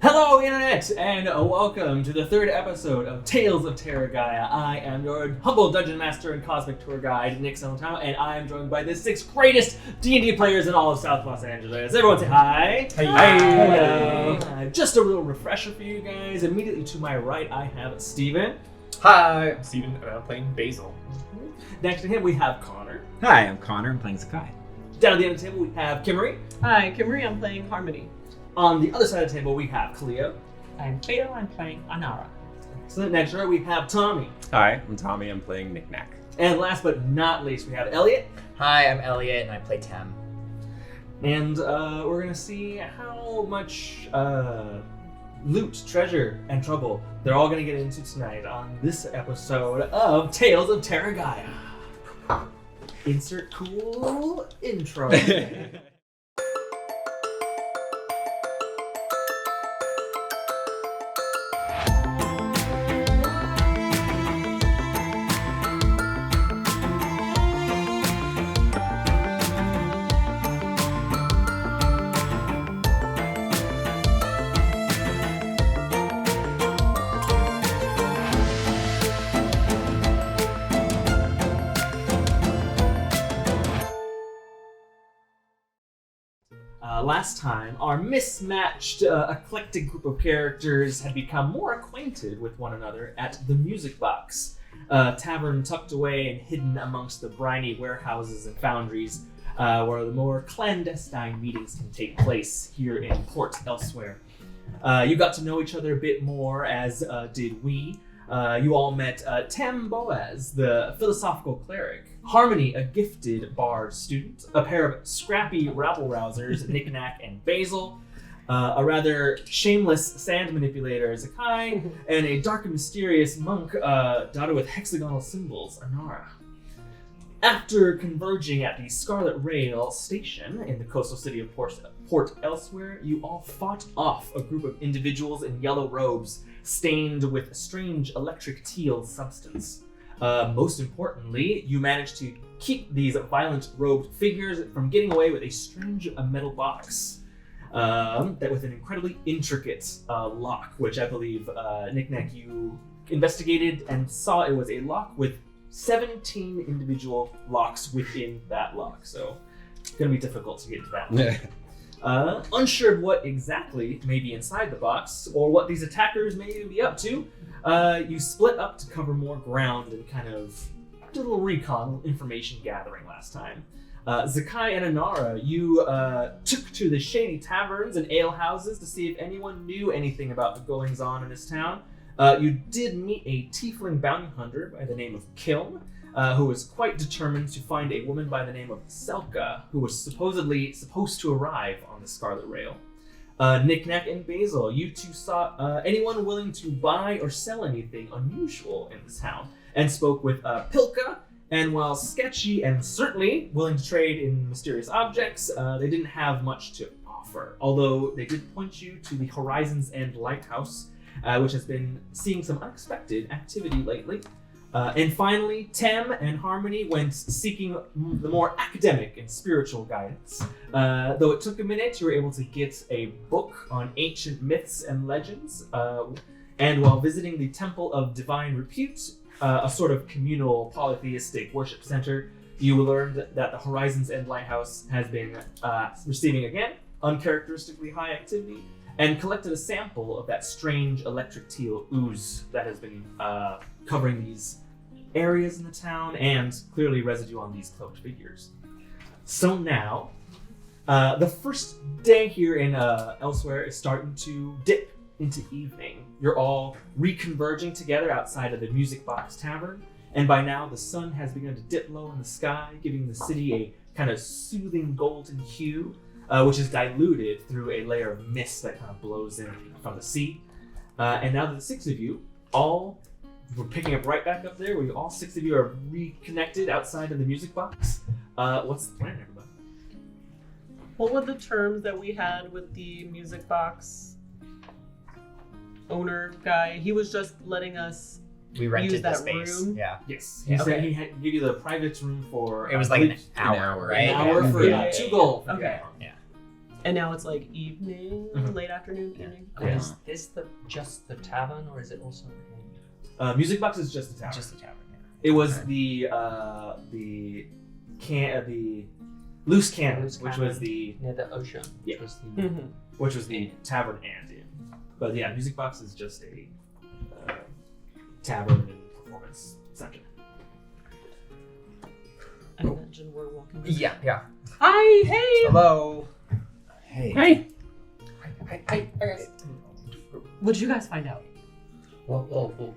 Hello, Internet, and welcome to the third episode of Tales of Terragia. I am your humble dungeon master and cosmic tour guide, Nik-Nak, and I am joined by the 6 greatest D&D players in all of South Los Angeles. Everyone say hi. Hi. Hello. Just a little refresher for you guys. Immediately to my right, I have Steven. Hi, I'm Steven, and I'm playing Basil. Next to him, we have Connor. Hi, I'm Connor. I'm playing Zakkai. Down at the end of the table, we have Kimmery. Hi, Kimmery, I'm playing Harmony. On the other side of the table, we have Cleo. I'm Cleo, I'm playing Anara. Excellent. Next to her, we have Tommy. Hi, I'm Tommy. I'm playing Nik-Nak. And last but not least, we have Elliot. Hi, I'm Elliot, and I play Tem. And we're going to see how much loot, treasure, and trouble they're all going to get into tonight on this episode of Tales of Terragia. Insert cool intro. Last time, our mismatched, eclectic group of characters had become more acquainted with one another at the Music Box, a tavern tucked away and hidden amongst the briny warehouses and foundries, where the more clandestine meetings can take place here in Port Elsewhere. You got to know each other a bit more, as did we. You all met Tem Boaz, the philosophical cleric, Harmony, a gifted bard student, a pair of scrappy rabble-rousers, Nik-Nak and Basil, a rather shameless sand manipulator, Zakkai, and a dark and mysterious monk dotted with hexagonal symbols, Anara. After converging at the Scarlet Rail station in the coastal city of Port Elsewhere, you all fought off a group of individuals in yellow robes stained with a strange electric teal substance. Most importantly, you managed to keep these violent robed figures from getting away with a strange metal box that with an incredibly intricate lock, which I believe, Nik-Nak, you investigated and saw it was a lock with 17 individual locks within that lock, so it's going to be difficult to get to that one. Unsure of what exactly may be inside the box, or what these attackers may be up to, you split up to cover more ground and kind of did a little recon, information gathering last time. Zakkai and Anara, you took to the shady taverns and ale houses to see if anyone knew anything about the goings-on in this town. You did meet a tiefling bounty hunter by the name of Kiln, who was quite determined to find a woman by the name of Selka, who was supposedly supposed to arrive on the Scarlet Rail. Nik-Nak and Basil, you two saw anyone willing to buy or sell anything unusual in this town, and spoke with Pilka, and while sketchy and certainly willing to trade in mysterious objects, they didn't have much to offer, although they did point you to the Horizon's End Lighthouse, which has been seeing some unexpected activity lately. And finally, Tem and Harmony went seeking the more academic and spiritual guidance. Though it took a minute, you were able to get a book on ancient myths and legends. And while visiting the Temple of Divine Repute, a sort of communal polytheistic worship center, you learned that the Horizon's End Lighthouse has been receiving, again, uncharacteristically high activity, and collected a sample of that strange electric teal ooze that has been covering these areas in the town, and clearly residue on these cloaked figures. So now, the first day here in Elsewhere is starting to dip into evening. You're all reconverging together outside of the Music Box Tavern, and by now the sun has begun to dip low in the sky, giving the city a kind of soothing golden hue, which is diluted through a layer of mist that kind of blows in from the sea. And now that the 6 of you all, we're picking up right back up there, where all 6 of you are reconnected outside of the Music Box. What's the plan, everybody? What were the terms that we had with the Music Box owner guy? He was just letting us We rented use the that space. room? Yeah. Yes, he said Okay. he had give you the private room for. It was like an hour, right? An hour for Yeah. 2 gold. Okay. Yeah. And now it's like evening, late afternoon, evening. And Yeah. is this just the tavern, or is it also Music Box is just the tavern. just the tavern? Yeah. It was the loose cannon, Loose which cannon. was the Near the ocean. Yeah. Which was the tavern and inn. But yeah, Music Box is just a tavern and performance center. I imagine we're walking. Yeah. Hi, hey. Hello. Hey. Hey! I What'd you guys find out? well,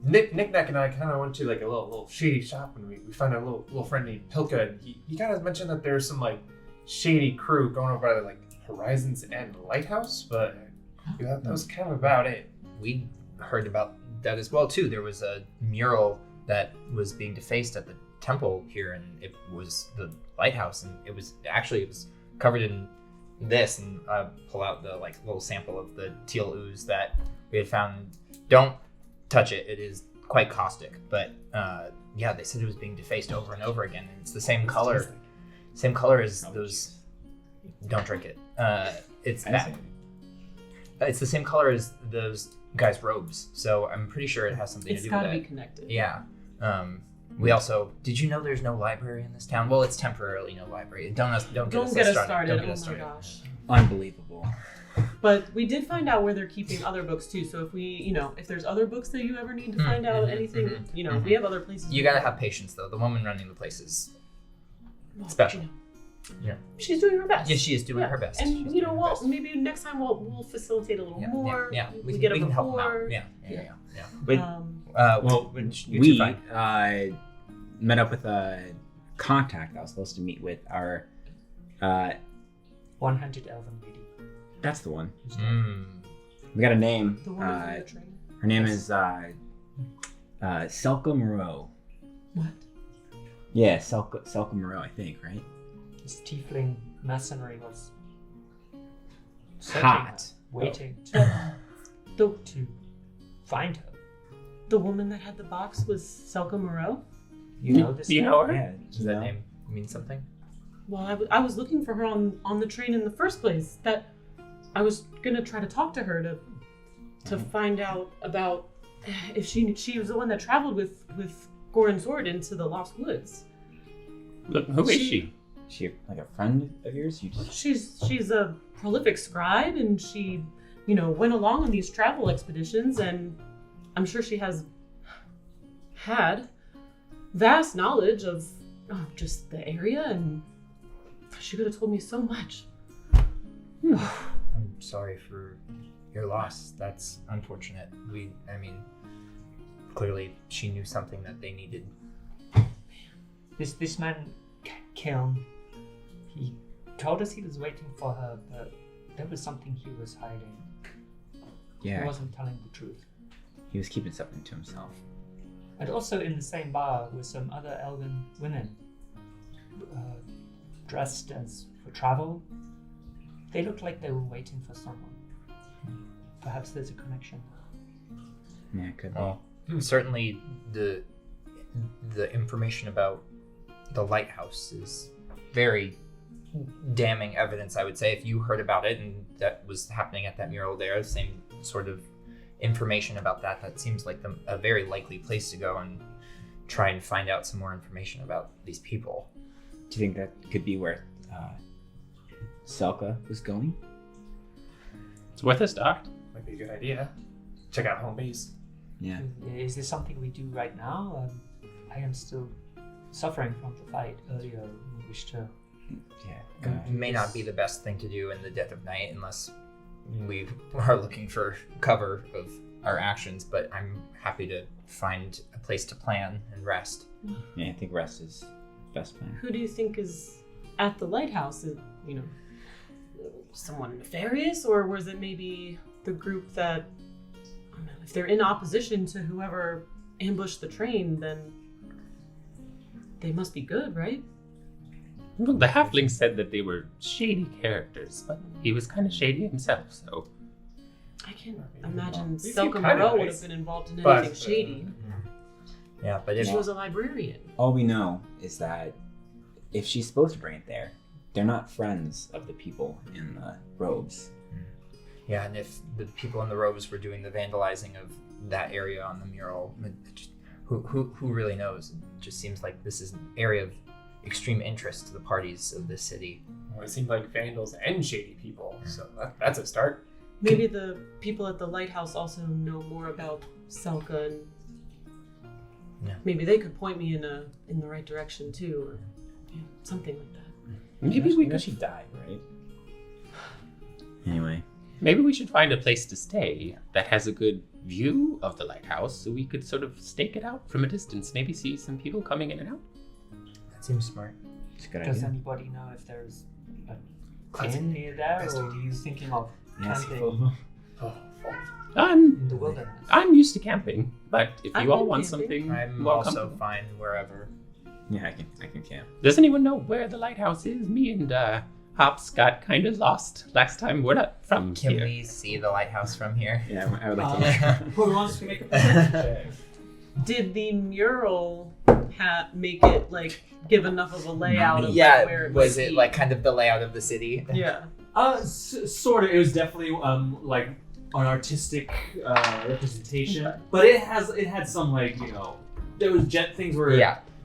Nik-Nak and I kind of went to like a little shady shop and we found a little friend named Pilka, and he kind of mentioned that there's some like shady crew going over by like Horizons and Lighthouse, but that was kind of about it. We heard about that as well too. There was a mural that was being defaced at the temple here, and it was the lighthouse, and it was covered in this. And pull out the like little sample of the teal ooze that we had found. Don't touch it; it is quite caustic. But yeah, they said it was being defaced over and over again, and it's the same color as those. Don't drink it. It's that. It's the same color as those guys' robes, so I'm pretty sure it has something It's to do with gotta it. be connected. Yeah. We also. Did you know there's no library in this town? Well, it's temporarily no library. Don't get us started. Don't get us Oh my started. gosh. Unbelievable. But we did find out where they're keeping other books too. So if we, if there's other books that you ever need to find out anything, we have other places. You gotta have patience, though. The woman running the place is special. Yeah. She's doing her best. Yeah, she is doing her best. And She's doing her best. maybe next time we'll facilitate a little more. Yeah. We get we a can help them out. rapport. Yeah. But Well, we met up with a contact I was supposed to meet with. Our 100 elven lady. that's the one. Mm. We got a name. The woman from the train. Her name is Selka Moreau. What? Yeah, Selka Moreau, I think, right? This tiefling mercenary was searching Hot. her, waiting The to find her. the woman that had the box was Selka Moreau? You know this? Do you know her? Yeah. Does that name mean something? Well, I was looking for her on the train in the first place. That I was gonna try to talk to her to find out about if she was the one that traveled with Goran Sword into the Lost Woods. Look, who is she? Is she like a friend of yours? You just She's a prolific scribe, and she, went along on these travel expeditions, and I'm sure she had vast knowledge of just the area, and she could have told me so much. I'm sorry for your loss. That's unfortunate. Clearly she knew something that they needed. This man, Kiln, he told us he was waiting for her, but there was something he was hiding. He yeah. wasn't telling the truth. He was keeping something to himself. And also in the same bar were some other elven women, dressed as for travel. They looked like they were waiting for someone. Perhaps there's a connection. Yeah, it could be. Well, certainly the information about the lighthouse is very damning evidence, I would say. If you heard about it and that was happening at that mural there, same sort of information about that seems like a very likely place to go and try and find out some more information about these people. Do you think that could be where Selka was going? It's worth a start. Might be a good idea. Check out home base. Yeah. Is this something we do right now? I am still suffering from the fight earlier. We wish to. Yeah. It may not be the best thing to do in the dead of night unless we are looking for cover of our actions, but I'm happy to find a place to plan and rest. Yeah, I think rest is best plan. Who do you think is at the lighthouse? Someone nefarious, or was it maybe the group that, if they're in opposition to whoever ambushed the train, then they must be good, right? Well, the halfling said that they were shady characters, but he was kind of shady himself, so. I can't imagine They seem Selka kinda Moreau would nice, have been involved in but, anything shady. Yeah, but if She was a librarian. All we know is that if she's supposed to bring it there, they're not friends of the people in the robes. Yeah, and if the people in the robes were doing the vandalizing of that area on the mural, who really knows? It just seems like this is an area of extreme interest to the parties of this city. Well, it seemed like vandals and shady people, so that's a start. Maybe the people at the lighthouse also know more about Selka, and maybe they could point me in the right direction too, or something like that. Maybe we could. She died, right? Anyway. Maybe we should find a place to stay that has a good view of the lighthouse, so we could sort of stake it out from a distance. Maybe see some people coming in and out. That seems smart. It's a good Does idea. anybody know if there's a inn near there, or are you thinking of camping in the wilderness? I'm used to camping, but if I've you all been want camping. something I'm more also comfortable. fine wherever. Yeah, I can camp. Does anyone know where the lighthouse is? Me and Hops got kind of lost last time. We're not from Can here. we see the lighthouse from here? Yeah, I would like to. Who wants to make a perception check? Did the mural make it like give enough of a layout of Yeah, where it was would it be? like kind of the layout of the city? Yeah. Sort of. It was definitely like an artistic representation, Okay. but it had some like there was things were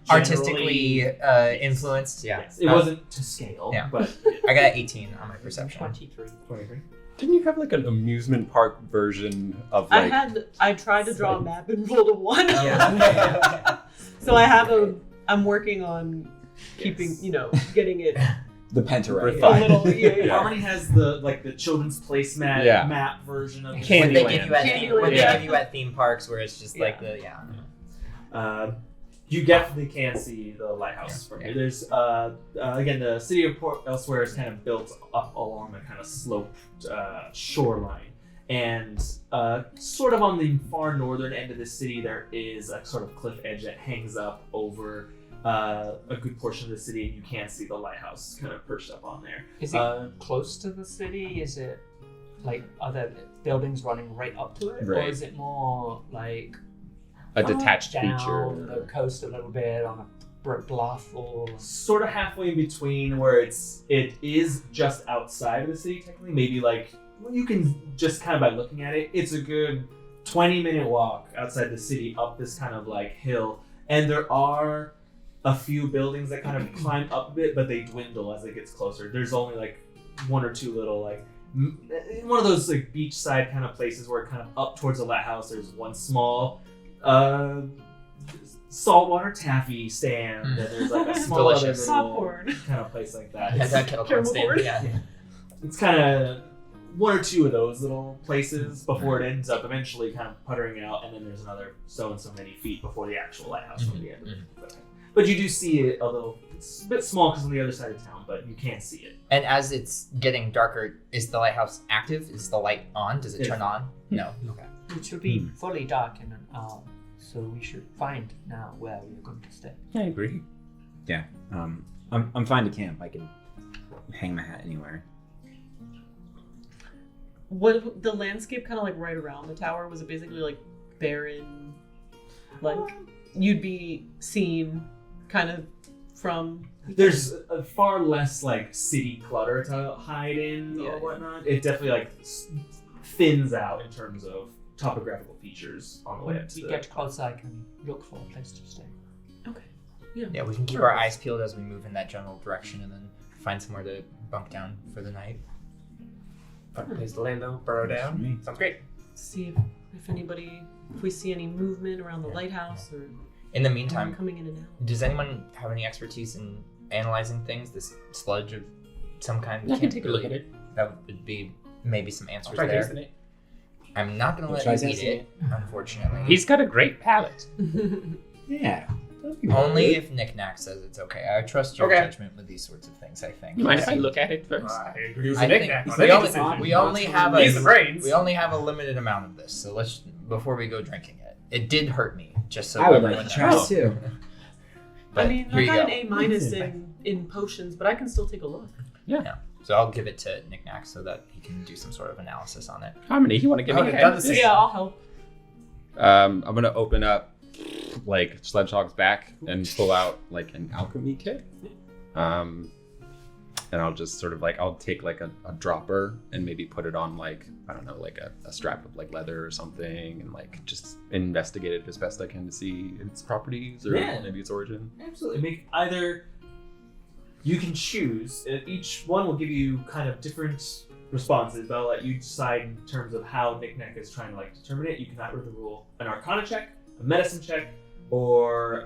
Artistically generally- influenced. Yeah. Yes, it wasn't to scale, Yeah. but I got 18 on my perception. 23. 23. Didn't you have like an amusement park version of like? I tried to draw a map and rolled a 1. Yeah. So I'm working on keeping, getting it The Pentarite. a little, yeah. Harmony has the children's placemat Yeah. map version of What Candyland. they give you at Candyland. theme parks, where it's just like You definitely can see the lighthouse from here. There's again, the city of Port Elsewhere is kind of built up along a kind of sloped shoreline, and sort of on the far northern end of the city there is a sort of cliff edge that hangs up over a good portion of the city, and you can see the lighthouse kind of perched up on there. Is it close to the city? Is it like, are there buildings running right up to it? Or Right. is it more like A detached down feature. the coast a little bit on a brick bluff, or Sort of halfway in between, where it is just outside of the city technically. Maybe like you can just kind of by looking at it, it's a good 20-minute walk outside the city up this kind of like hill, and there are a few buildings that kind of climb up a bit, but they dwindle as it gets closer. There's only like one or two little like one of those like beachside kind of places where kind of up towards the lighthouse there's one small saltwater taffy stand, and there's like a small other Delicious. little Popcorn. kind of place like that. Has that kettle corn Caramel stand? corn? Yeah. It's kind of one or two of those little places before it ends up eventually kind of puttering out, and then there's another so and so many feet before the actual lighthouse from the end of it. But you do see it a little. It's a bit small because on the other side of town, but you can see it. And as it's getting darker, is the lighthouse active? Is the light on? Does it Yes. turn on? No. Okay. it should be fully dark in an hour. So we should find now where we're going to stay. I agree. Yeah. I'm fine to camp. I can hang my hat anywhere. What the landscape kind of like right around the tower, was it basically like barren, like you'd be seen kind of from There's a far less like city clutter to hide in Yeah. or whatnot. It definitely like thins out in terms of topographical features on the way When up to we the get closer, I can look for a place to stay. Yeah, we can keep our eyes peeled as we move in that general direction, and then find somewhere to bunk down for the night. Fun place to land though. Burrow down. Me. Sounds great. see if we see any movement around the lighthouse or In the anyone meantime, coming in and out. does anyone have any expertise in analyzing things? This sludge of some kind? I can take a look at it. That would be maybe some I'll answers try there. tasting it. I'm not gonna We'll let try you eat tasting it, unfortunately. He's got a great palate. Yeah. Only if Nik-Nak says it's okay. I trust your Okay. judgment with these sorts of things, I think. You mind if I look at it first? I agree with I think Nik-Nak on we any only, decision. we only have He's the brains. we only have a limited amount of this, so let's before we go drinking it. It did hurt me, just so I would everyone like to try knows. too. But I mean, here I you got go. an A minus in potions, but I can still take a look. So I'll give it to Nik-Nak so that he can do some sort of analysis on it. Harmony, you want to give me Okay, a done hand? the same. Yeah, I'll help. I'm gonna open up like Sledgehog's back and pull out like an alchemy kit. and I'll just sort of like, I'll take like a dropper and maybe put it on like, I don't know, like a strap of like leather or something, and like just investigate it as best I can to see its properties or maybe its origin. Absolutely. Make either, you can choose, each one will give you kind of different responses, but I'll let you decide in terms of how Nik-Nak is trying to like determine it. You can either rule an Arcana check, a Medicine check, or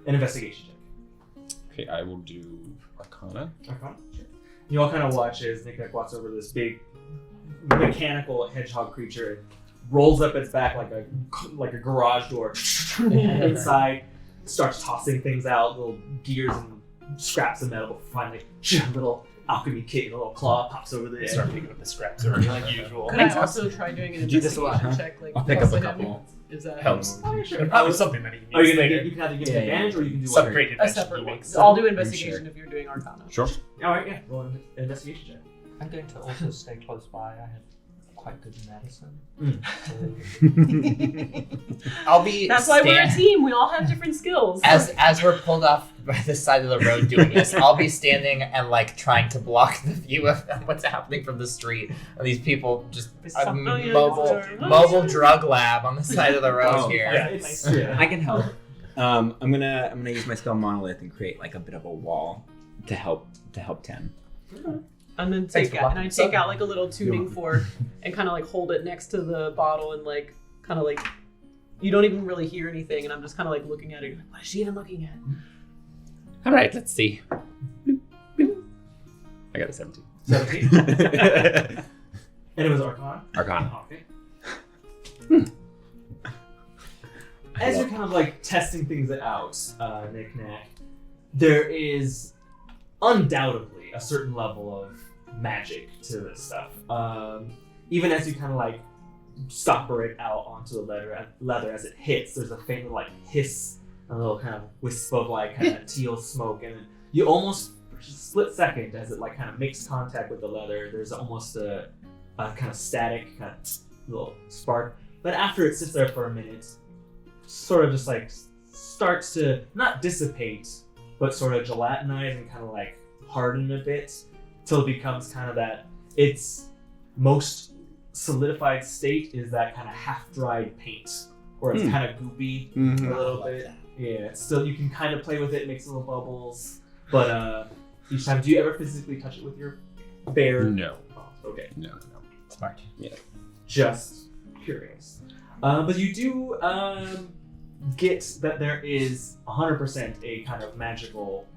an Investigation check. Okay, I will do Arcana. Arcana? Sure. You all kind of watch as Nik-Nak walks over to this big mechanical hedgehog creature and rolls up its back like a garage door inside, starts tossing things out, little gears and scraps of metal, before finally a little alchemy kit, a little claw pops over the edge. Start picking up the scraps already like usual. Could I also try doing an do this a lot, investigation huh? check? Like, I'll pick up next a to him? couple. Is that Helps. Oh, sure. Probably something that he needs Are you gonna later. get? You can either give Yeah, an advantage, or you can do Some what? great a invention separate he one? makes. I'll do investigation if you're doing Arcana. Sure. All right, yeah. Roll an investigation check. I'm going to also stay close by. I have quite good medicine. I'll be. That's why we're a team. We all have different skills. As we're pulled off by the side of the road doing this, I'll be standing and like trying to block the view of what's happening from the street. And these people just a mobile drug lab on the side of the road here. Yeah, it's, I can help. I'm gonna use my spell Monolith and create like a bit of a wall to help Tem. I'm gonna Thanks take for out, and walking I us take up. out like a little tuning fork and kind of like hold it next to the bottle and like kind of like you don't even really hear anything, and I'm just kind of like looking at it. Like, what is she even looking at? All right, let's see. Bloop, bloop. I got a 17. 17. And it was Arcana? Arcana. Okay. As you're kind of like testing things out, Nik-Nak, there is undoubtedly a certain level of magic to this stuff. Even as you kind of like stopper it out onto the leather as it hits, there's a faint little like hiss, a little kind of wisp of like kind of teal smoke, and you almost for just a split second as it like kind of makes contact with the leather, there's almost a kind of static kind of little spark. But after it sits there for a minute, sort of just like starts to not dissipate, but sort of gelatinize and kind of like harden a bit till it becomes kind of that its most solidified state is that kind of half-dried paint, where it's kind of goopy a little bit. Yeah, it's still, you can kind of play with it, makes little bubbles, but each time, do you ever physically touch it with your bare? No. Okay. No. Smart. Yeah. Just curious. But you do get that there is 100% a kind of magical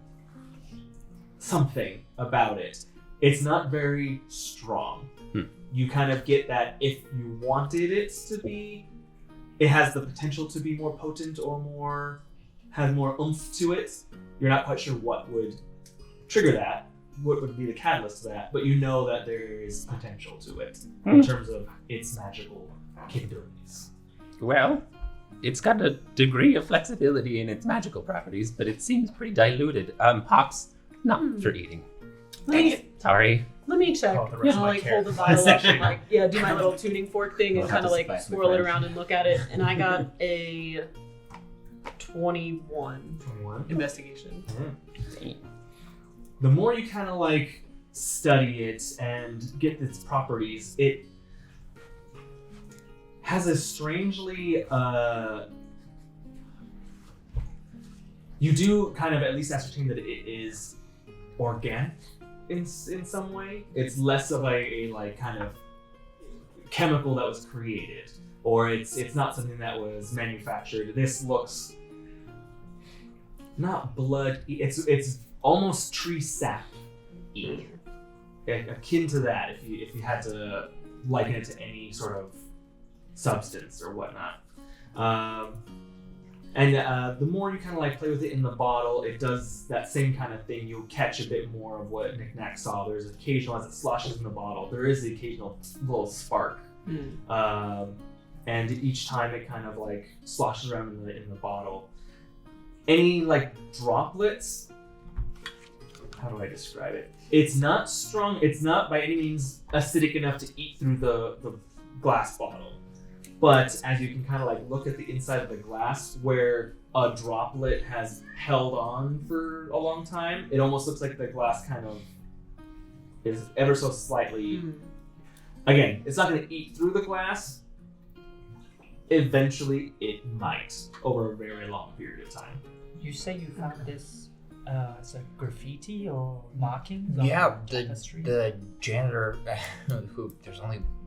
something about it. It's not very strong. You kind of get that if you wanted it to be, it has the potential to be more potent or have more oomph to it. You're not quite sure what would trigger that, what would be the catalyst to that, but you know that there is potential to it in terms of its magical capabilities. Well, it's got a degree of flexibility in its magical properties, but it seems pretty diluted. Pops, not for eating. Sorry. Let me check. Oh, the rest I'll of my like care. hold the vial up and like do my little tuning fork thing and We'll kind have of to like spice the swirl it French. around and look at it. And I got a 21 investigation. The more you kind of like study it and get its properties, it has a strangely you do kind of at least ascertain that it is organic in some way. It's less of a like kind of chemical that was created, or it's not something that was manufactured. This looks not blood. It's almost tree sap-y, akin to that. If you had to liken it to any sort of substance or whatnot. And the more you kind of like play with it in the bottle, it does that same kind of thing. You'll catch a bit more of what Nik-Nak saw. There's occasional, as it sloshes in the bottle, there is the occasional little spark. And each time it kind of like sloshes around in the bottle. Any like droplets, how do I describe it? It's not strong, it's not by any means acidic enough to eat through the glass bottle. But as you can kind of like look at the inside of the glass, where a droplet has held on for a long time. It almost looks like the glass kind of is ever so slightly. Again, it's not going to eat through the glass. Eventually, it might over a very long period of time. You say you found this as a graffiti or markings? Yeah, on tapestry? the janitor, who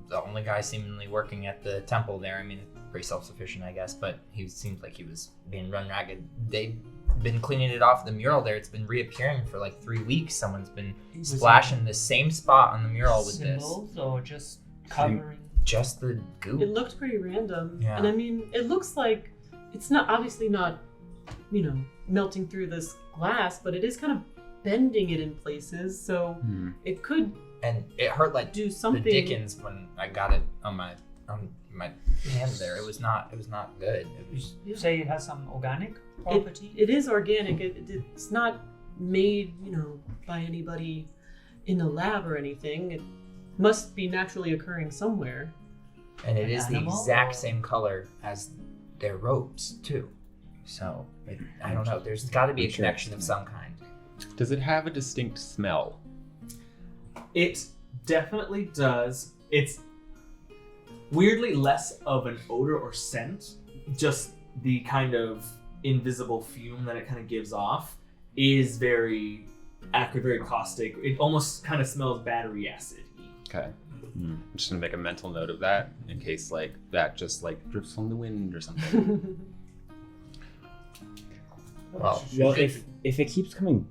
the only guy seemingly working at the temple there. I mean, pretty self-sufficient, I guess, but he seems like he was being run ragged. They've been cleaning it off the mural there. It's been reappearing for like 3 weeks. Someone's been splashing the same spot on the mural with this. Symbols or just covering? Just the goo. It looked pretty random. Yeah. And I mean, it looks like it's not obviously not, melting through this glass, but it is kind of bending it in places. So it could And it hurt like do something. the Dickens when I got it on my hand there. It was not good. It was, You say it has some organic property? It is organic. It's not made, by anybody in a lab or anything. It must be naturally occurring somewhere. and it An is the animal, exact or- same color as their robes too. So I don't know. There's got to be a connection of some kind. Does it have a distinct smell? It definitely does. It's weirdly less of an odor or scent. Just the kind of invisible fume that it kind of gives off is very acrid, very caustic. It almost kind of smells battery acid. Okay. I'm just gonna make a mental note of that in case like that just like drifts on the wind or something. Well, Well, if it keeps coming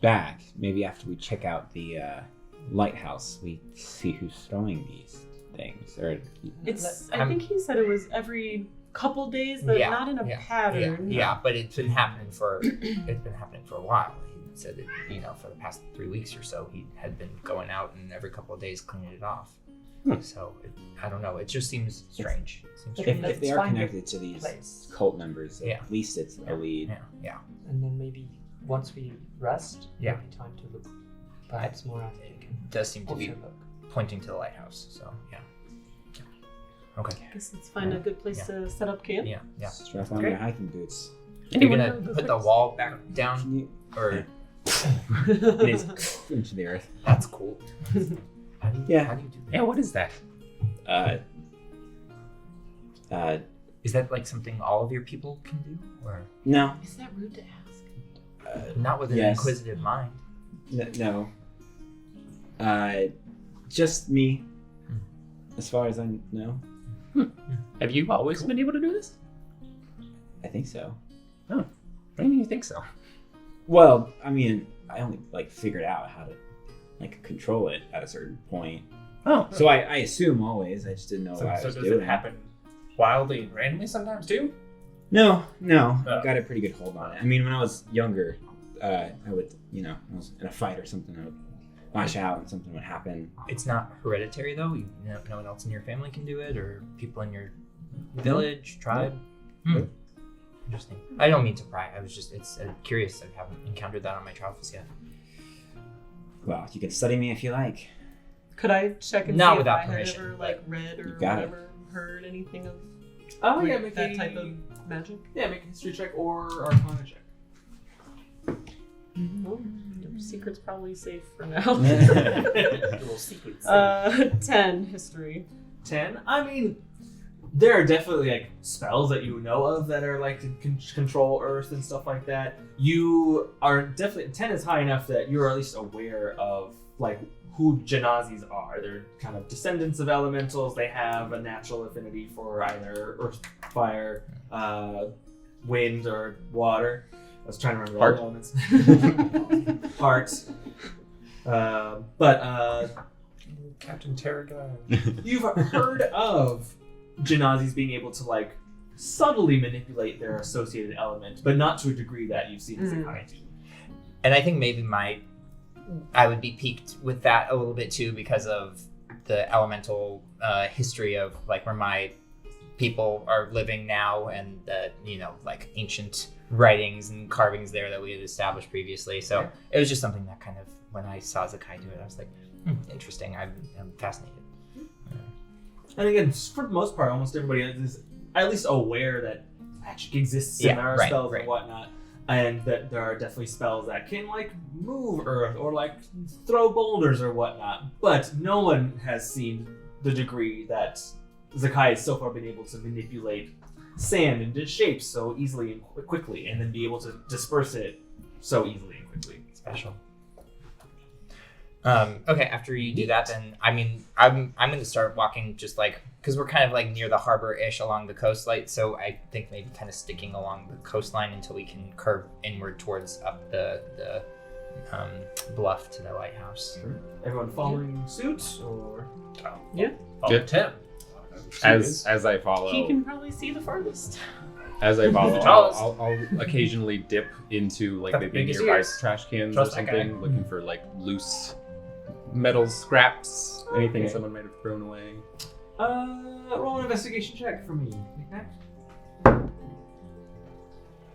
back, maybe after we check out the lighthouse, we see who's throwing these things. Or I think he said it was every couple days, but not in a pattern. Yeah, but it's been happening for a while. He said that for the past 3 weeks or so, he had been going out and every couple of days cleaning it off. So I don't know. It just seems strange. if they are find a connected to these place. cult members, Yeah. at least it's a lead. Yeah. And then maybe once we rest, Yeah. maybe time to look perhaps more active. It does seem to be Also look. pointing to the lighthouse. So yeah. Okay. I guess let's find a good place to set up camp. Yeah. Strap on Okay. your hiking boots. You're gonna put the wall back down, Can you- or It is into the earth. that's cool. How do you do that? Yeah, what is that? Is that like something all of your people can do, or No. Is that rude to ask? not with an Yes. inquisitive mind? No. Just me. As far as I know. Have you always been able to do this? I think so. Why do you think so? Well, I mean, I only figured out how to control it at a certain point. Oh, So I assume always. I just didn't know what I So was does doing. it happen wildly and randomly sometimes too? No. Oh. I got a pretty good hold on it. I mean, when I was younger, I would, I was in a fight or something, I would lash out and something would happen. It's not hereditary though. No one else in your family can do it, or people in your village, tribe. Nope. Interesting. I don't mean to pry. I was just curious. I haven't encountered that on my travels yet. Well, you can study me if you like. Could I check and Not see without if I permission, had ever but read or you got it. whatever, heard anything of Oh yeah, make that type of magic? Yeah, make a history check or Arcana check. Well, your secret's probably safe for now. Little secrets. 10 history. 10. I mean, there are definitely spells that you know of that are to control Earth and stuff like that. You are definitely 10 is high enough that you're at least aware of who Genazis are. They're kind of descendants of elementals. They have a natural affinity for either earth, fire, wind, or water. I was trying to remember all the elements. Heart. But Captain Terragia. you've heard of Genazis being able to subtly manipulate their associated element, but not to a degree that you've seen Zakkai do. And I think maybe I would be piqued with that a little bit too, because of the elemental history of where my people are living now, and the ancient writings and carvings there that we had established previously. So it was just something that kind of, when I saw Zakkai do it, I was like, interesting. I'm fascinated. And again, for the most part, almost everybody is at least aware that magic exists Yeah, and there are right, spells right. and whatnot. And that there are definitely spells that can like move earth or like throw boulders or whatnot. But no one has seen the degree that Zakkai has so far been able to manipulate sand into shapes so easily and quickly, and then be able to disperse it so easily and quickly. Special. Okay, after you do that, then I'm gonna start walking just like because we're kind of like near the harbor-ish along the coastline. So I think maybe kind of sticking along the coastline until we can curve inward towards up the bluff to the lighthouse. Everyone following suit, or Follow Tim. As I follow, He can probably see the farthest. as I follow, Tallest. I'll occasionally dip into like The maybe biggest nearby ears. trash cans Trust or that guy. something, looking for like loose metal scraps, anything Okay. someone might have thrown away. roll an investigation check for me. Nik-Nak.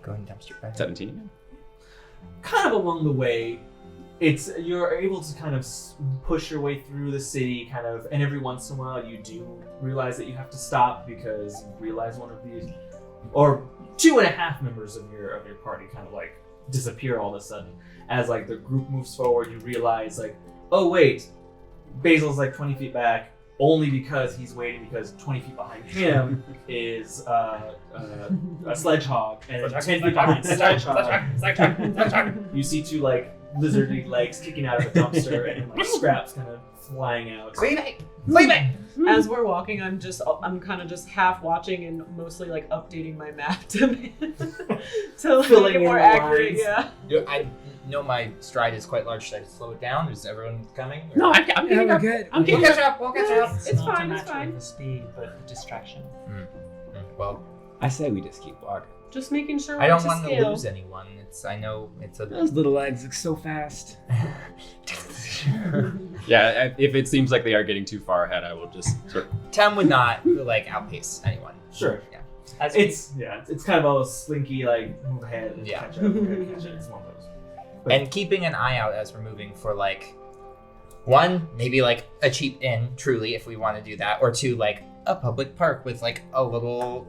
Go ahead and dumpster fire. 17. Kind of along the way, you're able to kind of push your way through the city, kind of, and every once in a while you do realize that you have to stop because you realize one of these, or 2.5 members of your party kind of like disappear all of a sudden. As like the group moves forward, you realize like, oh wait, Basil's like 20 feet back, only because he's waiting because 20 feet behind him is a sledgehog, and 10 feet behind the sledgehog, you see 2 like lizardy legs kicking out of a dumpster and like scraps kind of flying out. As we're walking, I'm kind of just half watching and mostly like updating my map to like, Filling make it in more the accurate. lines. Yeah. I know my stride is quite large. Should I slow it down? Is everyone coming? Or- No, I'm getting up. good. I'm We'll getting catch up. We'll catch up. It's not fine, a it's matter fine. of the speed, but the distraction. Well, I say we just keep walking. Just making sure I we're don't to want to scale. lose anyone. I know it's a. Those little legs look so fast. Yeah, if it seems like they are getting too far ahead, I will just sort of. Tim would not like outpace anyone. Sure. Yeah. As It's kind of a slinky like move ahead and Yeah. catch up. Move ahead and catch up. It's one of those. But- And keeping an eye out as we're moving for like, 1, maybe like a cheap inn, truly, if we want to do that, or 2, like a public park with like a little,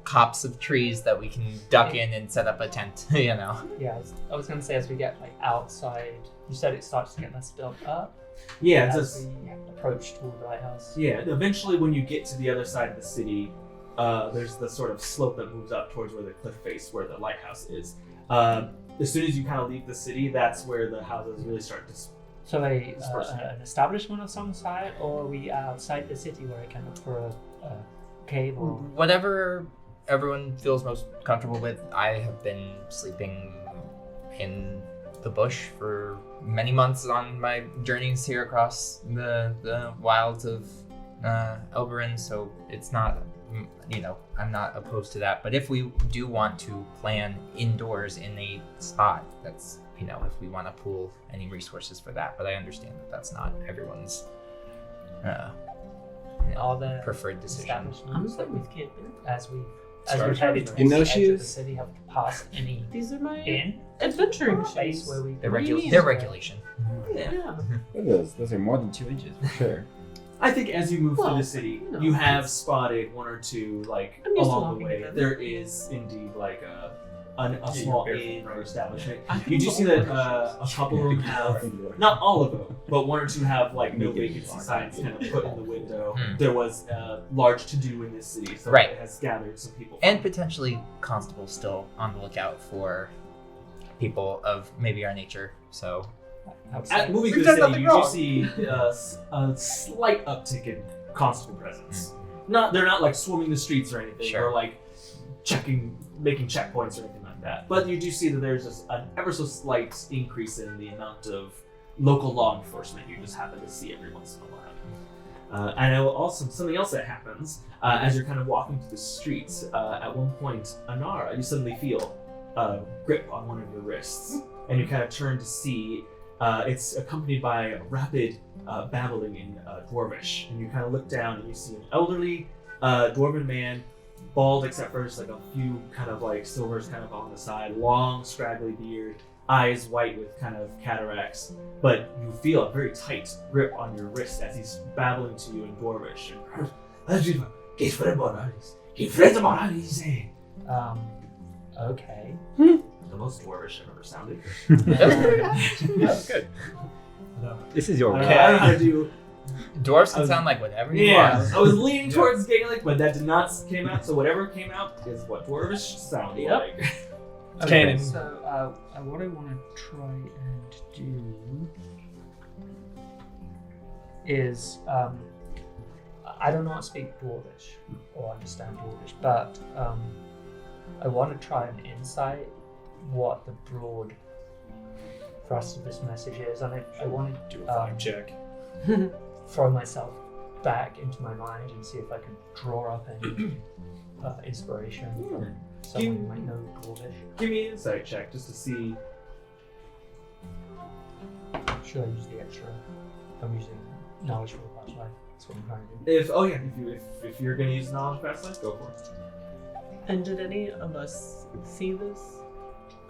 copse of trees that we can duck in and set up a tent, yeah, I was gonna say as we get like outside, you said it starts to get less built up. Yeah, it's as just, we approach toward the lighthouse. yeah. Eventually, when you get to the other side of the city, there's the sort of slope that moves up towards where the cliff face, where the lighthouse is. As soon as you kind of leave the city, that's where the houses really start to. So Dispersing. an establishment of some side, or are we outside the city where I can look for a cave or Whatever everyone feels most comfortable with. I have been sleeping in the bush for many months on my journeys here across the wilds of Elberin, so it's not, I'm not opposed to that. But if we do want to plan indoors in a spot, that's, if we want to pool any resources for that. But I understand that that's not everyone's all the preferred decision. establishments that we've hit as we've Stars headed are towards in the those edge of the shoes? city, have passed any These are my inn adventuring place shoes. where we Their, What do you mean? their regulation. Yeah. Yeah. Look at those are more than 2 inches for sure. I think as you move through Well, the city, you know, you have it's- spotted 1 or 2 like I'm used to along the walking way. together. There is indeed like a small you're inn or establishment. I You do see that a couple of them have, not all of them, but 1 or 2 have like no vacancy signs kind of put in the window. Hmm. There was a large to-do in this city, so Right. it has gathered some people. And potentially constables still on the lookout for people of maybe our nature. So At moving through We've the done city, nothing you do wrong. see a slight uptick in constable presence. They're not like swarming the streets or anything, Sure. or like making checkpoints or anything like that. But you do see that there's just an ever so slight increase in the amount of local law enforcement you just happen to see every once in a while. I know also something else that happens as you're kind of walking through the streets. At one point, Anara, you suddenly feel a grip on one of your wrists, and you kind of turn to see it's accompanied by a rapid babbling in Dwarvish, and you kind of look down and you see an elderly dwarven man, bald except for just like a few kind of like silvers kind of on the side, long scraggly beard, eyes white with kind of cataracts, but you feel a very tight grip on your wrist as he's babbling to you in Dwarvish. Okay. The most dwarvish I've ever sounded. That's good. This is your I don't know how to do. Dwarves I can was- sound like whatever you Yeah, want. I was leaning towards Gaelic, but that did not came out. So whatever came out is what dwarvish sounds Yep. like. Canon. So, what I want to try and do is, I do not speak Dwarvish or understand Dwarvish, but I want to try and insight what the broad thrust of this message is, and I want to Do a vibe check. throw myself back into my mind and see if I can draw up any inspiration from someone who might know Dwarvish. Give me an insight check just to see. Should I use the extra? I'm using knowledge for the past life. That's what I'm trying to do. If you're gonna use knowledge past life, go for it. And did any of us see this?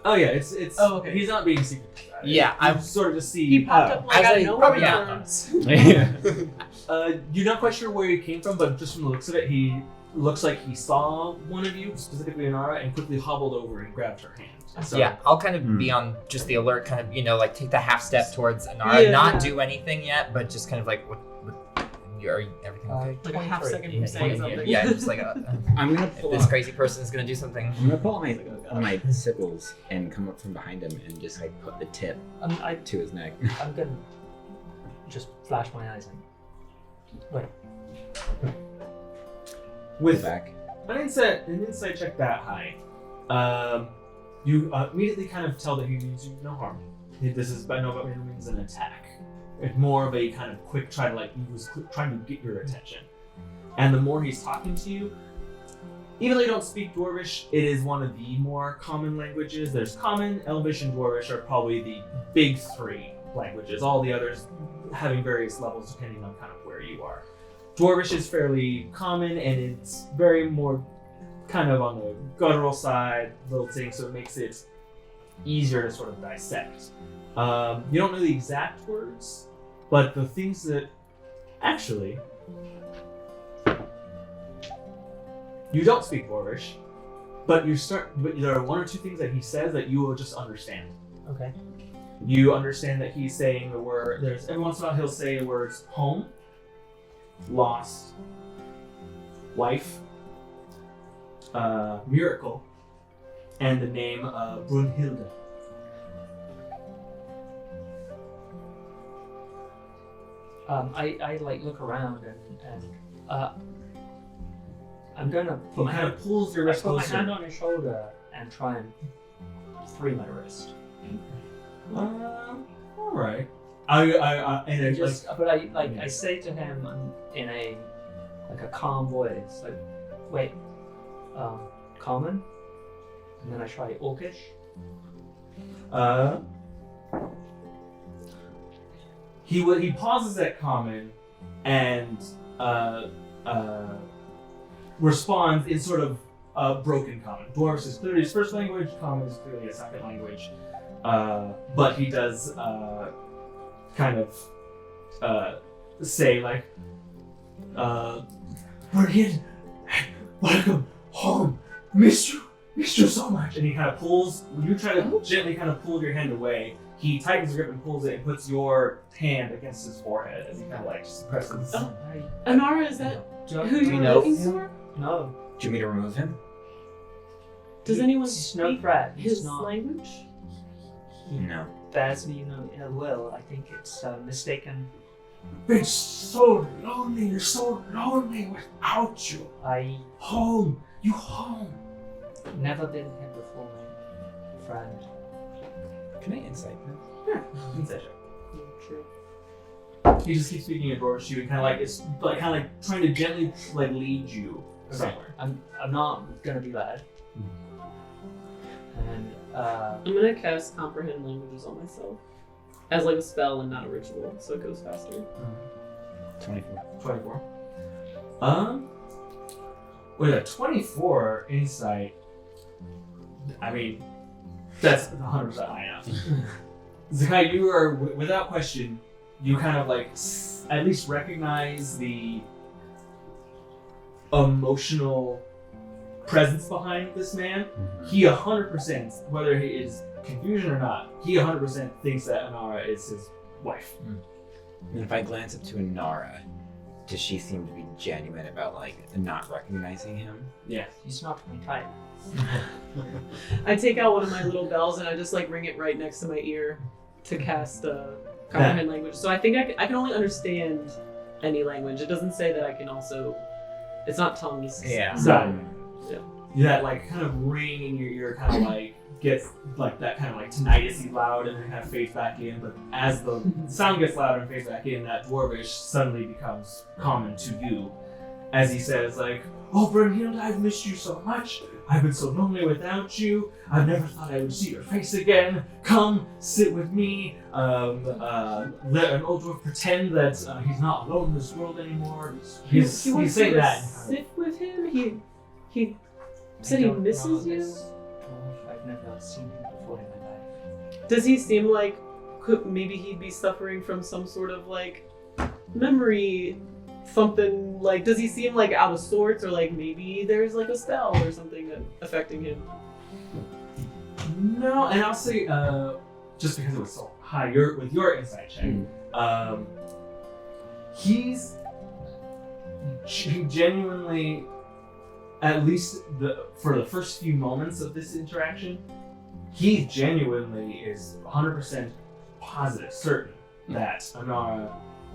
Oh yeah, it's. Oh, okay. He's not being secret. Yeah, you I'm- sort of just see. He popped up like as out I- of nowhere. probably or- not us. You're not quite sure where he came from, but just from the looks of it, he looks like he saw one of you, specifically Anara, and quickly hobbled over and grabbed her hand. So, Yeah, I'll kind of be on just the alert, kind of, like take the half step towards Anara, Yeah. not do anything yet, but just kind of like, what are you, everything okay? Like a half 23. second from saying something. Yeah, just like I'm gonna pull this up. crazy person is gonna do something. I'm gonna pull out my sickles and come up from behind him and just like put the tip I'm to his neck. gonna just flash my eyes and wait. with back. an insight check that high, you immediately kind of tell that he means you no harm. This is by no means an attack. It's more of a kind of quick try to he was trying to get your attention. And the more he's talking to you, even though you don't speak Dwarvish, it is one of the more common languages. There's Common, Elvish, and Dwarvish are probably the big three languages. All the others having various levels depending on kind of where you are. Dwarvish is fairly common, and it's very more kind of on the guttural side, little thing, so it makes it easier to sort of dissect. You don't know the exact words, but the things that actually you don't speak Dwarvish, but there are one or two things that he says that you will just understand. Okay. You understand that he's saying the word. There's every once in a while he'll say the words home, lost, wife, miracle, and the name of Brunhilde. I like look around and I'm gonna He put my kind hand, of pulls your I wrist put my closer. hand on his shoulder and try and free my wrist. All right. And it's Just, but I say to him in a calm voice, like, wait, common, and then I try Orcish. He pauses at common and responds in sort of broken common. Dwarves is clearly his first language. Common is clearly a second language. But he does kind of say like, "We're here. Welcome home. Missed you so much." And he kind of pulls. When you try to gently kind of pull your hand away, he tightens his grip and pulls it and puts your hand against his forehead as he kind of like just presses. Oh. Anara, is that who do you're know looking him? for? No. Do you want me to remove him? Does anyone It's no speak threat. It's his not. language? He No. bears me no ill will. I think it's mistaken. Been so lonely. You're so lonely without you. I Home. You home. never been here before, my friend. Can I insight him? Insight check. True. He just keeps speaking in Dwarvish to you and kind of like it's like kind of like trying to gently like lead you somewhere. I'm not gonna be led. And I'm gonna cast comprehend languages on myself as like a spell and not a ritual, so it goes faster. 24. 24. With a 24 insight, I mean, that's 100% high enough. Zakkai, you are without question. You kind of like at least recognize the emotional presence behind this man, he 100%, whether he is confusion or not, he 100% thinks that Anara is his wife. And if I glance up to Anara, does she seem to be genuine about like not recognizing him? Yeah. He's not my type. I take out one of my little bells and I just like ring it right next to my ear to cast comprehend language. So I think I can only understand any language. It doesn't say that I can also. It's not tongues. Yeah. So that like kind of ring in your ear kind of like gets like that kind of like tinnitus-y loud and then kind of fades back in. But as the sound gets louder and fades back in, that dwarvish suddenly becomes common to you. As he says like, "Oh, Brunhild, I've missed you so much. I've been so lonely without you. I never thought I would see your face again. Come, sit with me. Let an old dwarf pretend that he's not alone in this world anymore." He's saying that. Sit with him. He said he misses you. I've never seen him before in my life. Does he seem like maybe he'd be suffering from some sort of like memory something? Like, does he seem like out of sorts, or like maybe there's like a spell or something that affecting him? No, and I'll say just because it was so high, with your insight check, he genuinely, at least for the first few moments of this interaction, he genuinely is 100% positive, certain that Anara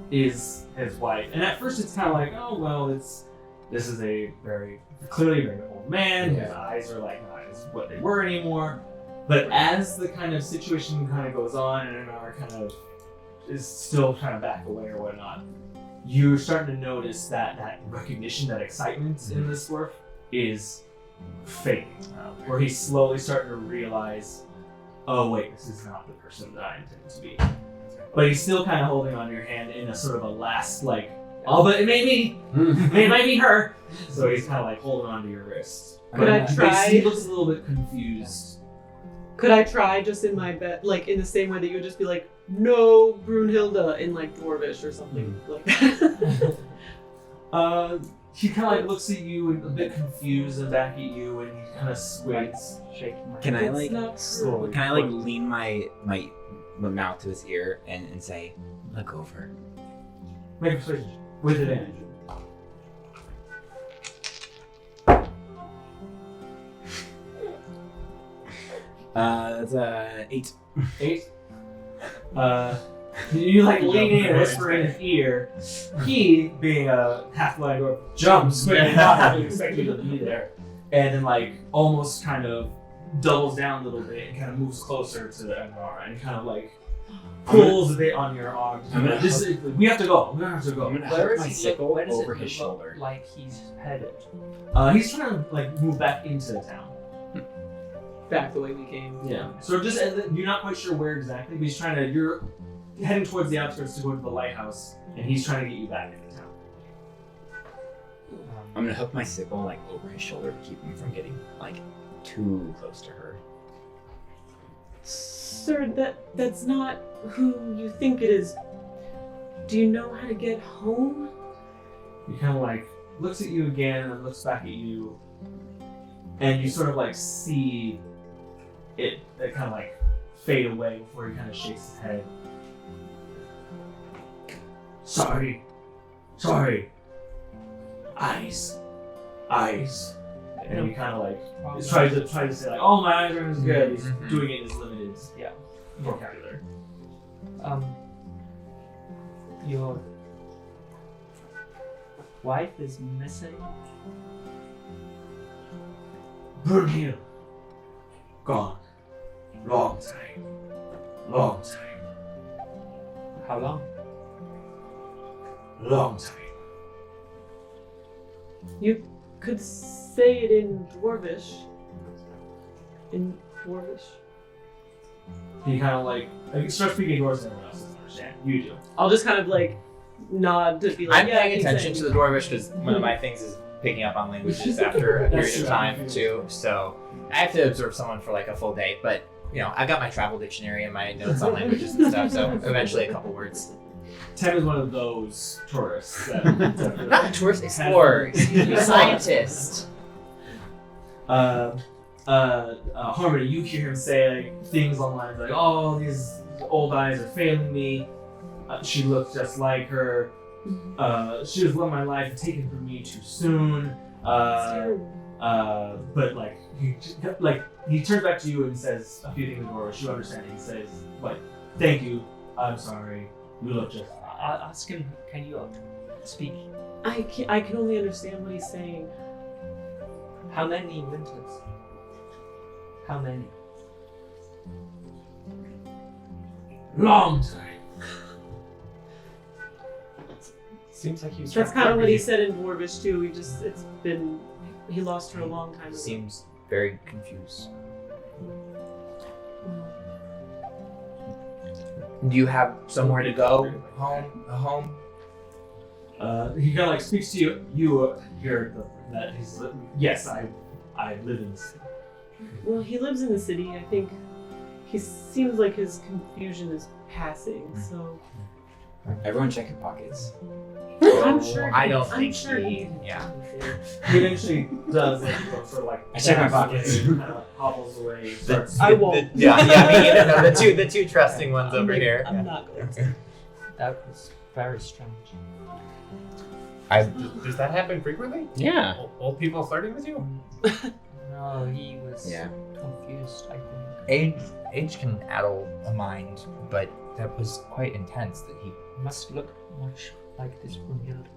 is his wife. And at first it's kind of like, oh, well, this is a clearly very old man. His eyes are like not as what they were anymore. But as the kind of situation kind of goes on and Anara kind of is still trying to back away or whatnot, you're starting to notice that recognition, that excitement in this dwarf is fading. Where he's slowly starting to realize, oh wait, this is not the person that I intend to be. But he's still kind of holding on to your hand in a sort of a last like, oh, but it may be, it might be her. So he's kind of like holding on to your wrist. Could I try? He looks a little bit confused. Could I try just in my bed, like in the same way that you would just be like, no, Brunhilde, in like Dwarvish or something like that? He kind of like looks at you and a bit confused and back at you, and he kind of squints. Shaking my Can I head. like not slowly? true. Can I like lean my mouth to his ear and say, "Look over." Make a persuasion with advantage. That's 8. 8. You like lean in and whisper in his ear. He, being a half-blind dwarf, jumps, but not having expected you to be there, and then like almost kind of doubles down a little bit and kind of moves closer to Anara and kind of like pulls a bit on your arm. We have to go. We have to go. I'm gonna Where hook is my he? sickle Where does over it his look shoulder. like he's headed? He's trying to like move back into the town. Back the way we came. Yeah. So just you're not quite sure where exactly, but he's trying to. You're heading towards the outskirts to go to the lighthouse, and he's trying to get you back into town. I'm gonna hook my sickle like over his shoulder to keep him from getting like too close to her. Sir, that's not who you think it is. Do you know how to get home? He kind of like looks at you again and looks back at you, and you sort of like see it kind of like fade away before he kind of shakes his head. Sorry. Eyes. And he kind of like tries to say like, oh, my eyes aren't as good. He's doing it in his limited vocabulary. Your wife is missing? Brunhild. Gone. Long time. How long? Long time. You could say it in Dwarvish. In Dwarvish. He kind of like starts speaking Dwarves and everyone else doesn't understand. You do. I'll just kind of like nod to be like, I'm yeah, paying attention to the Dwarvish because one of my things is picking up on languages after a period of time too. So I have to observe someone for like a full day, but you know, I've got my travel dictionary and my notes on languages and stuff. So eventually, a couple words. Tem is one of those tourists. That Not a tourist, explorer. Excuse me, scientist. Harmony, you hear him say like, things along the lines like, "Oh, these old eyes are failing me. She looks just like her. She was living my life and taken from me too soon." But he turns back to you and says a few things in English. You understand. He says, "Like, thank you. I'm sorry. You look just." Ask him, can you speak? I can only understand what he's saying. How many winters? How many? Long time. Seems like he was. That's trying to kind of cover what he you. said in Dwarvish too. He lost her a long time ago. Seems very confused. Do you have somewhere to go? A home? He kind of like speaks to you. You hear that he's yes, I live in the city. Well, he lives in the city. I think he seems like his confusion is passing. So Everyone check your pockets. I'm sure. I don't I'm think sure he. Yeah. He eventually does like sort of like I check my pockets. kind of hobbles away. Starts. I won't. Yeah, me either. No, the two trusting ones over here. I'm not going to. That was very strange. Does that happen frequently? Yeah. Old people flirting with you? No, he was Yeah. confused, I think. Age can addle a mind, but that was quite intense that he. Must look much like this Bunyard.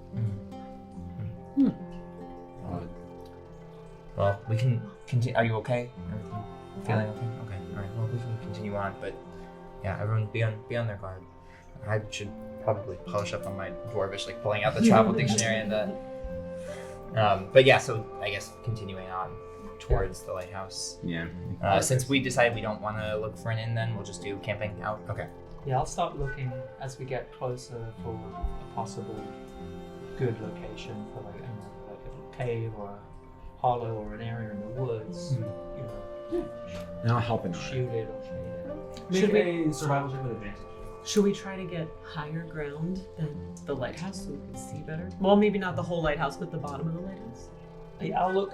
Well, we can continue. Are you okay? Everything feeling okay? Okay. All right. Well, we can continue on, but yeah, everyone be on their guard. I should probably polish up on my Dwarvish, like pulling out the travel dictionary and the. But yeah, so I guess continuing on towards the lighthouse. Yeah. Since we decided we don't want to look for an inn, then we'll just do camping out. Okay. Yeah, I'll start looking as we get closer for a possible good location for like a cave or a hollow or an area in the woods. You know, And I'll help him. shoot it or shade it. Make Should a survival check with advantage. Should we try to get higher ground than the lighthouse so we can see better? Well, maybe not the whole lighthouse, but the bottom of the lighthouse. Yeah, I'll look.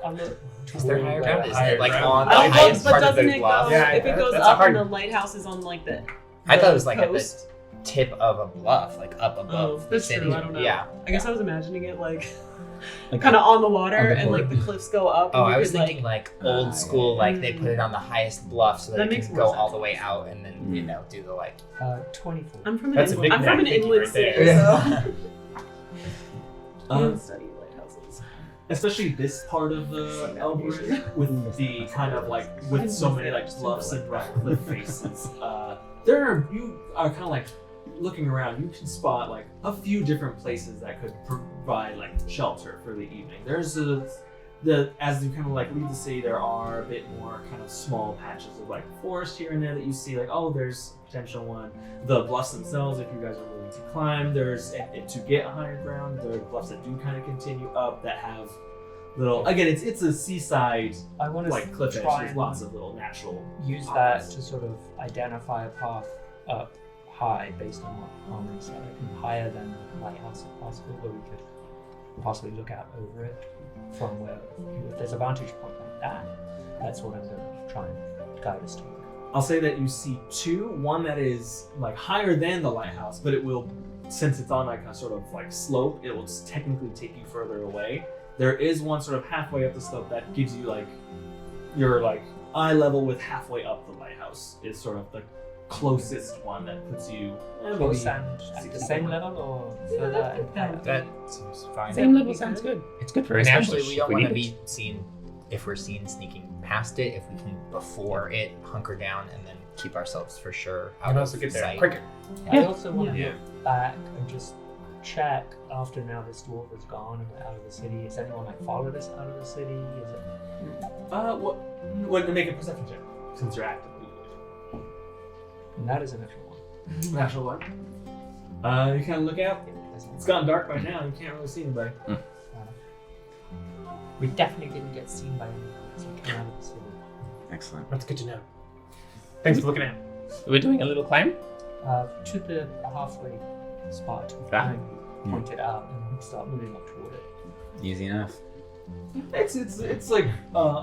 Is there higher ground? Is Higher it like ground. on the Oh, highest but part of doesn't the it bluff? go? Yeah, If it goes that's a up hard- and the lighthouse is on like the I thought it was like at the coast. tip of a bluff, like up above. Oh, that's the city. true. I don't know. Yeah. I guess I was imagining it like Like kind of on the water on the and like board. the cliffs go up. Oh, and you I was could, thinking like old school, like they put it on the highest bluff so that, That it makes can more go sense. all the way out and then do the like. 24. I'm from an That's a inland, big I'm from an Nik-Nak inland right there. city, Yeah. so I don't study lighthouses. Especially this part of the Elbridge with the kind of like with so many like bluffs and rough cliff faces. You are kind of like looking around. You can spot like a few different places that could provide like shelter for the evening. There's as you kind of like leave the city, there are a bit more kind of small patches of like forest here and there that you see like, oh, there's a potential one. The bluffs themselves, if you guys are willing to climb, there's and to get higher ground, there are bluffs that do kind of continue up that have little. Again, it's a seaside I want to like cliff edge try with and lots of little natural. use pockets. that to sort of identify a path up high based on what Harmony said, higher than the lighthouse if possible, where we could possibly look out over it from where, if there's a vantage point like that, that's what I'm going to try and guide us to. I'll say that you see two. One that is like higher than the lighthouse, but it will, since it's on like a sort of like slope, it will technically take you further away. There is one sort of halfway up the slope that gives you like your like eye level with halfway up the lighthouse is sort of the closest one that puts you Close maybe and at 60 the same feet. level or further and higher? That seems fine. Same level sounds good. It's good for And establish actually, we don't if want to need be seen if we're seen sneaking past it. If we can before it hunker down and then keep ourselves for sure out And of also get there sight. quicker. I also want to Yeah. look back and just check after now this dwarf is gone and we're out of the city. Has anyone like followed us out of the city? Is it? What to make a perception check since you're actively And that is a natural one. natural one. You kind of look out. It's gotten dark by now. You can't really see anybody. We definitely didn't get seen by anyone as we came out of the city. Excellent. That's good to know. Thanks for looking out. We're doing a little climb. To the halfway spot, Ah. and point it out and start moving up toward it. Easy enough. It's like.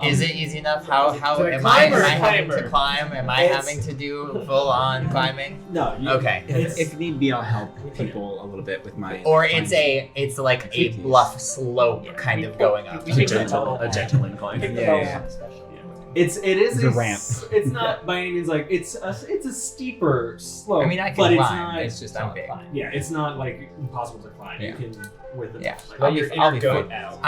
Is it easy enough? How To am I climb or having climber? to climb? Am I It's- having to do full on climbing? No. Okay. If need be, I'll help people a little bit with my. Or it's like a bluff slope kind of going up. We A take gentle incline. Pick the Yeah, bow yeah. on special. It is It's a ramp. It's not by any means like it's a steeper slope. I mean, I can but climb. it's It's just It's I'm not big. fine. not. Yeah, it's not like impossible to climb. Yeah. You can with it. Yeah. Like, Well, I'll be fine. fine now.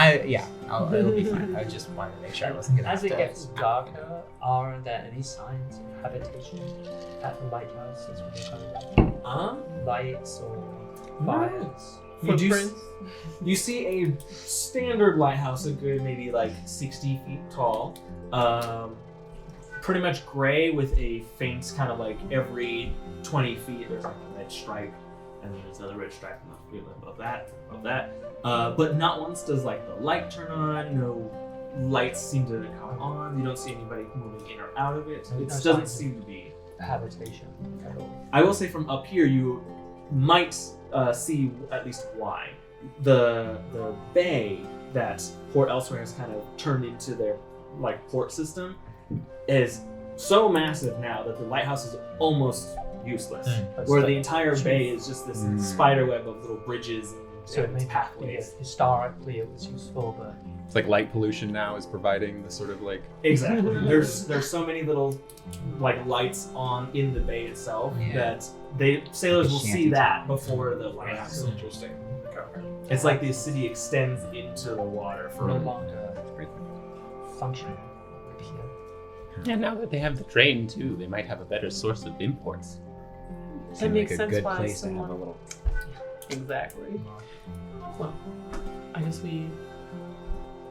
It'll be fine. I just wanted to make sure I wasn't gonna As have it to. gets darker, are there any signs of habitation at the lighthouse as we're coming back? Lights or fires? You do. Footprints. You see a standard lighthouse, a good maybe like 60 feet tall, pretty much gray with a faint kind of like every 20 feet there's like a red stripe, and then there's another red stripe above that. But not once does like the light turn on. No lights seem to come on. You don't see anybody moving in or out of it. No It signs doesn't of- seem to be. Habitation at all. I will say from up here you might see at least why. The bay that Port Elsewhere has kind of turned into their like port system is so massive now that the lighthouse is almost useless. That's Where like- the entire bay is just this spider web of little bridges So it and may be pathways. historically it was useful, but It's like light pollution now is providing the sort of like Exactly. There's so many little like lights on in the bay itself Yeah. that sailors will see Shanty that before the That's lighthouse. interesting. Okay. It's like the city extends into the water for no a longer functional over here. Yeah, now that they have the train too, they might have a better source of imports. That Seemed makes like a sense good why place to have a someone. little. Exactly. Well, I guess we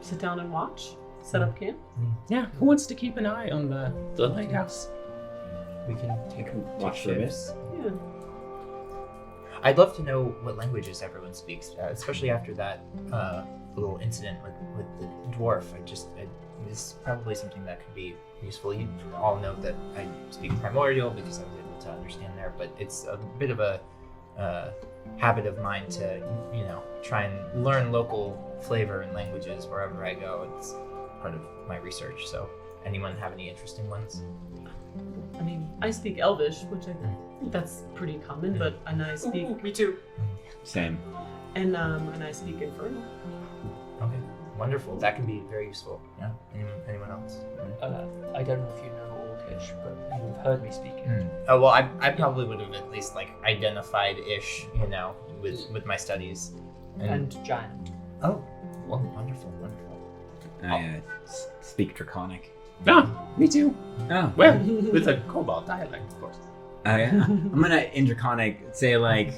sit down and watch, set up camp. Yeah, who wants to keep an eye on the lighthouse? We can take Watch for a bit. shifts. Yeah. I'd love to know what languages everyone speaks, especially after that little incident with the dwarf. This is probably something that could be useful. You all know that I speak Primordial because I was able to understand there, but it's a bit of a habit of mine to, try and learn local flavor and languages wherever I go. It's part of my research. So, anyone have any interesting ones? I mean, I speak Elvish, which I think that's pretty common, but and I speak Me too. Same. and I speak Infernal. Okay, wonderful. That can be very useful. Yeah. Anyone else? I don't know if you know Orcish, but you've heard me speak it. Oh well, I probably would have at least like identified-ish, with my studies. And giant. Oh, well, wonderful. I speak Draconic. Ah, me too. Oh. Well, with a Cobalt dialect, of course. Oh yeah. I'm gonna in Draconic say like,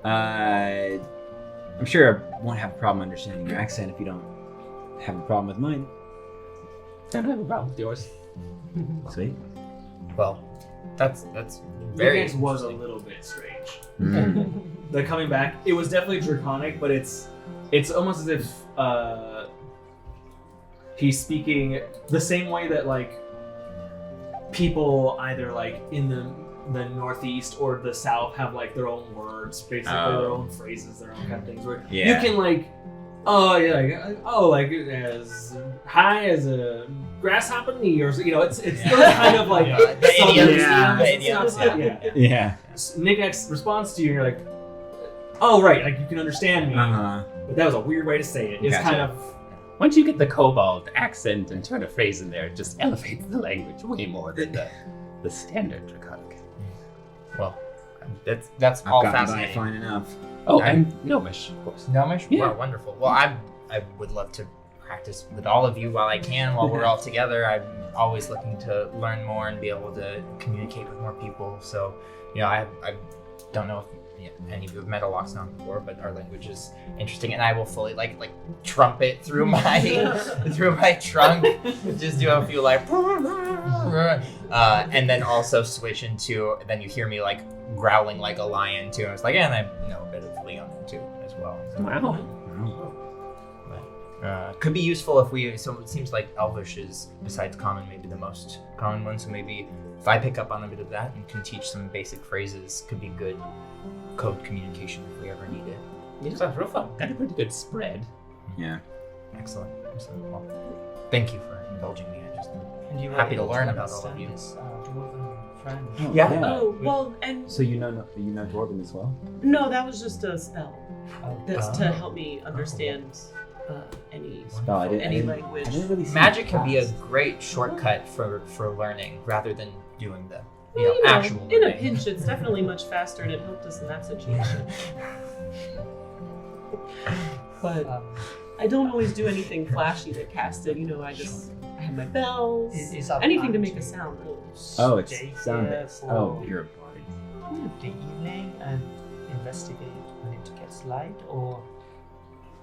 I'm sure I won't have a problem understanding your accent if you don't have a problem with mine. I don't have a problem with yours. Sweet. Well, that's very Very was a interesting. little bit strange. Mm. The coming back, it was definitely draconic, but it's almost as if he's speaking the same way that like people either like in the northeast or the south have like their own words, basically their own phrases, their own kind of things. Where you Yeah. can like, like as high as a grasshopper knee, or it's those kind of like The southern idioms, sounds the and stuff. idioms, Yeah. Yeah. Nik-Nak's response to you, and you're like, oh right, like you can understand me, Uh-huh. but that was a weird way to say it. It's Gotcha. kind of Once you get the Cobalt accent and turn a phrase in there, it just elevates the language way more than the standard Draconic. Well, that's I've all gotten by fascinating. fine enough. Oh, and Gnomish, of course. Gnomish? Yeah. Wow, wonderful. Well, I would love to practice with all of you while I can, while we're all together. I'm always looking to learn more and be able to communicate with more people. So, I don't know if any of you have met a Loxodon before, but our language is interesting, and I will fully like trumpet through my through my trunk, just do a few like, and then also switch into. Then you hear me like growling like a lion too. And it's like, and I know a bit of Leonin too as well. So, Wow. could be useful if we. So it seems like Elvish is, besides common, maybe the most common one. So maybe if I pick up on a bit of that and can teach some basic phrases, could be good code communication if we ever need it. Sounds real fun. Got a pretty good spread. Yeah. Excellent. Well, thank you for indulging me. I just And you were happy to able learn about all of understand you. this dwarven friend. Yeah. Oh, well, and So you know Dwarven as well? no, that was just a spell. Oh, That's to help me understand any Spell. any language. I didn't really see Magic can be a class. great shortcut for learning rather than doing the Well, actual in a learning. pinch, it's definitely much faster, and it helped us in that situation. But I don't always do anything flashy to cast it. I have my bells, Is our anything to plan make a sound. Really. Oh, it's stay sound here based. for Oh, you're a bard. the evening and investigate when it gets light, or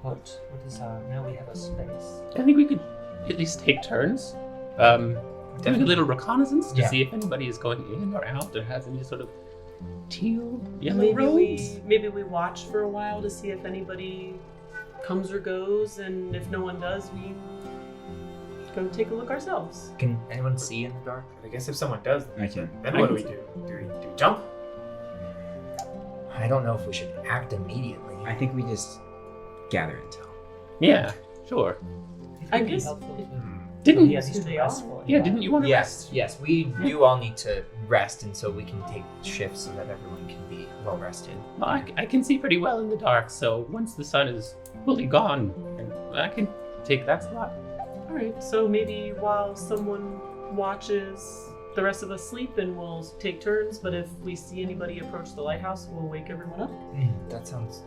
what is our? Now we have a space. I think we could at least take turns. Doing a little reconnaissance to see if anybody is going in or out or has any sort of teal, yellow robes. Maybe we watch for a while to see if anybody comes or goes, and if no one does, we go take a look ourselves. Can anyone see in the dark? I guess if someone does, I can. then what do we do? Do we jump? I don't know if we should act immediately. I think we just gather intel. Yeah, sure. I guess- Didn't he at least they rest are? for a Yeah, while. didn't you want to rest? Yes, we do all need to rest, and so we can take shifts so that everyone can be well rested. Well, I can see pretty well in the dark, so once the sun is fully gone, I can take that slot. All right, so maybe while someone watches, the rest of us sleep, and we'll take turns. But if we see anybody approach the lighthouse, we'll wake everyone up. That sounds.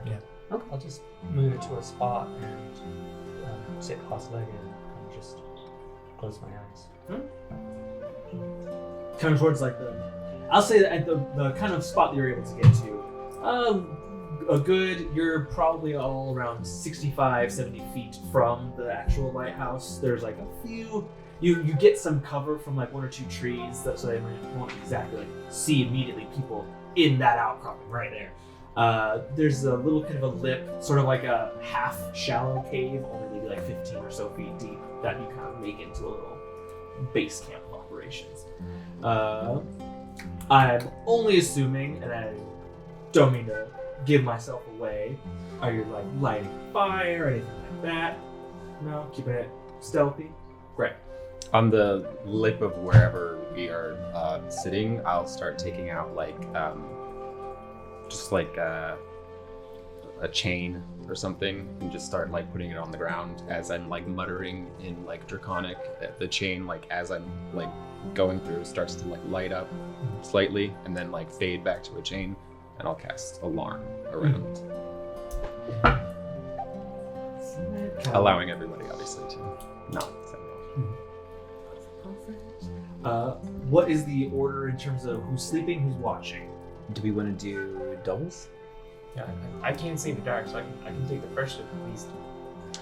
Yeah. Okay. I'll just move it to a spot and sit cross-legged and just close my eyes. Coming towards I'll say that at the kind of spot that you're able to get to, you're probably all around 65, 70 feet from the actual lighthouse. There's a few, you get some cover from one or two trees, so they won't exactly see immediately people in that outcropping right there. There's a little kind of a lip, sort of like a half shallow cave, only maybe 15 or so feet deep, that you kind of make into a little base camp of operations. I'm only assuming, and I don't mean to give myself away, are you lighting a fire or anything like that? No? Keeping it stealthy? Great. On the lip of wherever we are sitting, I'll start taking out just a chain or something, and just start putting it on the ground as I'm muttering in Draconic. The chain as I'm going through starts to light up slightly and then fade back to a chain, and I'll cast Alarm around, allowing everybody obviously to not set it off. What is the order in terms of who's sleeping, who's watching? Do we want to do doubles? Yeah, I can't see in the dark, so I can take the first shift at least.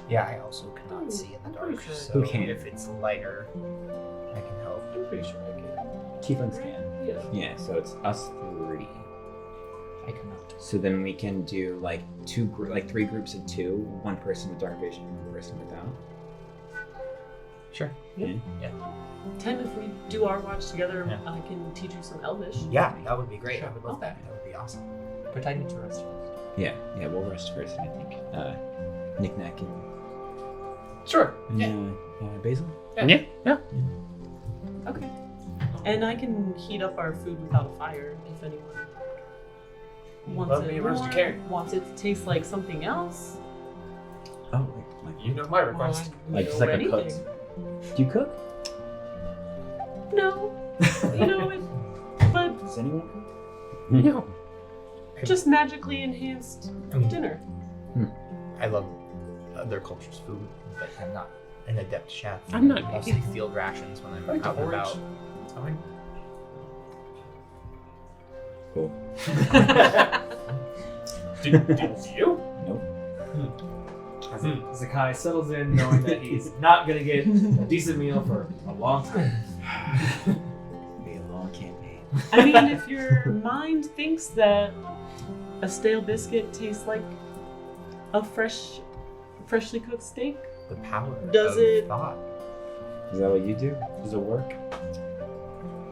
Yeah, I also cannot see in the dark. pretty sure. So Who can? if it's lighter, I can help. I'm pretty sure I can. Tieflings can. Yeah. Yeah, so it's us three. I cannot. So then we can do three groups of two, one person with dark vision, one person without. Sure. Yeah. Tim, if we do our watch together, Yeah. I can teach you some Elvish. Yeah, that would be great. Sure. I would love Okay. that. That would be awesome. But I need to rest first. Yeah, we'll rest first, and I think Nik-Nak and, Sure. Basil. Yeah. Okay. And I can heat up our food without a fire if anyone wants Love it me a roasted more, carrot. wants it to taste like something else. Oh, You know my request. Like know just like a anything. cooked. Do you cook? No. But Does anyone cook? No. just magically enhanced dinner. I love other cultures' food, but I'm not an adept chef. I'm not Mostly picky. field rations when I'm I like to out and forage. about. It's fine. Cool. Do you? Nope. As Zakkai settles in, knowing that he's not going to get a decent meal for a long time. Be a long campaign. I mean, if your mind thinks that a stale biscuit tastes like a freshly cooked steak, The power Does of it- thought. Is that what you do? Does it work?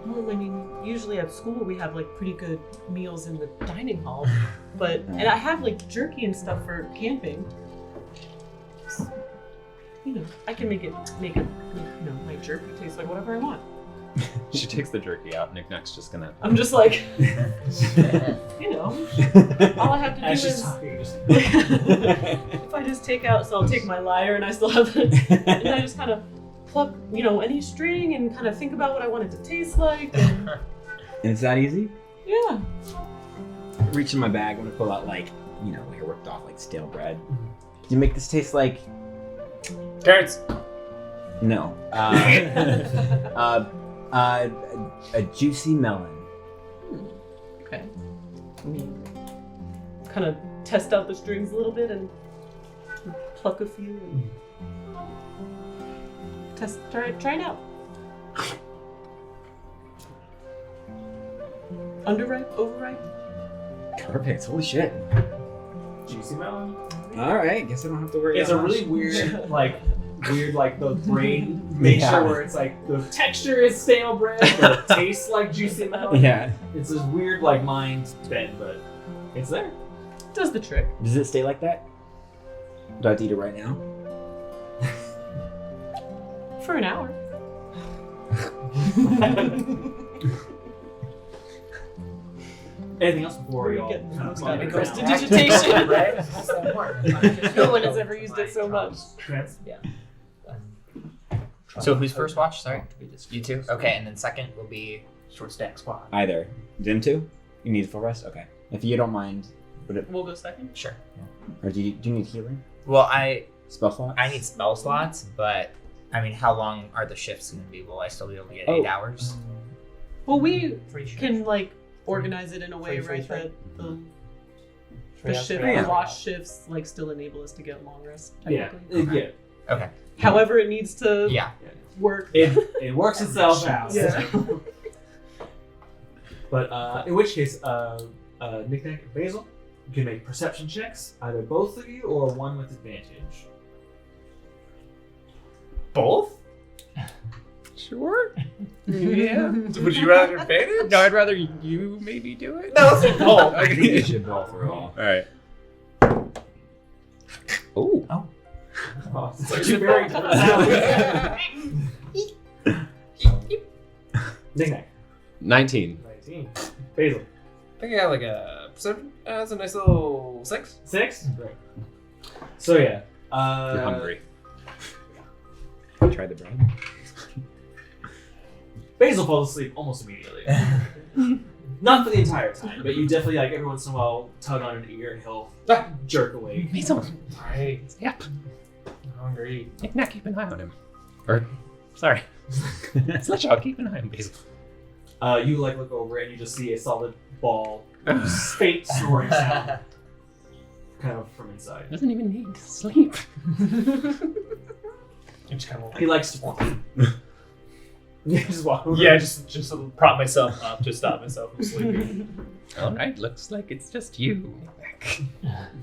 well, I mean, usually at school we have pretty good meals in the dining hall, and I have jerky and stuff for camping. I can make my jerky taste like whatever I want. She takes the jerky out. Nik-Nak's just gonna. I'm just like, all I have to do As she's is talking, just if I just take out, so I'll take my lighter and I still have it, and I just kind of pluck, any string and kind of think about what I want it to taste like. And, And it's that easy? yeah. Reach in my bag, I'm gonna pull out like ripped off like stale bread. Can you make this taste like Carrots. no? A juicy melon. Okay. Kind of test out the strings a little bit and pluck a few and try it out. Underripe, overripe. Perfect. Holy shit. juicy melon. All right. Guess I don't have to worry. It's that a really much. weird like the brain mixture where it's like the texture is stale bread, but it tastes like juicy melon. Yeah. It's this weird like mind bend, but it's there. Does the trick. Does it stay like that? Do I have to eat it right now? For an hour. Anything else before we all Getting kind of most plug out it of down? prestidigitation. Right? That's so important. No one has ever used it so much. Trans- So who's first watch? Sorry, you two. Okay, and then second will be. Short stack squad. Either. Them two? You need a full rest? Okay. If you don't mind, would it, We'll go second. Sure. or do you need healing? Well, I Spell slots? need spell slots, but I mean, how long are the shifts going to be? Will I still be able to get Oh. 8 hours? Well, we Free shift. can organize it in a way, Free, right, free, that the 3 hours, shift, 3 the hours. watch shifts still enable us to get long rest. Yeah, technically. yeah. Okay. However, it needs to Yeah. work. It works itself out. Yeah. But in which case, Nik-Nak and Basil, you can make perception checks, either both of you or one with advantage. Both? Sure. Yeah. Would you rather advantage? No, I'd rather you maybe do it. No, let's do both. I think you should both roll. All right. Oh. Oh, it's like two very different sounds. Nik-Nak, 19. 19. Basil, I think I got like a perception. That's a nice little 6. 6? Great. So yeah. You're hungry. Try the bread. Basil falls asleep almost immediately. Not for the entire time, but you definitely every once in a while tug on an ear and he'll jerk away. Basil. Alright. Yep. I'm hungry. Nik-Nak, keep an eye on him. Or, sorry. Sledgehaw, keep an eye on Basil. You look over and you just see a solid ball, faint snoring sound, kind of from inside. Doesn't even need to sleep. Just kind of He likes to. You just walk over. Yeah, just prop myself up to stop myself from sleeping. All right, looks like it's just you, Nik-Nak.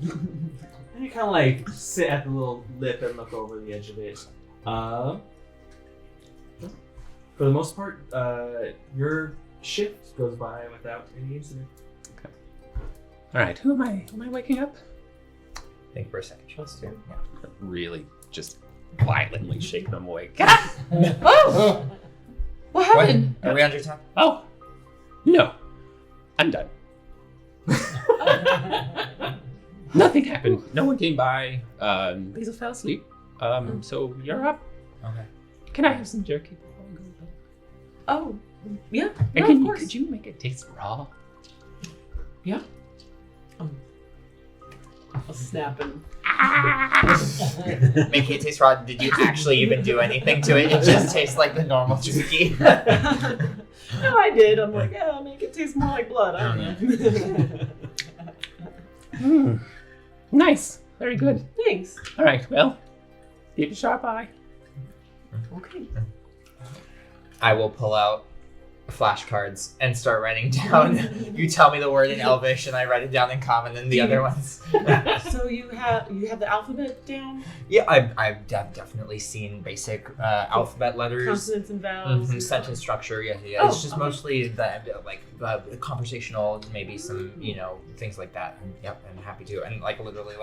And you kind of sit at the little lip and look over the edge of it. For the most part, your shift goes by without any incident. All right, who am I waking up? Think for a second. Trust you. Really, just violently shaking him awake. Get up! Oh! What happened? Are we under time? Oh, no, I'm done. Nothing happened. No one came by. Basil fell asleep. So you're up. Okay. Can I have some jerky before I go to bed? Oh, yeah. And No, of course. could you make it taste raw? I'll snap and Make it taste raw. Did you actually even do anything to it? It just tastes like the normal jerky. No, I did. I'm like, yeah, I'll make it taste more like blood. I don't know. Nice. Very good. Thanks. All right. Well, keep a sharp eye. Okay. I will pull out flashcards and start writing down. You tell me the word in Elvish, and I write it down in Common, and the other ones. So you have the alphabet down? Yeah, I've definitely seen basic alphabet letters. Consonants and vowels. Mm-hmm. Sentence structure, yeah. Oh, It's just mostly the conversational, maybe some things like that. And, yep, I'm happy to. And literally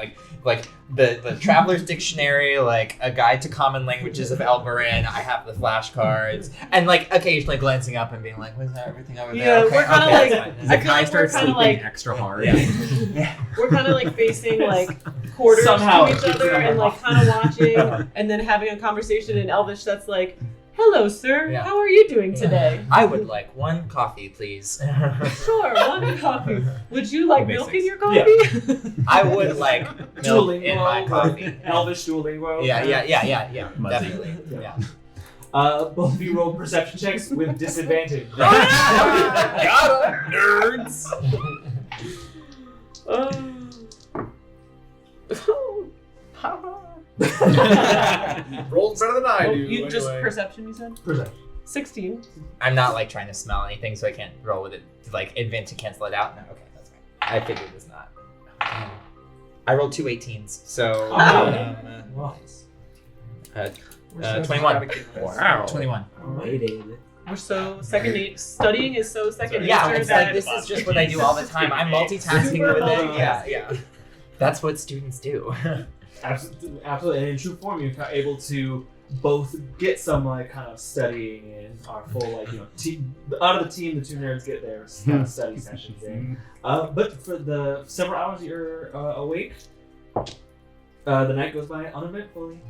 like the Traveler's Dictionary, like a guide to common languages of Elverin. I have the flashcards, and occasionally glancing up and being like, "Was that everything over there?" Yeah, Okay, we're kind of okay, like that's fine. Zakkai starts kinda sleeping extra hard. Yeah. we're kind of facing quarters Somehow. to each other and kind of watching and then having a conversation in Elvish that's like, "Hello, sir. Yeah. How are you doing today?" I would like one coffee, please. Sure, one coffee. Would you like milk in your coffee? Yeah. I would like milk in my coffee. Elvish Duolingo. Yeah. Muzzy. Definitely. Yeah. Both of you roll perception checks with disadvantage. Got 'em, nerds. Rolled better than I do. You just anyway. perception, you said? Perception. 16. I'm not trying to smell anything, so I can't roll with it. Advent to cancel it out. No, okay, that's fine. I figured it was not. I rolled 2 18s, so Wow. 21. Wow. 21. Waited. We're so studying is so second Yeah, nature it's that this is just what I do all the time. I'm multitasking Super with it. multitasking. Yeah. That's what students do. Absolutely, and in true form, you're able to both get some kind of studying in, our full team. Out of the team, the two nerds get their kind of study sessions in. But for the several hours that you're awake, the night goes by uneventfully.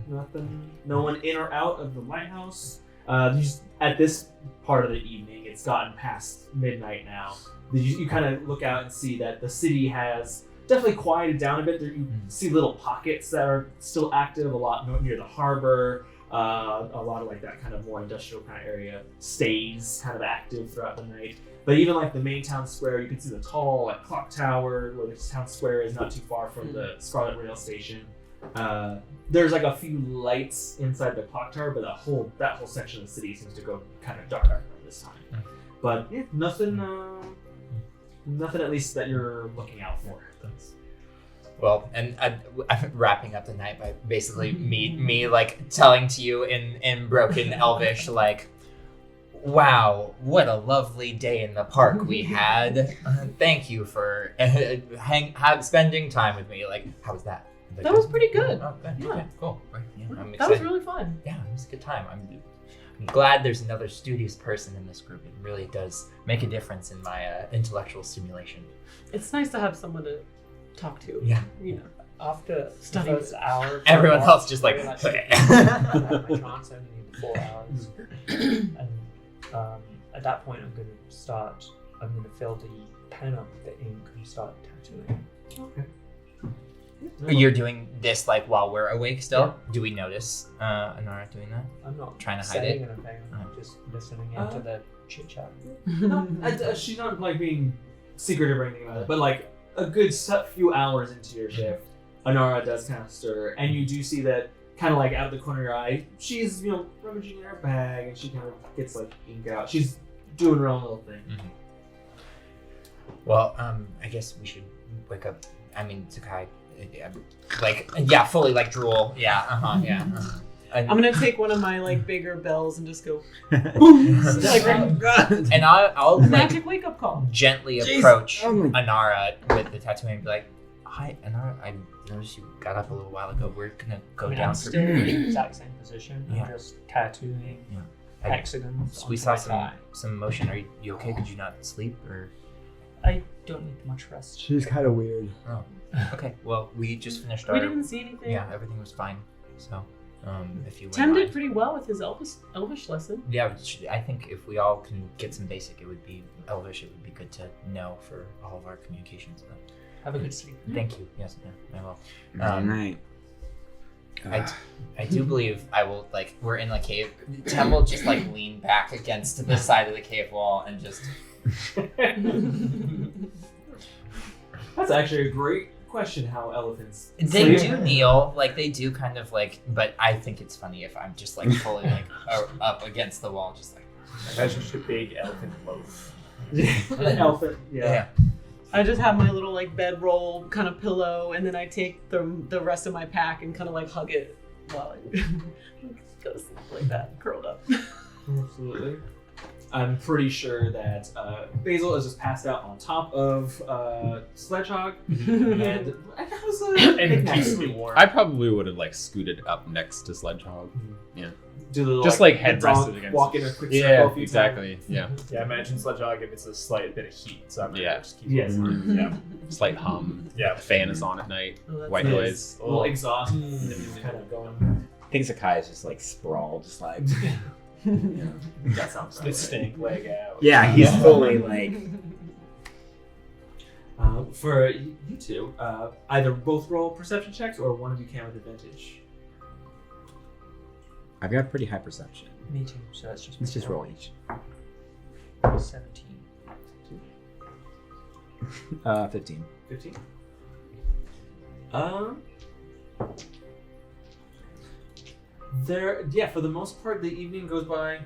No one in or out of the lighthouse. At this part of the evening, it's gotten past midnight now. You kind of look out and see that the city has definitely quieted down a bit. You see little pockets that are still active, a lot near the harbor. A lot of that kind of more industrial kind of area stays kind of active throughout the night. But even the main town square, you can see the tall clock tower where the town square is not too far from the Scarlet Rail Station. There's a few lights inside the clock tower, but that whole section of the city seems to go kind of dark at this time. But yeah, nothing at least that you're looking out for. Well, and I'm wrapping up the night by basically me telling to you in broken Elvish, wow, what a lovely day in the park we had. Thank you for spending time with me. How was that? That was pretty good. Oh, good. Yeah. Okay, cool. Right. Yeah, I'm That excited. was really fun. Yeah, it was a good time. I'm glad there's another studious person in this group. It really does make a difference in my intellectual stimulation. It's nice to have someone to talk to. Yeah. After Study the first hour, Everyone else just my trance only needed 4 hours, and at that point I'm going to fill the pen up with the ink and start tattooing. Okay. You're doing this while we're awake still? Yeah. Do we notice Anara doing that? I'm not Trying to hide saying it? anything. I'm just listening into the chit chat. She's not being secretive or anything about it, but a good few hours into your shift, Anara does kind of stir, and you do see that kind of out of the corner of your eye, she's rummaging in her bag, and she kind of gets ink out. She's doing her own little thing. Mm-hmm. Well, I guess we should wake up. I mean, Zakkai, fully drool. Yeah, yeah. I'm gonna take one of my bigger bells and just go And I'll magic wake up call. gently Jeez. approach Oh my- Anara with the tattooing and be like, "Hi, Anara. I noticed you got up a little while ago. We're gonna go down I'm for." still in the exact same position. Yeah. I'm just tattooing I- hexagons. We onto saw my some thigh. motion. Are you okay? Could you not sleep or? I don't need much rest. She's kind of weird. Oh, okay. Well, we just finished our. We didn't see anything. Yeah, everything was fine. So, if you. Tim wouldn't did mind. pretty well with his Elvish lesson. Yeah, I think if we all can get some basic, it would be Elvish. It would be good to know for all of our communications. But Have a good sleep. thank you. Yes, yeah, I will. Good night. I do believe I will. We're in a cave. Tim will just lean back against the side of the cave wall and just. That's actually a great question. How elephants They sleep. do kneel, they do kind of but I think it's funny if I'm just fully up against the wall, just Imagine just a big elephant loaf. Elephant. Yeah. I just have my little like bedroll kind of pillow, and then I take the rest of my pack and kind of like hug it while I go to sleep like that, curled up. Absolutely. I'm pretty sure that Basil is just passed out on top of Sledgehog, and I was And decently warm. I probably would have like scooted up next to Sledgehog. Yeah. do the Just like head the dog rested against walk it. in a quick Yeah, circle a few exactly. Yeah. Yeah, imagine Sledgehog if it's a slight bit of heat. So I'm Yeah. just keep Yes. warm. Yeah. Slight hum. Yeah. The fan is on at night. Oh, that's White nice. noise. A little exhaust, and just kind of going. I think Zakkai is just like sprawled, just like. That sounds The stink leg out. Yeah, he's fully like. For you two, either both roll perception checks or one of you can with advantage. I've got pretty high perception. Me too. So that's just. Let's just roll each. 17. 15. 15. For the most part, the evening goes by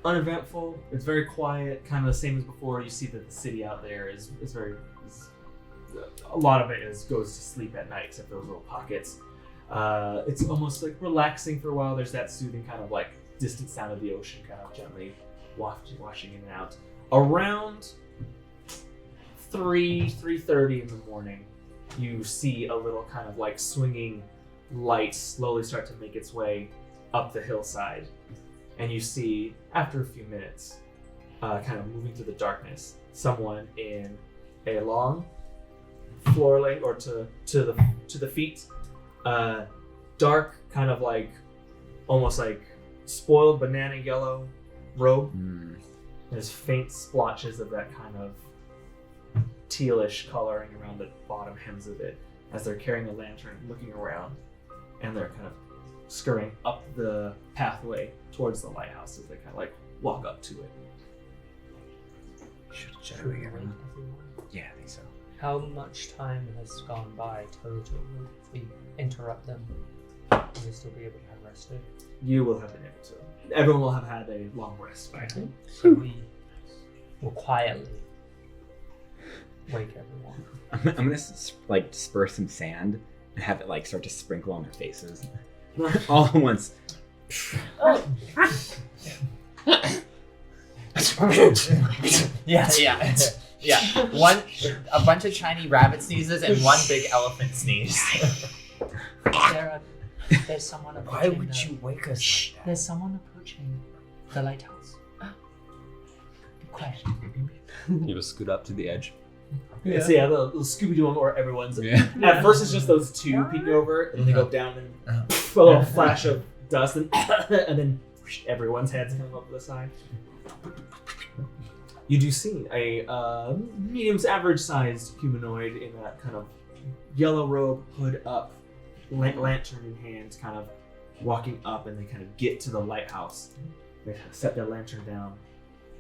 uneventful. It's very quiet, kind of the same as before. You see that the city out there is a lot of it goes to sleep at night, except for those little pockets. It's almost like relaxing for a while. There's that soothing kind of like distant sound of the ocean, kind of gently washing in and out. Around 3:30 in the morning, you see a little kind of like swinging light slowly start to make its way up the hillside, and you see, after a few minutes, kind of moving through the darkness, someone in a long floor length or to the feet, dark, kind of like almost like spoiled banana yellow robe. There's faint splotches of that kind of tealish coloring around the bottom hems of it as they're carrying a lantern, looking around, and they're kind of scurrying up the pathway towards the lighthouse as they kind of like walk up to it. Should we wait everyone? Yeah, I think so. How much time has gone by total? If we interrupt them, will they still be able to have rested? You will have been able to. Everyone will have had a long rest by now. So we will quietly wake everyone. I'm gonna like disperse some sand and have it like start to sprinkle on their faces, all at once. Yeah. A bunch of shiny rabbit sneezes and one big elephant sneeze. There's someone approaching. Why would you wake us? Like that? There's someone approaching the lighthouse. Good question. You just scoot up to the edge. Yeah. So yeah, the Scooby-Doo one where everyone's Yeah. at first it's just those two peeking over, and then they go down and a little flash of dust, and then everyone's heads come up to the side. You do see a medium's average-sized humanoid in that kind of yellow robe, hood up, lantern in hand, kind of walking up, and they kind of get to the lighthouse. They kind of set their lantern down,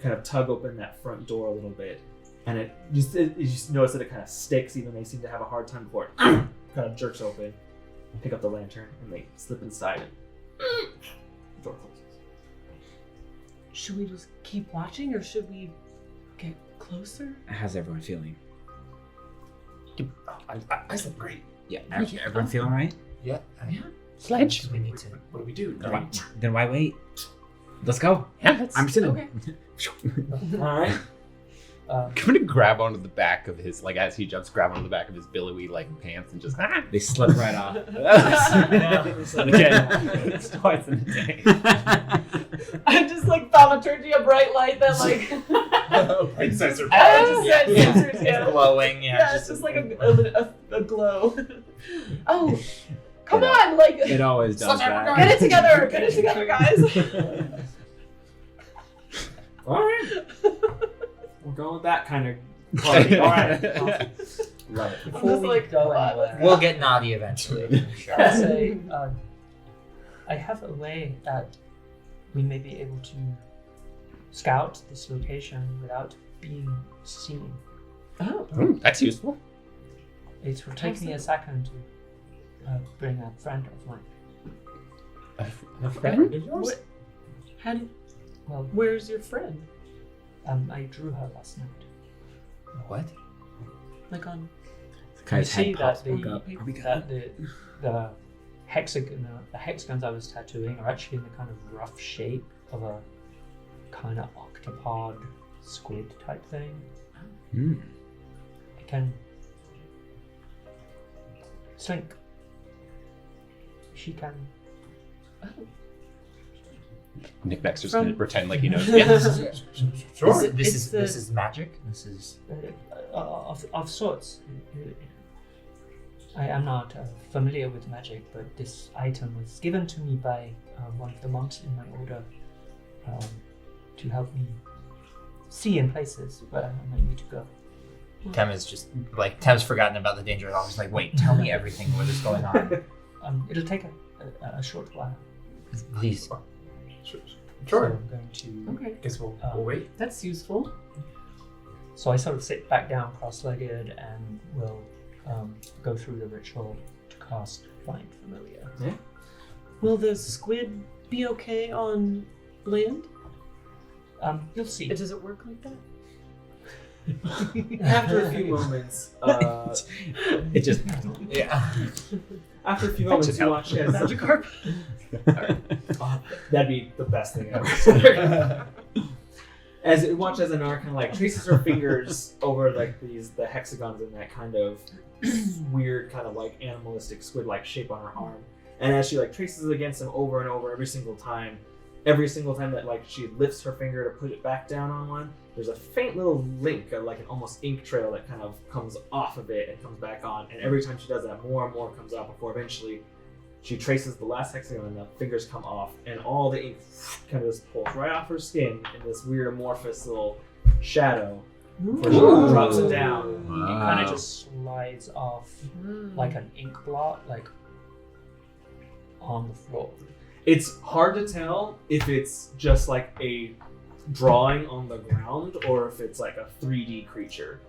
kind of tug open that front door a little bit, and you just notice that it kind of sticks, even they seem to have a hard time before it kind of jerks open, pick up the lantern, and they slip inside and the door closes. Should we just keep watching, or should we get closer? How's everyone feeling? I slept great. Yeah, everyone feeling right? Yeah. Sledge. We need to. What do we do? Then why wait? Let's go. Yeah, let's. I'm still. Okay. All right. I'm gonna grab onto the back of his, like as he jumps, grab onto the back of his billowy like pants and just They slip right off. again. It's twice in a day. I just like thaumaturgy, a bright light that like. Princessor. Yeah. Glowing. Yeah, it's just like a glow. Oh, come on! Like, It always does that. get it together! Get it together, guys! All right. We're going with that kind of party. All right. Awesome. Love it. I'm Before just we like, go come on, anywhere, We'll get naughty eventually. I'd say I have a way that we may be able to scout this location without being seen. Oh, That's useful. It will take me a second to bring a friend of mine. A friend? what? How do? Well, Where's your friend? I drew her last night. What? Like on. Zakkai's see head pops that back up. Are we good? That the hexagons I was tattooing are actually in the kind of rough shape of a kind of octopod squid type thing. Hmm. I can Slink. She can. Nik-Nak's just From- gonna pretend like he knows. Yes. Sure. It's This the- is magic. This is. Of sorts. I am not familiar with magic, but this item was given to me by one of the monks in my order to help me see in places where I might need to go. Tem is just like Tem's forgotten about the danger. I was like, wait, tell me everything. What is going on? It'll take a short while. Please. So Sure. I'm going to. Okay. Guess we'll wait. That's useful. So I sort of sit back down, cross-legged, and will go through the ritual to cast Find Familiar. Will the squid be okay on land? You'll see. Does it work like that? After a few moments, It just. Yeah. after a few moments, you watch as Magikarp? that'd be the best thing ever. As you watch as Anara kind of like traces her fingers over like the hexagons in that kind of weird kind of like animalistic squid-like shape on her arm, and as she like traces it against them over and over every single time that like she lifts her finger to put it back down on one, there's a faint little link, like an almost ink trail that kind of comes off of it and comes back on, and every time she does that, more and more comes out before eventually she traces the last hexagon and the fingers come off, and all the ink kind of just pulls right off her skin in this weird amorphous little shadow. Before she drops it down. It kind of just slides off like an ink blot, like on the floor. It's hard to tell if it's just like a drawing on the ground or if it's like a 3D creature.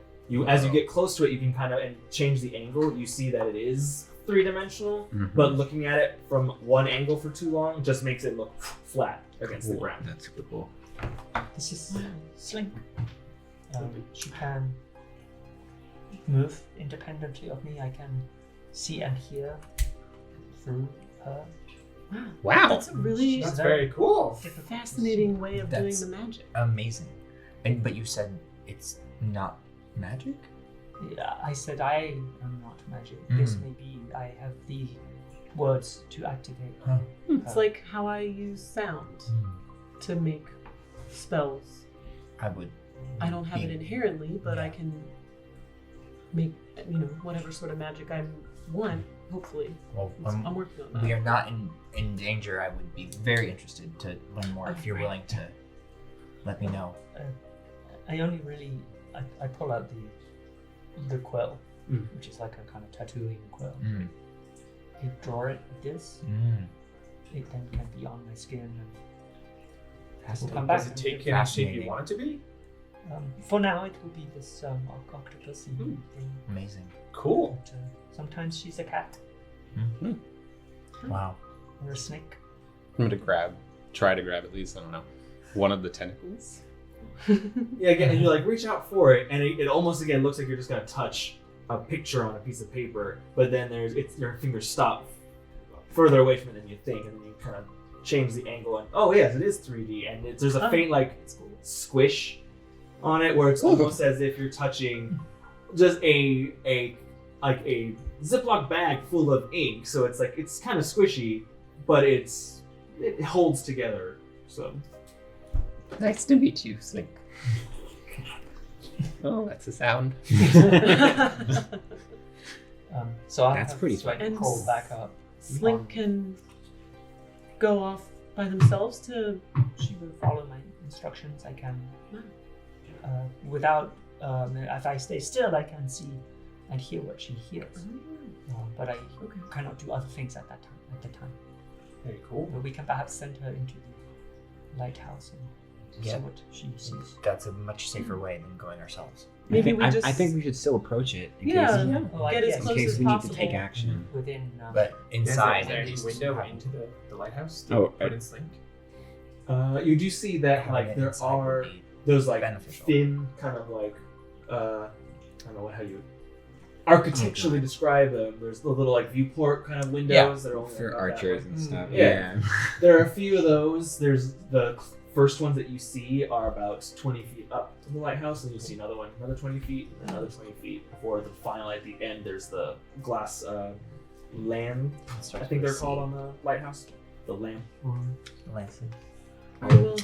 As you get close to it, you can kind of and change the angle. You see that it is three-dimensional, but looking at it from one angle for too long just makes it look flat against the ground. That's super cool. This is Slink. She can move independently of me. I can see and hear through her. Wow. That's a really That's very cool. fascinating way of That's- doing the magic. Amazing. But you said it's not magic? Yeah, I said I am not magic. This may be. I have the words to activate. It's like how I use sound to make spells. I would. I don't have it inherently, but I Yeah. can make whatever sort of magic I want. Hopefully, Well, I'm working on that. we are not in danger. I would be very interested to learn more if you're willing to let me know. I only really. I pull out the quill, which is like a kind of tattooing quill. I draw it with this. It then can be on my skin and will come back. Does it take any shape Fascinating. you want it to be? For now, it will be this octopus thing. Amazing. Cool. But, sometimes she's a cat Wow. or a snake. I'm gonna try to grab at least, I don't know, one of the tentacles. Yeah, again, and you like reach out for it, and it almost again looks like you're just gonna touch a picture on a piece of paper, but then your fingers stop further away from it than you think, and then you kind of change the angle, and oh yes, it is 3D, and there's a faint like squish on it where it's almost as if you're touching just a Ziploc bag full of ink. So it's like it's kind of squishy, but it holds together. So. Nice to meet you, Slink. Oh, that's a sound. So I That's have pretty Slink fun. crawl back up. Slink can go off by themselves to. She will follow my instructions. I can, without, if I stay still, I can see and hear what she hears. But I cannot do other things at the time. Very cool. But we can perhaps send her into the lighthouse and see what she sees. That's a much safer way than going ourselves. Maybe we just. I think we should still approach it in Yeah. case, Get as in close case as we possible. need to take action. Within. But Is inside, there any window into the lighthouse? To put in Slink? You do see that like there are those like beneficial. thin kind of like I don't know how you architecturally describe them. There's the little like viewport kind of windows that are only For about archers that and stuff. Yeah. There are a few of those. There's the first ones that you see are about 20 feet up to the lighthouse, and you see another one, another 20 feet, and another 20 feet before the final at the end. There's the glass lamp, I think they're called on the lighthouse. The lamp. Well,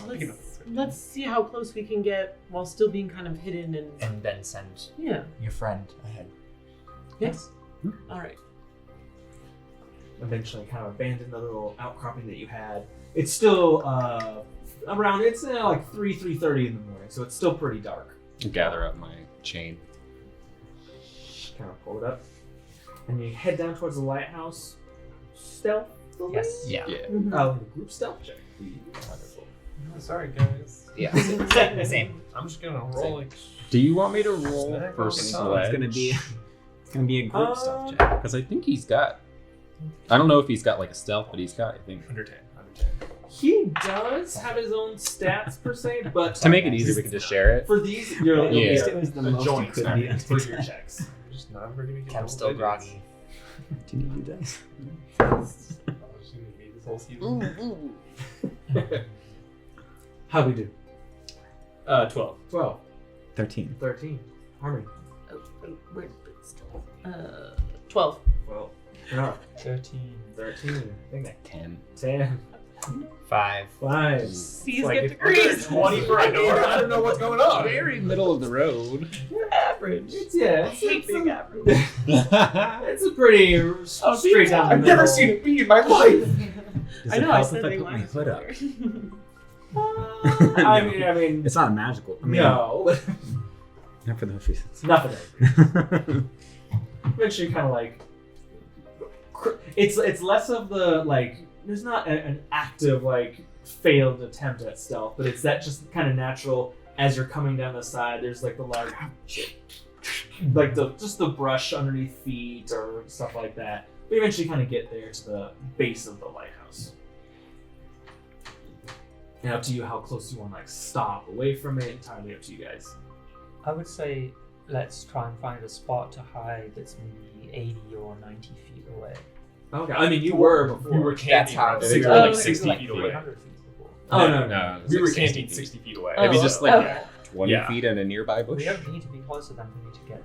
let's see how close we can get while still being kind of hidden And then send yeah. your friend ahead. Yes. All right. Eventually kind of abandon the little outcropping that you had. It's still around, it's like 3:30 in the morning, so it's still pretty dark. Gather up my chain. Kind of pull it up. And you head down towards the lighthouse. Stealth? Yes. Yeah. Mhm. Oh, group stealth check. Oh, sorry, guys. Yeah. Same. I'm just gonna roll like. Do you want me to roll Snack for on the top. sledge? It's gonna be a group stuff check. Because I think he's got. I don't know if he's got like a stealth, but he's got, I think. Under 10. He does have his own stats per se, but To make it easier, we can just share it. for these, you're At Yeah. least it was the A most you joint could snack. be. for your checks. I'm just not ever gonna get I'm double still digits. groggy. Do you need your dice? I was just gonna be this whole season. How we do? 12. 12, 13. 13. Harmony. Where's 12. 12. No, 13. 13. I think that 10. 10. 5. 5. C's like get if- degrees. 20 for Anara. I don't know what's going on. Very middle of the road. Average. It's, yeah, I hate being average. it's a pretty straight down the I've middle. never seen it be in my life. Does I it know. I help said if I they put my laughed hood up? I mean, It's not a magical. I mean, no. not for those reasons. Nothing. Eventually, kind of like it's less of the like. There's not an active like failed attempt at stealth, but it's that just kind of natural as you're coming down the side. There's like the large, like the brush underneath feet or stuff like that. We eventually kind of get there to the base of the lighthouse. And up to you how close you want to like stop away from it. Entirely up to you guys. I would say let's try and find a spot to hide that's maybe 80 or 90 feet away. Okay, I mean you were before. We were That's camping how around it 60, is. like Oh, 60 like feet away. 300 feet before. Oh no. No, We were 60 camping feet. 60 feet away. Maybe Oh, just like okay. 20 Yeah. feet in a nearby bush. We don't need to be closer than we need to get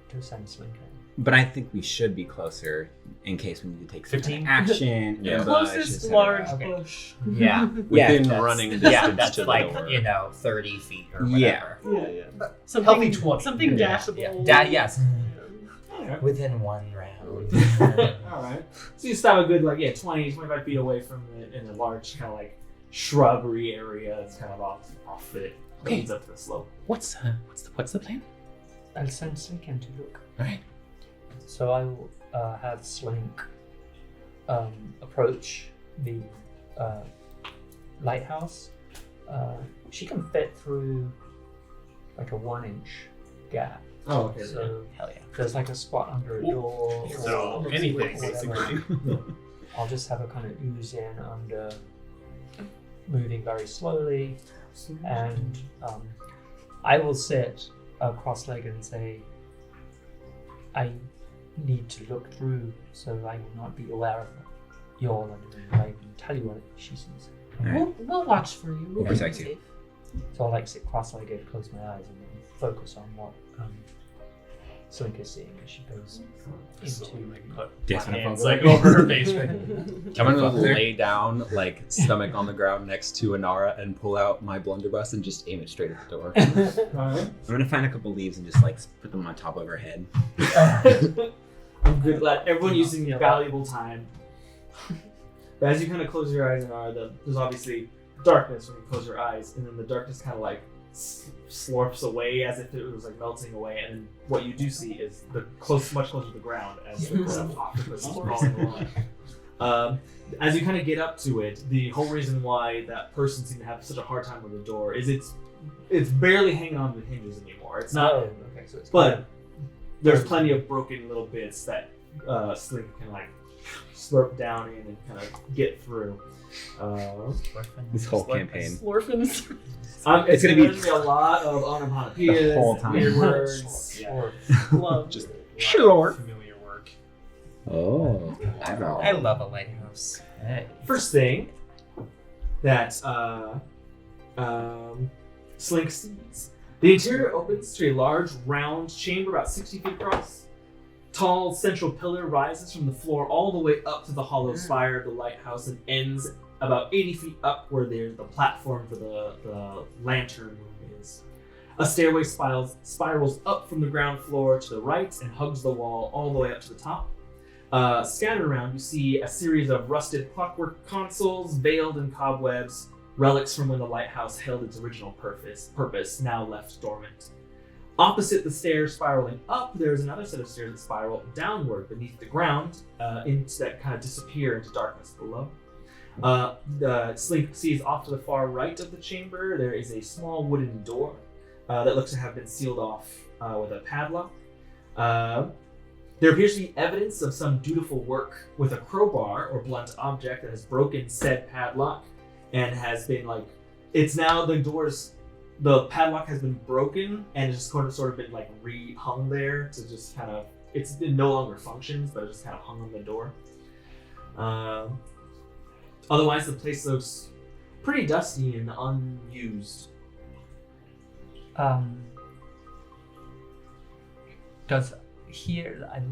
to send Slinker. But I think we should be closer in case we need to take some kind 15? of action. Yeah. ambush, Closest etc. large Okay. bush. Yeah. Within that's- running distance Yeah, that's to the like, door. 30 feet or Yeah. whatever. Yeah. Something, Healthy 20. Something Yeah. dashable. Yeah. Yes. Alright. Within one round. Alright. So you stop a good 20, 25 feet away from it in a large kind of like shrubbery area that's kind of off it. Okay. Leads up to the slope. What's the plan? I'll send Slink in to look. All right. So I will have Slink approach the lighthouse. She can fit through like a 1-inch gap. Oh, okay. So Hell yeah. there's like a spot under a door. So or anything, whatever. basically. I'll just have her kind of ooze in under, moving very slowly, and I will sit cross-legged and say, I need to look through, so I will not be aware of your element. I can tell you what she sees. We'll watch for you. We'll keep you Protect you. safe. So I'll like sit cross-legged, close my eyes, and then focus on what Slink is seeing as she goes So, into. like, put Yes, my I'm hands focused. like over her face. I'm gonna lay down, like stomach on the ground next to Anara, and pull out my blunderbuss and just aim it straight at the door. Alright. I'm gonna find a couple leaves and just like put them on top of her head. I'm good glad everyone using your valuable time. But as you kind of close your eyes and there's obviously darkness when you close your eyes, and then the darkness kind of like slurps away as if it was like melting away, and then what you do see is much closer to the ground as the octopus is crawling along. As you kind of get up to it, the whole reason why that person seemed to have such a hard time with the door is it's barely hanging on to the hinges anymore. It's not, Oh, okay, so it's but there's plenty of broken little bits that Slink can like slurp down in and kind of get through. This whole campaign. Slurping. It's gonna going to be be a lot of onomatopoeias, the whole time. weird words. Yeah. Love. Just Sure. familiar work. Oh, eyebrow. I love a lighthouse. Hey. First thing that Slink sees. The interior opens to a large, round chamber about 60 feet across. Tall central pillar rises from the floor all the way up to the hollow spire of the lighthouse and ends about 80 feet up where the platform for the lantern room is. A stairway spirals up from the ground floor to the right and hugs the wall all the way up to the top. Scattered around, you see a series of rusted clockwork consoles, veiled in cobwebs, relics from when the lighthouse held its original purpose, now left dormant. Opposite the stairs spiraling up, there's another set of stairs that spiral downward beneath the ground, that kind of disappear into darkness below. The Slink sees off to the far right of the chamber, there is a small wooden door that looks to have been sealed off with a padlock. There appears to be evidence of some dutiful work with a crowbar or blunt object that has broken said padlock and has been it's now the padlock has been broken and it's just sort of been re-hung there to just kind of, it no longer functions, but it just kind of hung on the door. Otherwise, the place looks pretty dusty and unused. I'm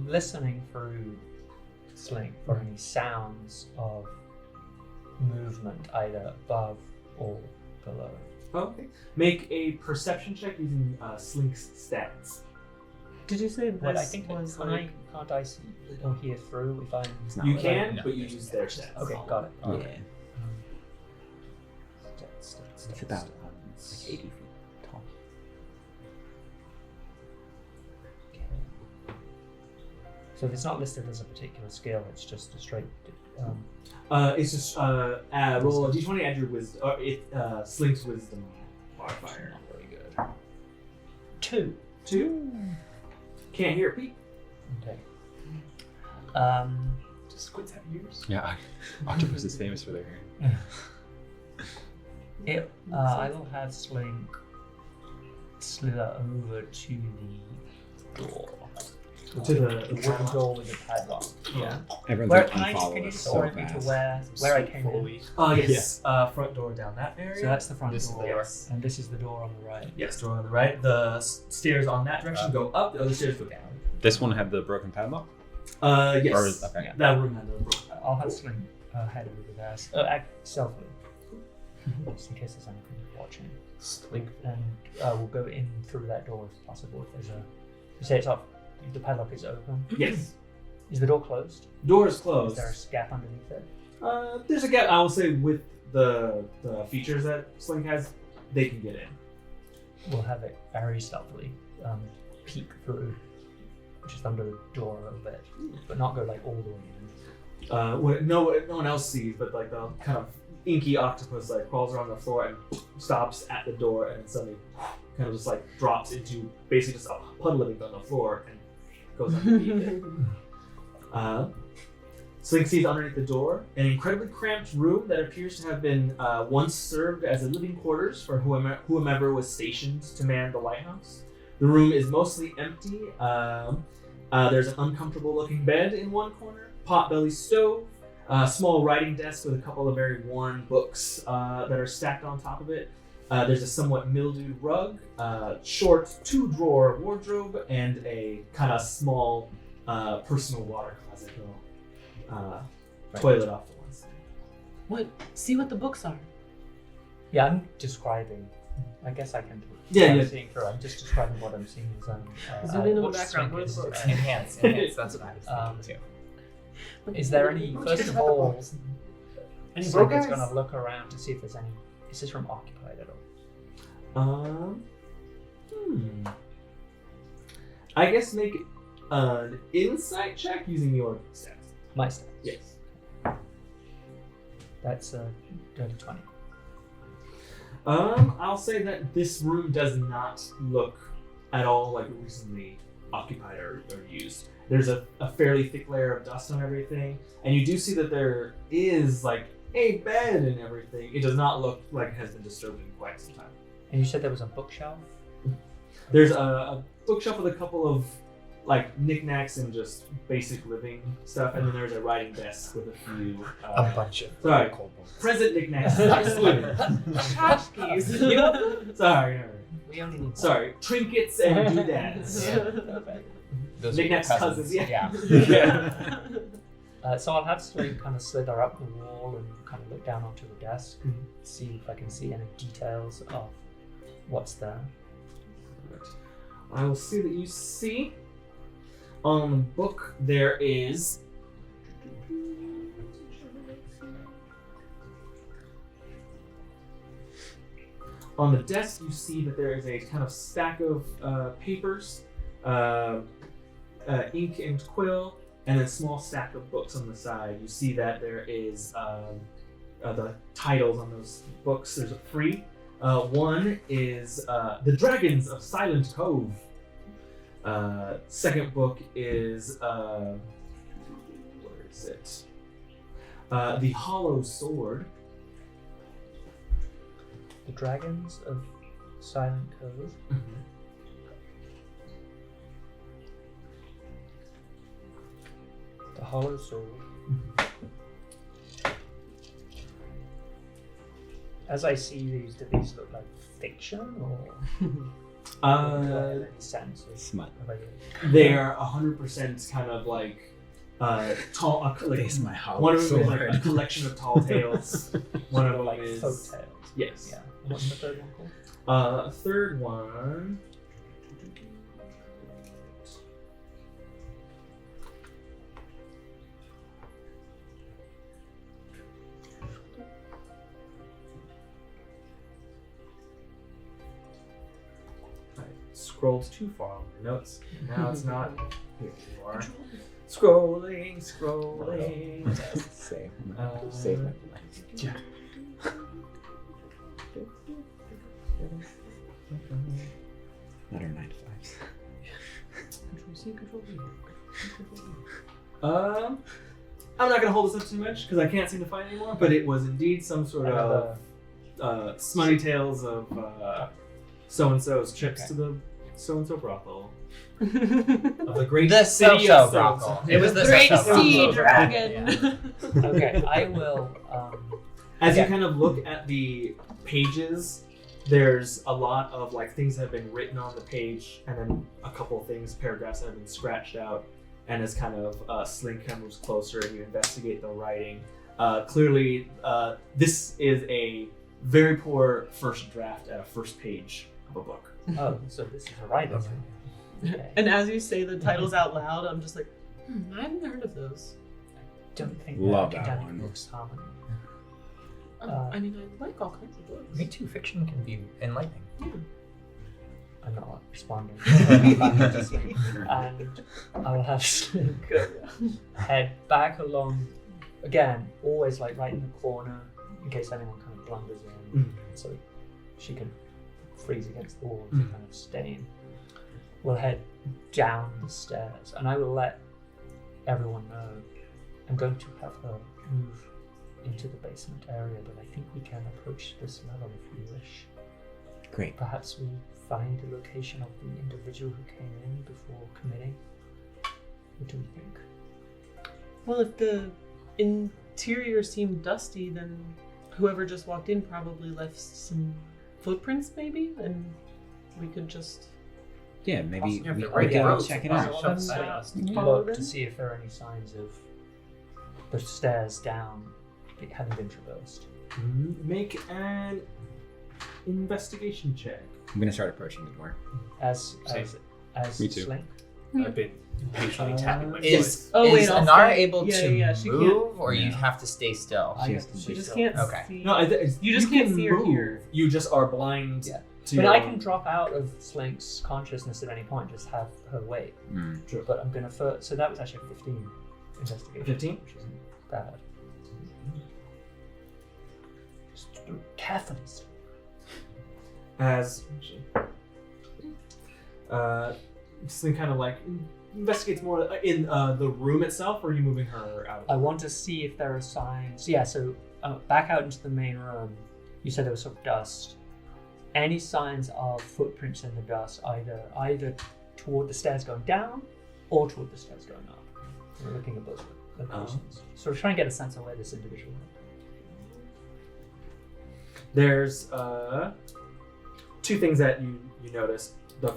listening through Slink for any sounds of movement either above or below. Okay. Make a perception check using Slink's stats. Did you say But I this think was can't I see or hear through if I'm... It's not You like- can, No, but you there's use no their stats. stats. Okay, got it. Yeah. It's about 80 feet tall. So if it's not listed as a particular skill, it's just a straight... It's just roll a d20, add your wisdom. Slink's wisdom modifier. Very good. 2. 2. Can't hear Pete. Okay. Just squids have ears. Yeah, octopus is famous for their hair. I will have Slink slither over to the door. To the wooden door with the padlock. Yeah. Everyone's Where like can unfollow you us just so orient me to fast. where I came in? Fully. Yes. Front door down that area. So that's the front This is door. the door. Yes. And this is the door on the right. Yes, door on the right. The stairs on that direction go up. The other stairs go down. This one had the broken padlock? Yes. Or- okay. That room had the broken. I'll have Slink head over there. Act stealthily. Just in case there's anything watching. Slink. And we'll go in through that door if possible. If there's you say it's up. The padlock is open. Yes. Is the door closed? Door is Is closed. there a gap underneath it? There's a gap. I will say with the features that Slink has, they can get in. We'll have it very stealthily peek through, just under the door a little bit, but not go all the way in. What no one else sees, but the kind of inky octopus crawls around the floor and stops at the door and suddenly kind of just drops into basically just a puddle of ink on the floor and goes underneath it. Slink sees underneath the door an incredibly cramped room that appears to have been once served as a living quarters for whomever was stationed to man the lighthouse. The room is mostly empty. There's an uncomfortable looking bed in one corner, potbelly stove, a small writing desk with a couple of very worn books that are stacked on top of it. There's a somewhat mildewed rug, short 2-drawer wardrobe, and a kind of small personal water closet, toilet off to one side. What? See what the books are. Yeah, I'm describing. I guess I can do it. Yeah, I'm yeah. seeing through. I'm just describing what I'm seeing. Zoom in on the what background. Slink What are is, the books? Enhance. That's what I was thinking too. Is there any? Who First cares of about the all, books? Slink is guys? going to look around to see if there's any. Is this room occupied at all? I guess make an insight check using your stats. My stats. Yes. That's a dirty 20. I'll say that this room does not look at all recently occupied or used. There's a fairly thick layer of dust on everything, and you do see that there is like a bed and everything. It does not look like it has been disturbed in quite some time. And you said there was a bookshelf? There's a bookshelf with a couple of like knickknacks and just basic living stuff, and then there's a writing desk with a few A bunch of sorry. cold books. present knickknacks excluded. Tchotchkes. Sorry, no. We only need Sorry, trinkets and doodads. Those are your Knickknacks cousins, yeah. So I'll have Slink kind of slither up the wall and kind of look down onto the desk and see if I can see any details of what's there. I will see that you see on the book there is on the desk you see that there is a kind of stack of papers, ink and quill, and a small stack of books on the side. You see that there is the titles on those books. There's a three. One is The Dragons of Silent Cove. Second book is where is it? The Hollow Sword. The Dragons of Silent Cove. The Hollow Sword. As I see these, do these look like fiction or do I have any sense of Smut. They are 100% kind of like tall. Like, Face my hollow one of them is sword. like a collection of tall tales. One of them like is folk tales. yes. Yeah. And what's the third one called? A third one. I scrolled too far on your notes. Now it's not. Here you are. Scrolling. Save. Save my life. Not our 9 to 5s. Control C, Control V. I'm not gonna hold this up too much because I can't seem to find it anymore. But it was indeed some sort of smutty tales of so and so's trips to the so and so brothel of the great The city so-so of brothel. so-and-so. It was the Great so-so sea brothel. dragon. Okay, I will. As Yeah. you kind of look at the pages, there's a lot of like things that have been written on the page, and then a couple of things, paragraphs that have been scratched out. And as kind of Slink kind of moves closer and you investigate the writing, clearly this is a very poor first draft at a first page of a book. Oh, so this is a writer. Okay. And as you say the titles out loud, I'm just like, I haven't heard of those. Don't think Love that that academic one. books harmony. I mean, I like all kinds of books. Me too. Fiction can be enlightening. I'm not responding. And I'll have Slink head back along again, always like right in the corner in case anyone kind of blunders in, so she can freeze against the wall to kind of stay in. We'll head down the stairs, and I will let everyone know I'm going to have her move into the basement area, but I think we can approach this level if we wish. Great. Perhaps we find the location of the individual who came in before committing. What do we think? Well, if the interior seemed dusty, then whoever just walked in probably left some footprints, maybe, and we could just Yeah, maybe Yeah, we they're right can in go rows. check it Awesome. out. Let's follow look them. to see if there are any signs of the stairs down having been traversed. Make an investigation check. I'm gonna start approaching the door. As Me too. Slink. I've been patiently tapping my Is, foot. Oh, wait, is I'll Anara stay. able Yeah, to yeah, she can't- move, or you No. have to stay still? She has to she be just still. can't Okay. see. No, You just can't see or move. hear. You just are blind Yeah. to But your I own- can drop out of Slink's consciousness at any point, just have her wait. Mm. But I'm gonna so that was actually a 15 investigation. 15? Which isn't bad. Just do it carefully. Slink kind of like investigates more in the room itself, or are you moving her out? I want to see if there are signs. Yeah, so back out into the main room, you said there was some dust. Any signs of footprints in the dust, either toward the stairs going down or toward the stairs going up? We're looking at both locations. So we're trying to get a sense of where this individual went. There's two things that you notice. The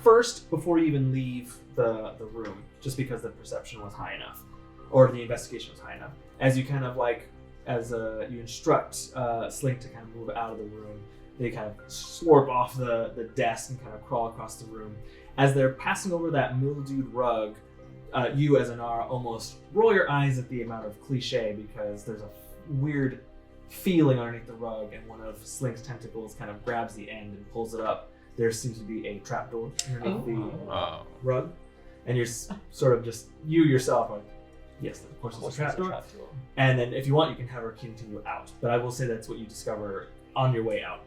first, before you even leave the room, just because the perception was high enough, or the investigation was high enough, as you kind of like, as you instruct Slink to kind of move out of the room, they kind of slurp off the desk and kind of crawl across the room. As they're passing over that mildewed rug, you as Anara almost roll your eyes at the amount of cliche, because there's a weird feeling underneath the rug, and one of Slink's tentacles kind of grabs the end and pulls it up. There seems to be a trapdoor underneath the rug, and you're sort of just, you yourself are, yes, of course it's a trapdoor. And then if you want, you can have her continue out, but I will say that's what you discover on your way out.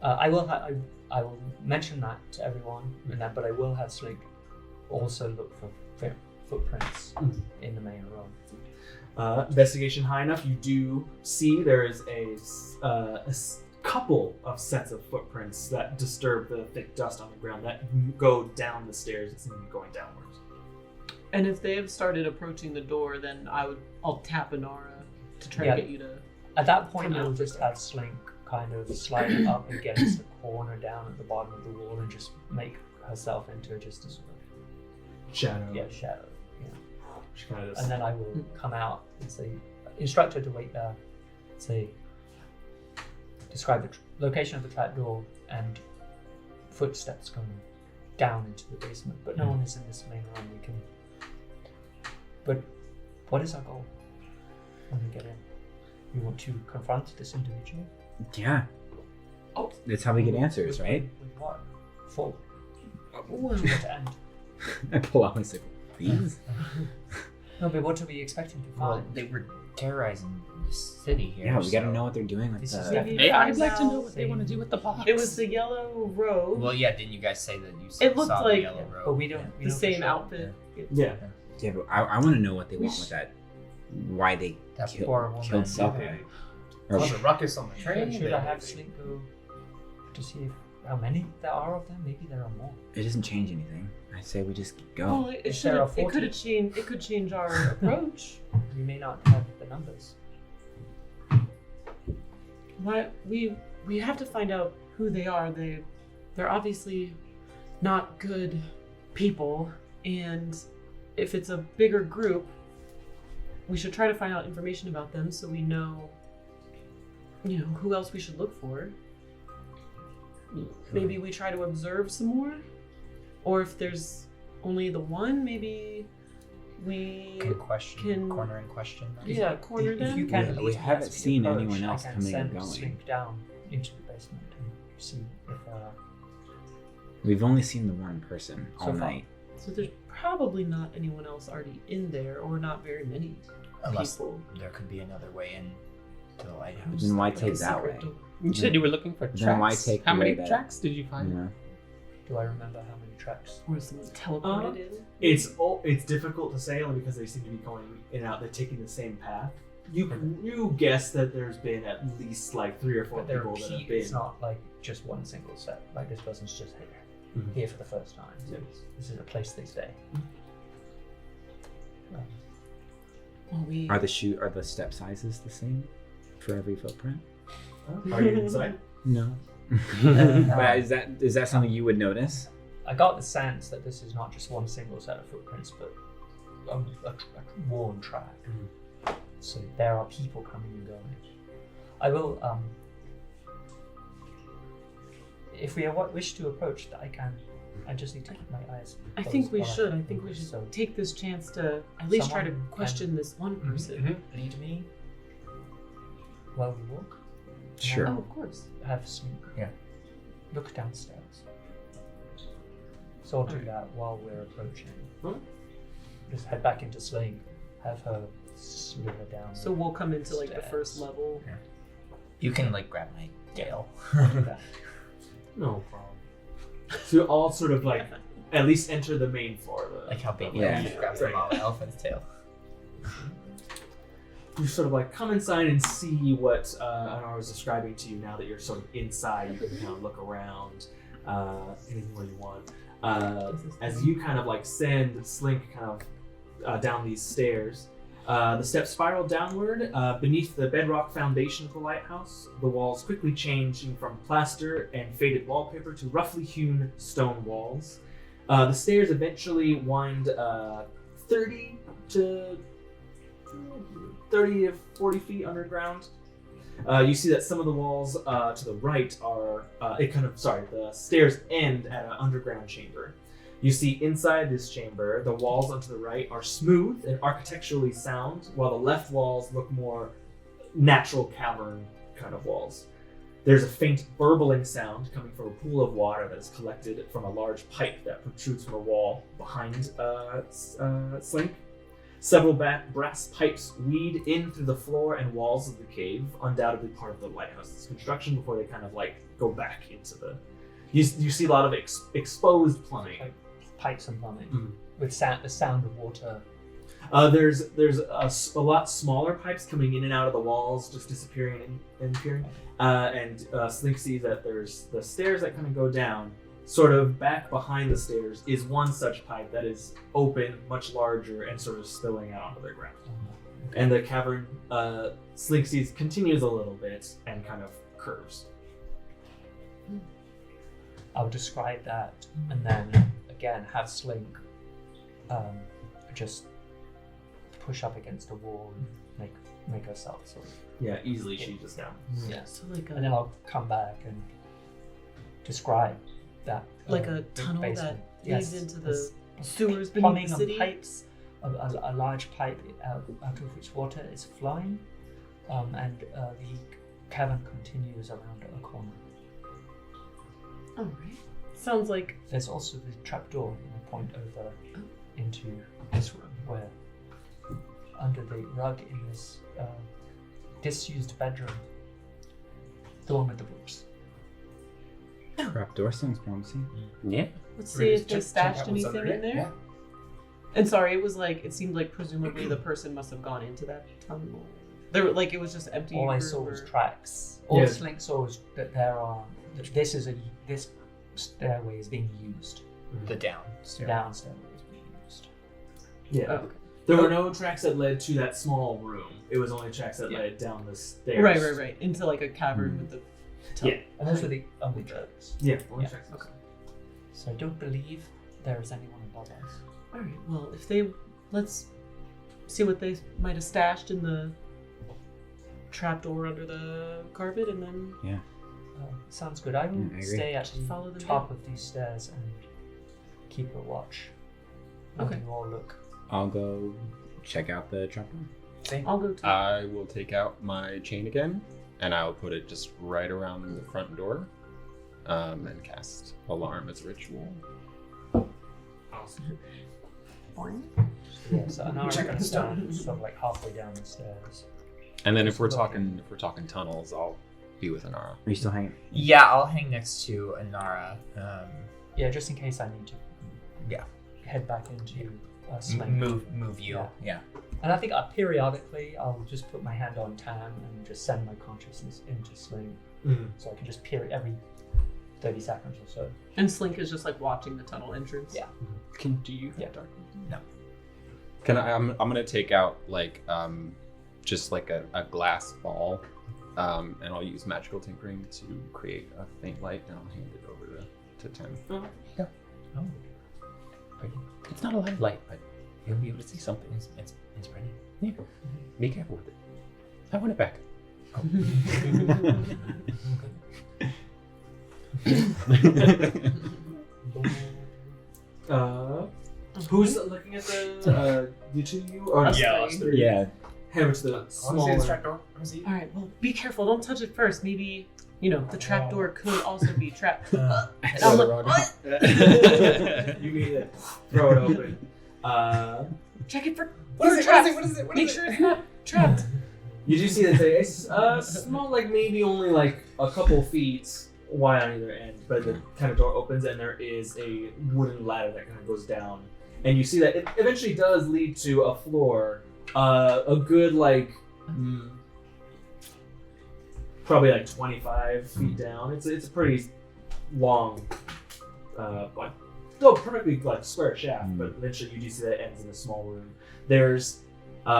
I will mention that to everyone, but I will have Slink also look for footprints in the main room. Investigation high enough, you do see there is a couple of sets of footprints that disturb the thick dust on the ground that go down the stairs. It seems to be going downwards. And if they have started approaching the door, then I'll tap Anara to try to get you to. At that point, I will just have Slink kind of slide up against the corner down at the bottom of the wall and just make herself into just a sort of shadow. Yeah, shadow. Yeah. She kind of and then I will come out and say, instruct her to wait there. Say, describe the location of the trapdoor and footsteps going down into the basement. But no one is in this main room. We can. But what is our goal when we get in? We want to confront this individual. Yeah. Oh, that's how we get answers, right? With what? For what end? I pull out my sickle. Please. No, but what are we expecting to Well, find? they were terrorizing the city here. Yeah, we gotta know what they're doing with This is the... definitely- Hey, I'd like to know what they want to do with the box. It was the yellow robe. Well, yeah, didn't you guys say that you It looked saw like- the yellow robe? But we don't. We the know for same sure. outfit. Yeah. Yeah, but I want to know what they want with that. Why they That killed poor woman. Zakkai. Or Cause a ruckus on the train. Should I have Slink go to see how many there are of them? Maybe there are more. it doesn't change anything. I say we just go. Well, it Is there a should. It 40? could have changed. It could change our approach. We may not have the numbers. Why we have to find out who they are. They're obviously not good people, and if it's a bigger group, we should try to find out information about them so we know, who else we should look for. Maybe we try to observe some more, or if there's only the one, maybe we Corner and question. them. corner them. If you can, Yeah, at we least haven't as we seen approach, anyone else I can coming and send going. Slink down into the basement and see if We've only seen the one person all So far. night. So there's probably not anyone else already in there, or not very many Unless people. there could be another way in to the lighthouse. Then why Like a take that secret way? door. You said you were looking for tracks. Then why take How the many way that- tracks did you find? Yeah. do I remember how many tracks? Or someone teleported in. It's difficult to say only because they seem to be going in and out. They're taking the same path. You guess that there's been at least like 3 or 4 But they're people that have repeat. been. It's not like just one single set. Like this person's just Mhm. here for the first time. So Yeah. this is a place they stay. Well, we. Are the step sizes the same for every footprint? Are you inside? No. But is that something you would notice? I got the sense that this is not just one single set of footprints, but a worn track. So there are people coming and going. I will, if we wish to approach, I can. I just need to keep my eyes. I closed think we while should. I think we should So take this chance to at least try to Someone question this one person. lead me while we walk. Sure. Oh, of course. Have some. Yeah. Look downstairs. So I'll do that while we're approaching. Hmm. Just head back into Slink. Have her slither down. So we'll come into like the Stairs. first level. You can grab my tail. I'll do that. No problem. So all sort of like at least enter the main floor. Like how baby Yeah. grabs a mama elephant's tail. You sort of like come inside and see what Anara was describing to you. Now that you're sort of inside, you can kind of look around, anything where you want. As you kind of like send Slink kind of down these stairs, the steps spiral downward beneath the bedrock foundation of the lighthouse. The walls quickly changing from plaster and faded wallpaper to roughly hewn stone walls. The stairs eventually wind 30 to 40 feet underground. You see that some of the walls to the right are, the stairs end at an underground chamber. You see inside this chamber, the walls onto the right are smooth and architecturally sound, while the left walls look more natural cavern kind of walls. There's a faint burbling sound coming from a pool of water that is collected from a large pipe that protrudes from a wall behind Slink. Several brass pipes weed in through the floor and walls of the cave, undoubtedly part of the lighthouse's construction before they kind of like go back into the... You see a lot of exposed plumbing. Like pipes and plumbing Mhm. with the sound of water. There's a lot smaller pipes coming in and out of the walls, just disappearing and appearing. And Slink sees that there's the stairs that kind of go down. Sort of back behind the stairs is one such pipe that is open, much larger, and sort of spilling out onto the ground. And the cavern, Slink sees, continues a little bit and kind of curves. I'll describe that and then again have Slink just push up against a wall and make herself sort of. Yeah, easily she just down. Yeah. So like And then I'll come back and describe that. like a big tunnel basement. that leads Yes, into there's the sewers beneath plumbing the city. and pipes, a large pipe out of which water is flowing, and the cavern continues around a corner. All right. Sounds like There's also the trapdoor in the point over into this room where under the rug in this disused bedroom, the one with the books. Trapdoor sounds promising. Yeah. let's see if they Check stashed out what's anything under in it. there. And sorry, it seemed like presumably the person must have gone into that tunnel. There were like it was just empty. All I room saw was or- tracks. All Yeah. Slink saw was that this stairway is being used. The downstairs. Down stairway is being used. Yeah. Oh, okay. There were no tracks that led to that small room. It was only tracks that led down the stairs. Right. Into like a cavern with the. Tunnel. Yeah. And those are the only tracks. Yeah, only Yeah. tracks. Okay. So I don't believe there is anyone above us. All right. Well, let's see what they might have stashed in the trapdoor under the carpet, and then Sounds good. I will I agree. stay at the Follow them top of these stairs and keep a watch. Okay. And you all look. I'll go check out the trapdoor. I'll go to. I will take out my chain again, and I'll put it just right around the front door, and cast Alarm as a ritual. Yeah, so Anara can stand sort of like halfway down the stairs. And then if we're talking tunnels, I'll be with Anara. Are you still hanging? Yeah, I'll hang next to Anara. Yeah, just in case I need to. Yeah. Head back into Slink. Move you. Yeah. And I think periodically I'll just put my hand on Tam and just send my consciousness into Slink, so I can just peer every 30 seconds or so. And Slink is just like watching the tunnel entrance. Yeah. Do you have Yeah. dark vision? No. Can I'm gonna take out like just like a glass ball, and I'll use magical tinkering to create a faint light, and I'll hand it over to Tim. Oh. Pretty. It's not a lot of light, but you'll be able to see something. It's pretty. Yeah. Be careful with it. I want it back. Who's looking at the you two? You or Us Yeah, three. us three. Yeah. head over to the I want to see smaller. this trapdoor. I want to see. All right. Well, be careful. Don't touch it first. Maybe the trapdoor could also be trapped. And Throw I'm the like, rug what? You need to throw it open. Check it for. What for is it? traps. What is it? What Make is sure it? it's not trapped. You do see that it's small, like maybe only like a couple feet wide on either end, but the kind of door opens and there is a wooden ladder that kind of goes down, and you see that it eventually does lead to a floor, a good probably 25 feet down. It's a pretty long, still perfectly square shaft, but eventually you do see that it ends in a small room. There's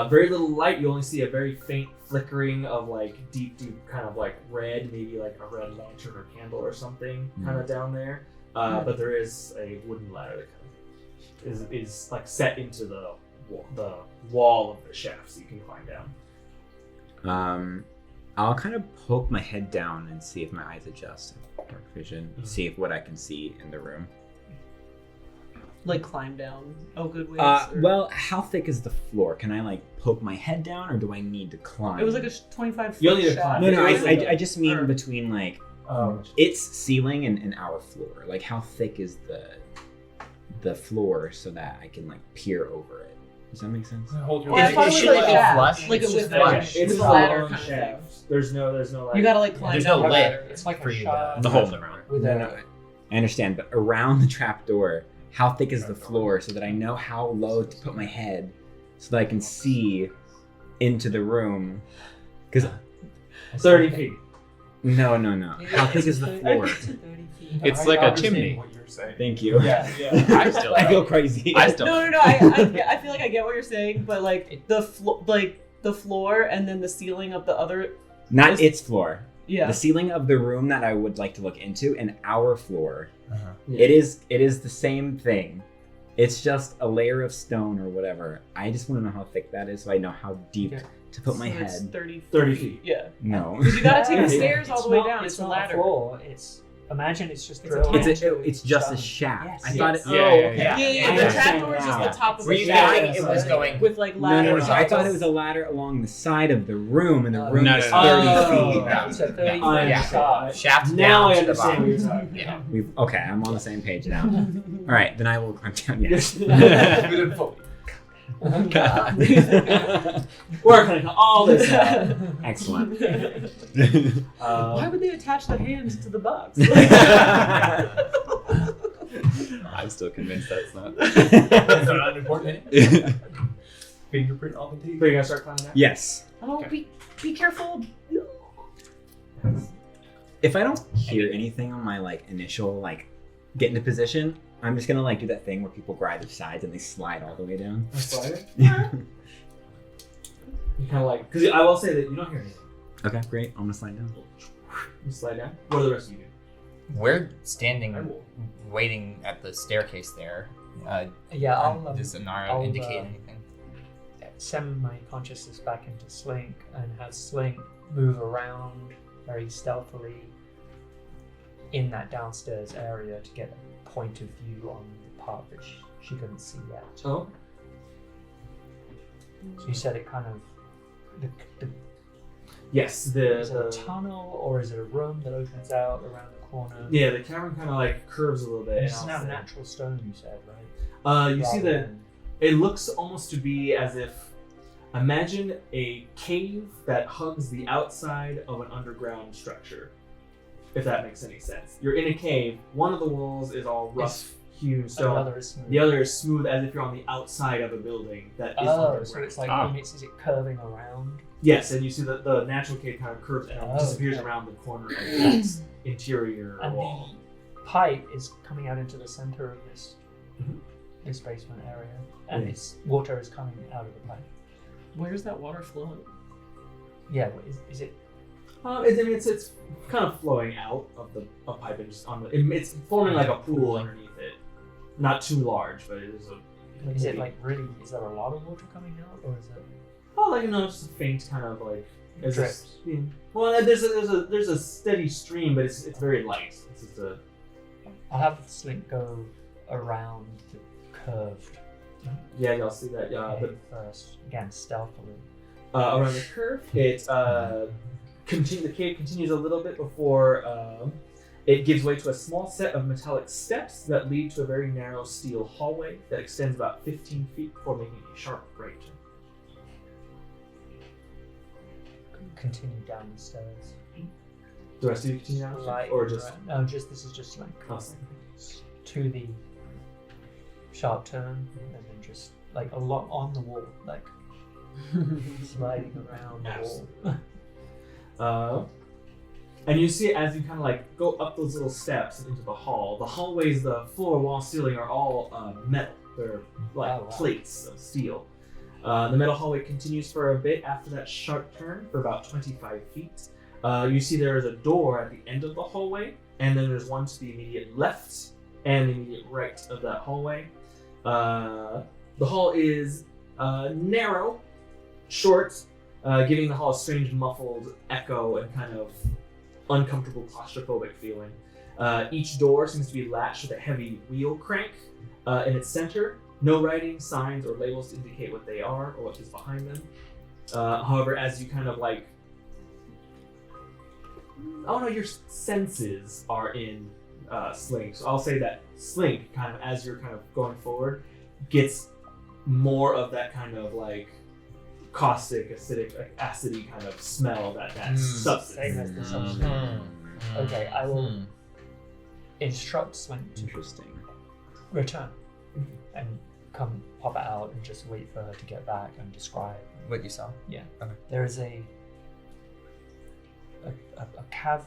very little light. You only see a very faint flickering of deep kind of red, maybe a red lantern or candle or something kind of down there. But there is a wooden ladder that kind of is set into the wall of the shaft, so you can climb down. I'll kind of poke my head down and see if my eyes adjust. Dark vision. See if what I can see in the room. Climb down. Oh, good ways. Well, how thick is the floor? Can I poke my head down, or do I need to climb? It was a 25 foot You'll need to shaft. climb. No, It was I just mean between its ceiling and our floor. How thick is the floor so that I can peer over it? Does that make sense? Hold your Well, I thought it Is was she like like a that. flush? Like It's it just was flush. It's It's a a ladder long kind of shaft. There's no You gotta climb There's down no the lid. ladder. It's like for a you shaft to hold around. with No, I understand, but around the trap door, how thick is the floor so that I know how low to put my head so that I can see into the room? Because 30 feet. no. How thick is the floor? It's I like a understand chimney. What you're saying. Thank you. Yeah. I still I feel crazy. I still No. I feel like I get what you're saying, but the floor and then the ceiling of the other. Not its floor. Yeah. The ceiling of the room that I would like to look into, and our floor. Yeah. It is the same thing. It's just a layer of stone or whatever. I just want to know how thick that is so I know how deep to put my So it's head. 30 feet. Yeah. No. Because you gotta take the Yeah. stairs all the way not- down. It's a not ladder. floor. Imagine it's just It's a drilled. tunnel. It's just a stone. shaft. Yes. I thought it. Yeah, oh, yeah, okay. Yeah. I The understand trap door is just now. the top of Were the you shaft. thinking it was going With No, ladders. I thought it was a ladder along the side of the room, and the room No, is no, 30 no. feet. Yeah. It's a 30 I Yeah. understand. shaft Now down I to the understand bottom? what you're talking Yeah. Okay, I'm on the same page now. All right, then I will climb down. Yes. Good info. We're going to all this out. Excellent. Why would they attach the hands to the box? I'm still convinced that's not. That's not important. Fingerprint on the But table. you're going to start climbing down? Yes. Oh, be careful. If I don't hear anything on my initial get into position, I'm just gonna do that thing where people grab their sides and they slide all the way down. A slider? You kind of because I will say that you don't hear anything. Okay, great. I'm gonna slide down. You slide down. What do the rest of you do? We're standing, waiting at the staircase there. Yeah, I'll Does Anara I'll, indicate anything? send my consciousness back into Slink and have Slink move around very stealthily in that downstairs area to get a point of view on the part that she couldn't see yet. Oh. So you said it kind of Yes, is it a the tunnel or is it a room that opens out around the corner? yeah, the cavern kind of curves a little bit. It's and not I'll say- natural stone, you said, right? You see Rather that than- it looks almost to be as if imagine a cave that hugs the outside of an underground structure. If that makes any sense. You're in a cave, one of the walls is all rough hewn and stone. the other is smooth. The other is smooth as if you're on the outside of a building that is Oh, underground. so it's like Ah. is it curving around? Yes, and you see that the natural cave kind of curves and Oh, disappears okay. around the corner of its interior And wall. the pipe is coming out into the center of this Mhm. this basement area, and Yeah. its water is coming out of the pipe. Where's that water flowing? Yeah, is it? It's kind of flowing out of the pipe and just on the. It's forming like a pool underneath it. Not too large, but it is a. Is it really? Is there a lot of water coming out, or is it? Oh, just a faint kind of as a- Drips. well, there's a steady stream, but it's very light. It's just a. I'll have the Slink go around the curved Yeah, y'all see that. But cave first, again stealthily. around the curve, the cave continues a little bit before it gives way to a small set of metallic steps that lead to a very narrow steel hallway that extends about 15 feet before making a sharp right turn. Continue down the stairs. The rest of you continue down? Like, Or just... no, this is just like to the sharp turn, and then just like a lot on the wall, like sliding around the wall. And you see as you kind of like go up those little steps into the hall. The hallways, the floor, wall, ceiling are all metal. They're like plates of steel. The metal hallway continues for a bit after that sharp turn for about 25 feet. You see there is a door at the end of the hallway, and then there's one to the immediate left and the immediate right of that hallway. The hall is narrow, short, giving the hall a strange muffled echo and kind of uncomfortable claustrophobic feeling. Each door seems to be latched with a heavy wheel crank in its center. No writing, signs, or labels to indicate what they are or what is behind them. However, as you kind of like... Oh no, your senses are in Slink. So I'll say that Slink, kind of as you're kind of going forward, gets more of that kind of like caustic, acidic, like acidy kind of smell that substance. Same as the substance. Okay, I will instruct Slink to return and come pop it out and just wait for her to get back and describe What you saw? Yeah. Okay. There is a cave.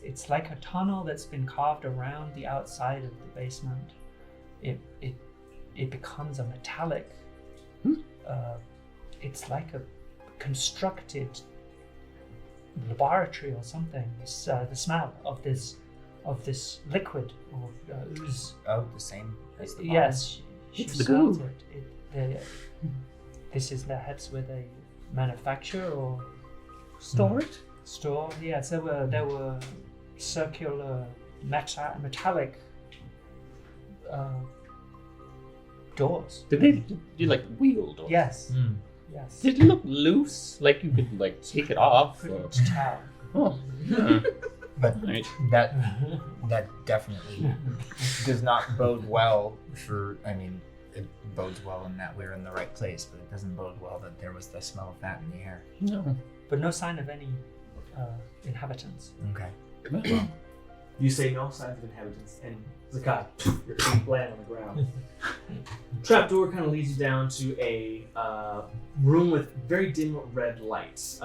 It's like a tunnel that's been carved around the outside of the basement. It becomes a metallic. It's like a constructed laboratory or something. It's, the smell of this liquid or ooze. Oh, the same as the Yes, she It's the smelled goo. it. This is perhaps where they manufacture or Store it? store. Yes, there were circular metallic doors. Did they do like wheel doors? Yes. Yes. Did it look loose? Like you could like take it off? Or... Couldn't tell. Oh. Yeah. But Right. that definitely does not bode well for. I mean, it bodes well in that we're in the right place, but it doesn't bode well that there was the smell of that in the air. No. But no sign of any inhabitants. Okay. You say no signs of inhabitants, and Zakkai, your feet land on the ground. Trapdoor kind of leads you down to a room with very dim red lights.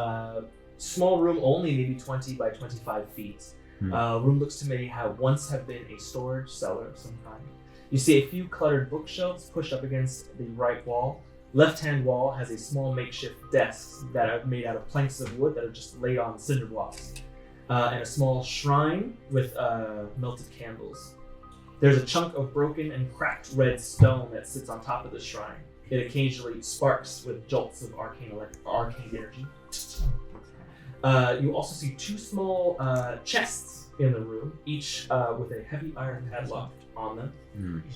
Small room, only maybe 20 by 25 feet. Room looks to me once have been a storage cellar of some kind. You see a few cluttered bookshelves pushed up against the right wall. Left-hand wall has a small makeshift desk that are made out of planks of wood that are just laid on cinder blocks. And a small shrine with melted candles. There's a chunk of broken and cracked red stone that sits on top of the shrine. It occasionally sparks with jolts of arcane energy. You also see two small chests in the room, each with a heavy iron padlock on them.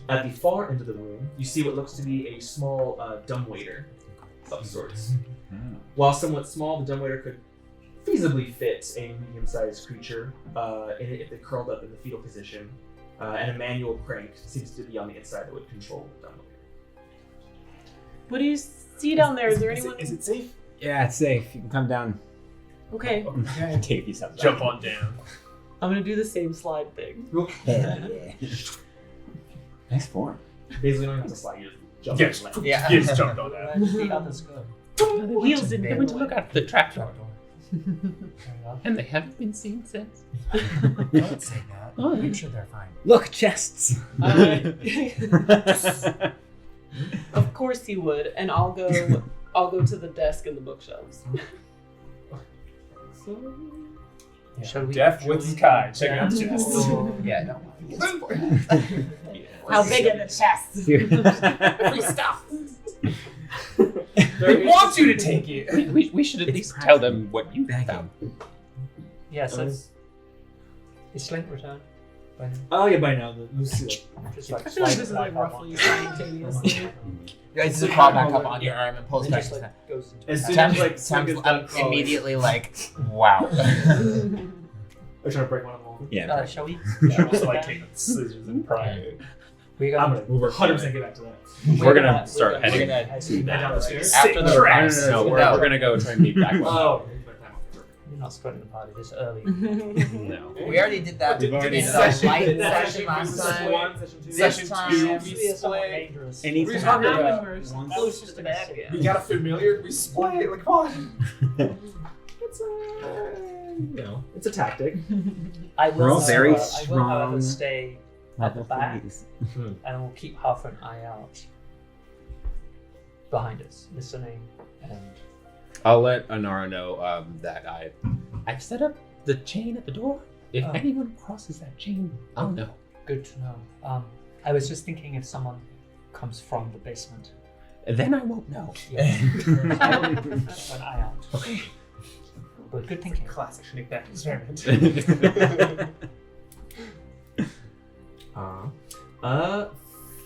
At the far end of the room, you see what looks to be a small dumbwaiter of sorts. While somewhat small, the dumbwaiter could feasibly fit a medium-sized creature in it if they curled up in the fetal position, and a manual crank seems to be on the inside that would control the dumbwaiter. What do you see down there? Is there anyone? Is it safe? Yeah, it's safe. You can come down. Okay, Take these up. Jump on down. I'm gonna do the same slide thing. Hell yeah. Nice form. Basically, you don't have to slide, you just jump Yes. and land. Yeah. You just jumped on Where that. did the others go? Wheels in They went to look out the trapdoor, Very well. and they haven't been seen since. Don't say that. Oh, I'm sure they're fine. Look, chests. Of course you would, and I'll go to the desk and the bookshelves. Shall we? Deaf with Zakkai. Check out the chest. Yeah, no. How big are the chests? Free stuff. They want you to take it. we should at least tell them what you found. Yes. Is Slink returned? By now? Oh yeah, by now the Lucia. Just like I feel like this is slide like back up roughly on- simultaneously. Guys, just crawl back up on your arm and pulls And back. just like goes into As the soon back. as like Sam's Slink is done crawling- immediately like, wow. Are you trying to break one of them open? Yeah. Shall we? Just like taking scissors and prying it. We're I'm gonna. gonna 100% get back to that. We're gonna start We're heading. gonna Head down the stairs. after the Sick tracks. No, we're gonna go try and meet back. Oh. You're not splitting the party this early. No. We already did that We've already in did the session- light did that session last Session time. one, session two. This time, Usually it's somewhat dangerous. It needs We're to talking happen about- Worse. once. That was just a bad guy. We got a familiar. We split. Like, come on. It's it's a tactic. I We're will, all very I will, however, strong stay at the level back, 3s. and we'll keep half an eye out behind us, listening, and I'll let Anara know that I've set up the chain at the door. If Oh. anyone crosses that chain, I'll know. good to know. I was just thinking if someone comes from the basement. Then I won't know. Yeah. I will keep an eye out. Okay. But good thinking. Classic Nik-Nak experiment.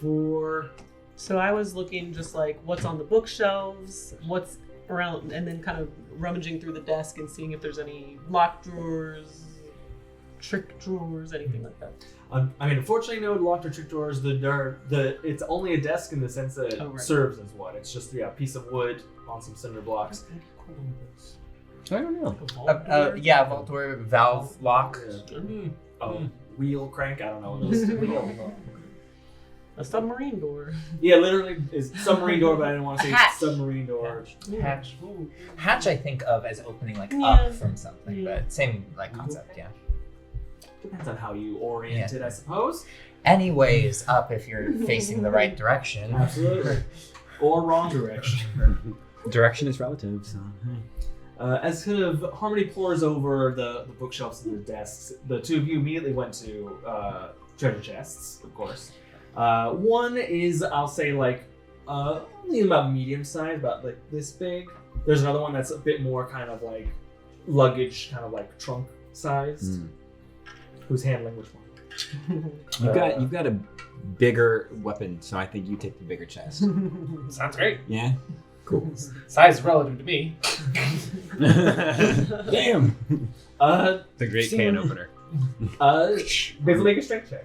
For So I was looking just like what's on the bookshelves, what's around, and then kind of rummaging through the desk and seeing if there's any locked drawers, trick drawers, anything like that. I mean, unfortunately, no locked or trick drawers. It's only a desk in the sense that it Oh, right. serves as one. It's just a piece of wood on some cinder blocks. I don't know. Yeah, vault door, valve lock. Wheel crank. I don't know what those wheel. A submarine door. Yeah, literally is submarine door, but I didn't want to say Hatch. submarine door. Hatch. Hatch, I think of as opening like Yeah. up from something, Yeah. but same like concept, yeah. Depends on how you orient it, I suppose. Anyways, up if you're facing the right direction. Absolutely. Or wrong direction. Direction is relative, so hey. As kind of Harmony pours over the bookshelves and the desks, the two of you immediately went to treasure chests, of course. One is, I'll say, like, only about medium size, about like this big. There's another one that's a bit more kind of like luggage, kind of like trunk sized. Who's handling which one? You've got a bigger weapon, so I think you take the bigger chest. Sounds great. Yeah? Cool. Size is relative to me. Damn! The great can opener. Basically make a strength check.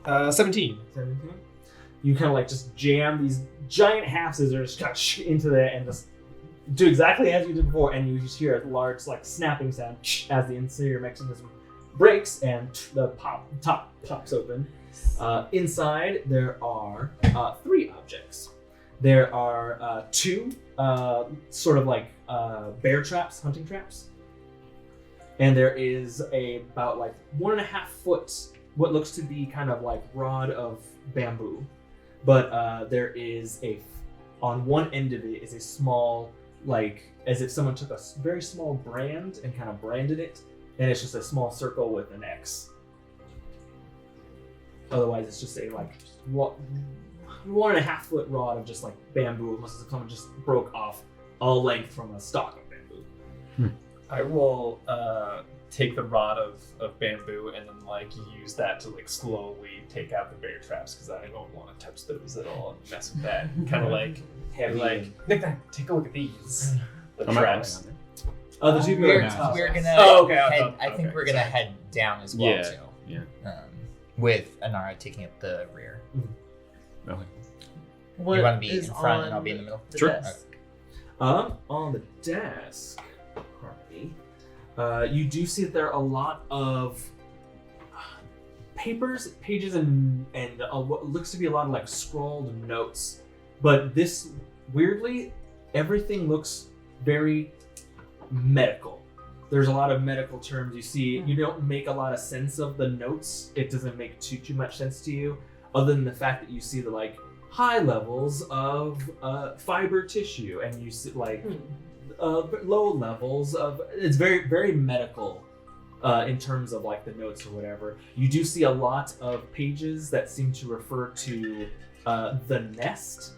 17. 17. You kind of like just jam these giant half scissors into there and just do exactly as you did before, and you just hear a large like snapping sound as the interior mechanism breaks and the top pops open. Inside there are 3 objects. There are 2 sort of like bear traps, hunting traps, and there is about like 1.5 foot what looks to be kind of like rod of bamboo, but there is on one end of it is a small, like as if someone took a very small brand and kind of branded it, and it's just a small circle with an X. Otherwise, it's just a like 1.5 foot rod of just like bamboo, almost as if someone just broke off a length from a stalk of bamboo. I will take the rod of bamboo and then like use that to like slowly take out the bear traps because I don't want to touch those at all and mess with that. Kind of like Heavy. like Nik-Nak, take a look at these. The I'm not traps. The two We're, are top. we're gonna. Oh, okay, I head, thought- I think okay, we're gonna sorry. head down as well Yeah, too. yeah. With Anara taking up the rear. Okay. What You want to be in is front and on I'll be in the middle. the Sure. desk? On the desk, Harmony, you do see that there are a lot of pages, and what looks to be a lot of like scrawled notes. But this, weirdly, everything looks very medical. There's a lot of medical terms you see. You don't make a lot of sense of the notes. It doesn't make too much sense to you, other than the fact that you see the like high levels of fiber tissue, and you see like low levels of. It's very very medical in terms of like the notes or whatever. You do see a lot of pages that seem to refer to the nest,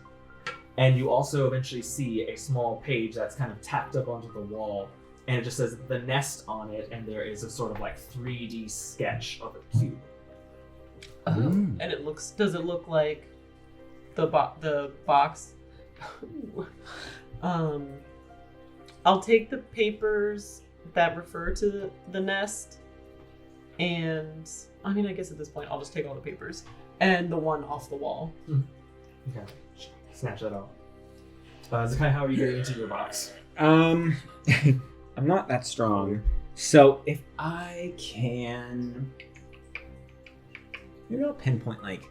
and you also eventually see a small page that's kind of tacked up onto the wall, and it just says the nest on it, and there is a sort of like 3D sketch of a cube. And it looks. Does it look like the box? I'll take the papers that refer to the nest, and I mean, I guess at this point I'll just take all the papers and the one off the wall. Okay. Snatch that off. Zakkai, how are you getting into your box? I'm not that strong. So if I can, maybe I'll pinpoint like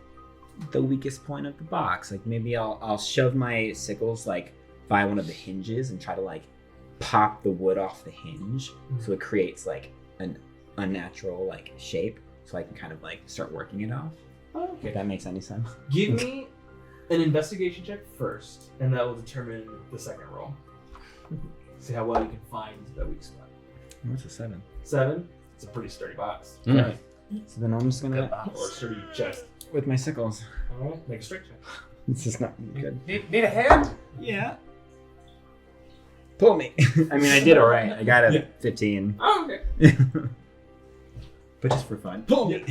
the weakest point of the box. Like maybe I'll shove my sickles like by one of the hinges and try to like pop the wood off the hinge, so it creates like an unnatural like shape, so I can kind of like start working it off. Okay. If that makes any sense. Give me an investigation check first, and that will determine the second roll. See how well you can find that weak spot. What's a 7? 7. It's a pretty sturdy box. Okay. So then I'm just Good gonna box. Or sturdy chest. with my sickles. All right. Make a strength check. This is not good. Need a hand? Yeah. Pull me. I mean, I did all right. I got a 15. Oh, okay. But just for fun. Pull me.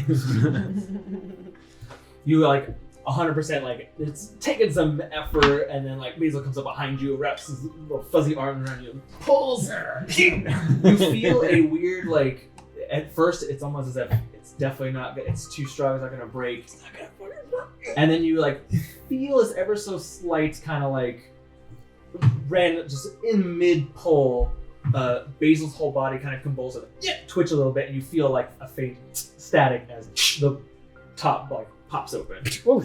You like 100% like it's taken some effort, and then like Basil comes up behind you, wraps his little fuzzy arm around you, and pulls. You feel a weird like. At first, it's almost as if it's definitely not good. It's too strong. It's not gonna break. It's not gonna fucking work. And then you like feel this ever so slight kind of like random, just in mid pull. Basil's whole body kind of convulses, twitch a little bit, and you feel like a faint static as the top like pops open. Oh,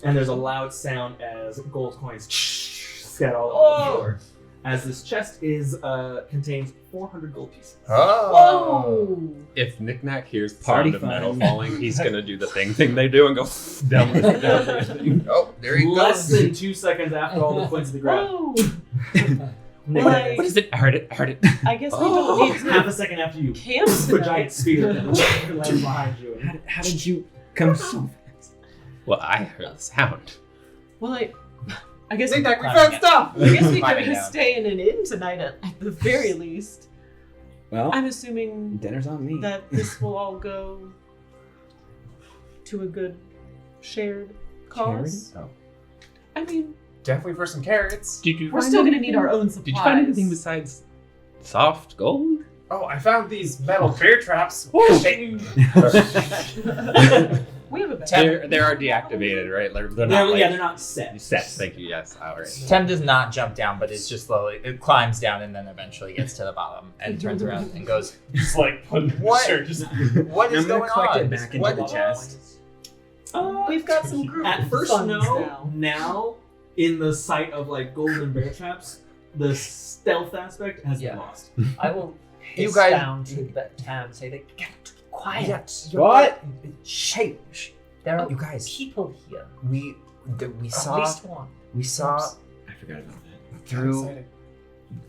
And there's a loud sound as gold coins scatter all over the floor. As this chest contains 400 gold pieces. Oh. If Nik-Nak hears the Party sound of metal fun. falling, he's gonna do the thing they do and go down the thing. Oh, there you go. Less than 2 seconds after all the coins hit the ground. Whoa! Nik-Nak, What is it? I heard it. I guess we don't need half to a second after you camp a giant tonight. spear that lands behind you. how did you come so fast? Well, I heard the sound. Well, I guess Think we that we found stuff! I guess we Climbing could down. stay in an inn tonight at the very least. Well, I'm assuming dinner's on me. that this will all go to a good shared cause. Charity? I mean, Definitely for some carrots. Did you we're find still going to anything? need our own supplies. Did you find anything besides soft gold? Oh, I found these metal bear traps. We have a bag. They are deactivated, right? Like, they're They're, not like yeah, they're not set. set. Thank you. Yes. All right. Tem does not jump down, but it's just slowly. It climbs down and then eventually gets to the bottom and turns around and goes, Just like, What? Just, "What is I'm gonna going collect on? it back into What- the chest. We've got some group At first, funds no. now. Now, in the sight of like golden bear traps, the stealth aspect has been Yeah. lost. I will You hiss guys- down to the town and say, "Get quiet. Yeah, What? Shh. There are You guys, people here. we At saw least one." we saw I forgot about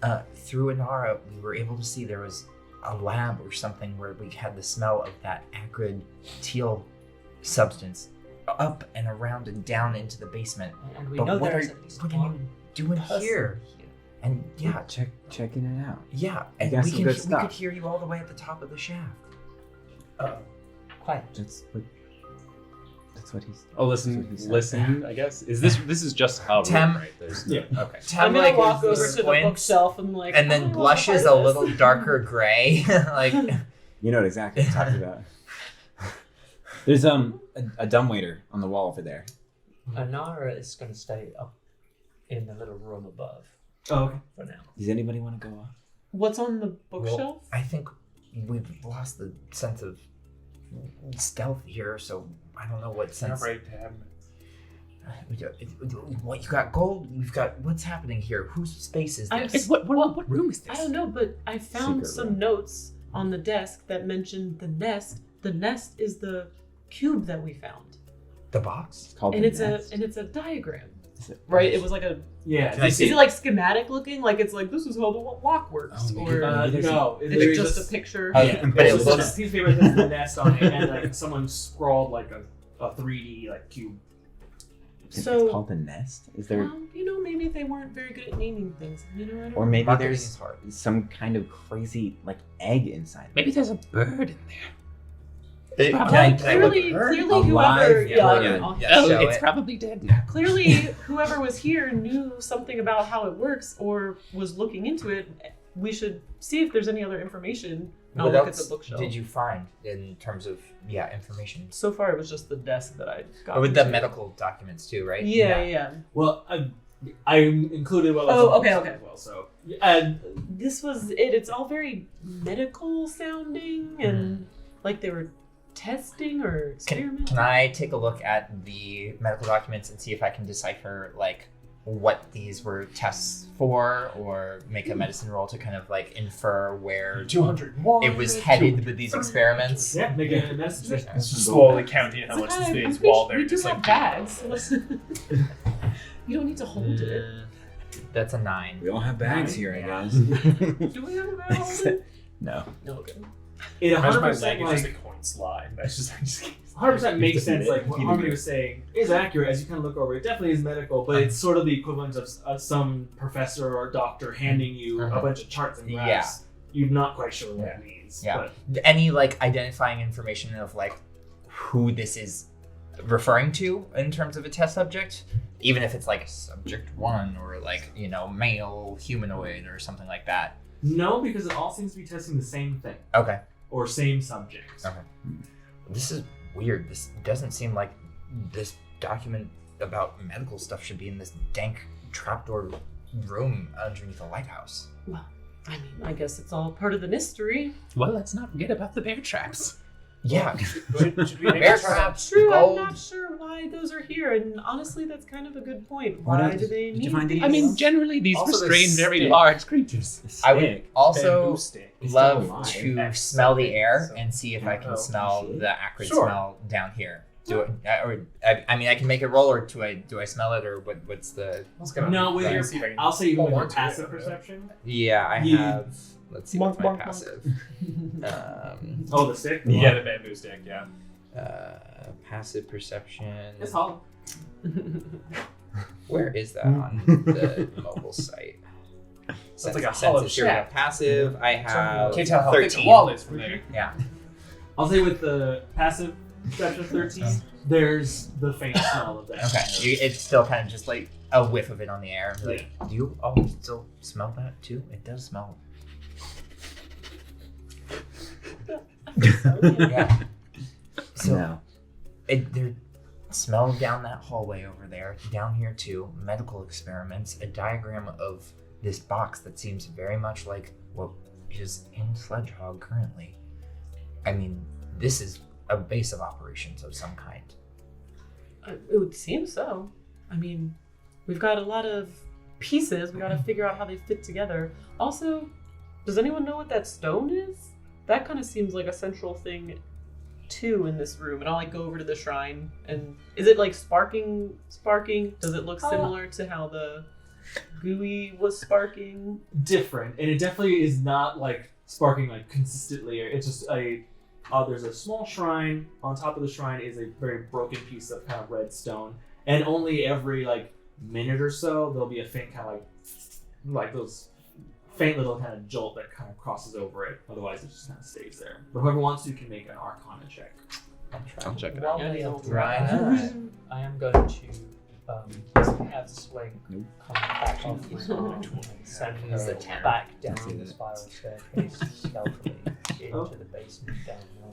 that. through Anara, we were able to see there was a lab or something where we had the smell of that acrid teal substance up and around and down into the basement. And we But know what there are- is at least what are you one doing person here? And yeah, Checking it out. yeah, and got we some can good we stuff. could hear you all the way at the top of the shaft. Quiet. That's what he's. Oh, That's what he said. listen. I guess is this is just a room, Tem- right? There's Yeah. Okay. I'm gonna walk over to the squints bookshelf and like, and I then don't know blushes what a this is. little darker gray, like. You know exactly what I'm talking about. There's a dumbwaiter on the wall over there. Anara is going to stay up in the little room above Oh, okay. for now. Does anybody want to go up? What's on the bookshelf? Well, I think we've lost the sense of stealth here, so I don't know what not sense. right to have What you got? Gold? We've got. What's happening here? Whose space is I- this? What room is this? I don't know, but I found Secret some room. notes on the desk that mentioned the nest. The nest is the cube that we found, The box? It's called and the it's nest. a diagram. Is it- Right? It was like a. Yeah. Can I Is see it like schematic looking? Like it's like this is how the lock works, Oh, or No, it's just a picture. Oh, yeah, but it It's looks. just piece of paper that has the nest on it, and like someone scrawled like a 3D like cube. It's So- called the nest. Is there, Maybe they weren't very good at naming things. I don't or maybe Marketing there's is hard. some kind of crazy like egg inside. Maybe there's a bird in there. Can Probably. I look Clearly, at her? clearly, Alive, whoever, yeah, I'll- yeah. Oh, show it's it. probably dead now. clearly, whoever was here knew something about how it works or was looking into it. We should see if there's any other information I'll What look at else the bookshelf. did you find in terms of information? So far, it was just the desk that I got. Or with the into. medical documents too, right? Yeah. Well, I included what was Oh, on the okay, website okay. as well. So, and This was it. It's all very medical sounding and like they were testing or experimenting. Can I take a look at the medical documents and see if I can decipher like what these were tests for, or make a medicine roll to kind of like infer where 201. it was headed with these experiments? yeah, make a medicine check. It's just slowly counting how much Zakkai, this I'm is pretty while sure they're we do just have like bags. You don't need to hold it. That's a 9. We all have bags here, I Yeah. guess. Do we have a bag? Hold it? No. No, okay. It Imagine my 100% leg is just like a coin slide. That's just 100% makes sense. Like what Keep it Harmony in. was saying is accurate as you kind of look over. It definitely is medical, but it's sort of the equivalent of some professor or doctor handing you a bunch of charts and graphs. You're not quite sure what it means. Yeah. But Any like identifying information of like who this is referring to in terms of a test subject, even if it's like subject 1 or like, you know, male humanoid or something like that. no, because it all seems to be testing the same thing Okay. or same subject. Okay. This is weird. This doesn't seem like this document about medical stuff should be in this dank trapdoor room underneath the lighthouse. I mean, I guess it's all part of the mystery. Well, let's not forget about the bear traps. Yeah. Should we Bear traps, True, I'm gold. not sure why those are here, and honestly, that's kind of a good point. What Why else? do they Did need you find these? any- I mean, generally these Also, the restrain very stick. large creatures. I would Stick. also Bamboo stick. It's still love alive. to X smell the something, air so- and see if I can Oh, smell shit. the acrid Sure. smell down here. Do it, I mean, I can make a roll, or do I smell it, or what's the? No, with Right. your, See if I can I'll say even hold with your on to it, passive I don't know. perception. Yeah, I You- have. Let's see what's my passive. Oh, the stick? Yeah, the bamboo stick. Yeah. Passive perception. It's hollow. Where is that on the mobile site? That's like a hollow Senses. Here we go. shack. Passive. I have Can't tell how thick 13. the wall is from there. Yeah. I'll say with the passive perception 13, there's the faint smell of that. Okay. It's still kind of just like a whiff of it on the air. Like, do you all still smell that too? It does smell. Yeah. So No. they're smell down that hallway over there, down here too. Medical experiments, a diagram of this box that seems very much like what is in Sledgehog currently. I mean, this is a base of operations of some kind. It would seem so. I mean, we've got a lot of pieces. We got to figure out how they fit together. Also, does anyone know what that stone is? That kind of seems like a central thing too in this room. And I'll like go over to the shrine. And is it like sparking? Does it look similar to how the gooey was sparking? Different, and it definitely is not like sparking like consistently. It's just there's a small shrine. On top of the shrine is a very broken piece of kind of red stone, and only every like minute or so there'll be a faint kind of like those faint little kind of jolt that kind of crosses over it. Otherwise, it just kind of stays there. But whoever wants to can make an Arcana check. I'll check it While out. they are Right. doing that, I am going to have Swing come back off his arm and send It's a her 10. back down the spiral staircase stealthily into the basement down low.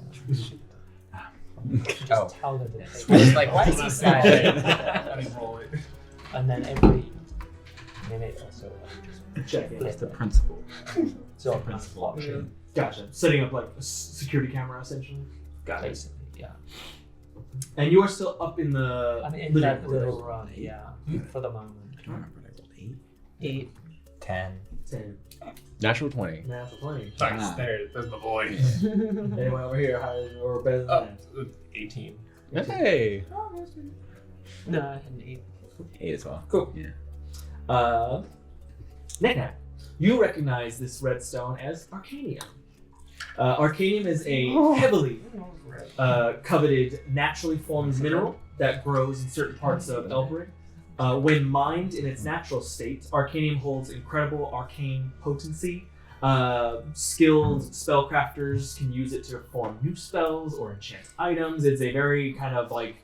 Just Oh. tell her that I was like, why is he silent? I didn't roll it. And then every minute or so, I just Check it. That's the principle. sort of watching, Gotcha. Setting up like a security camera essentially. Got it. basically, yeah. And you are still up in the I'm in living that quarters. little run, yeah, for the moment. I don't remember what I rolled 8. 8. 10. 10. Natural 20. Natural 20. Nice. There. That's my boy. Anyone over here higher or better than that? 18. Hey! No, I had an 8. 8 as well. Cool. Yeah. Nik-Nak, you recognize this redstone as Arcanium. Arcanium is a heavily coveted, naturally formed mineral that grows in certain parts of Elbrid. When mined in its natural state, Arcanium holds incredible arcane potency. Skilled spellcrafters can use it to form new spells or enchant items. It's a very kind of like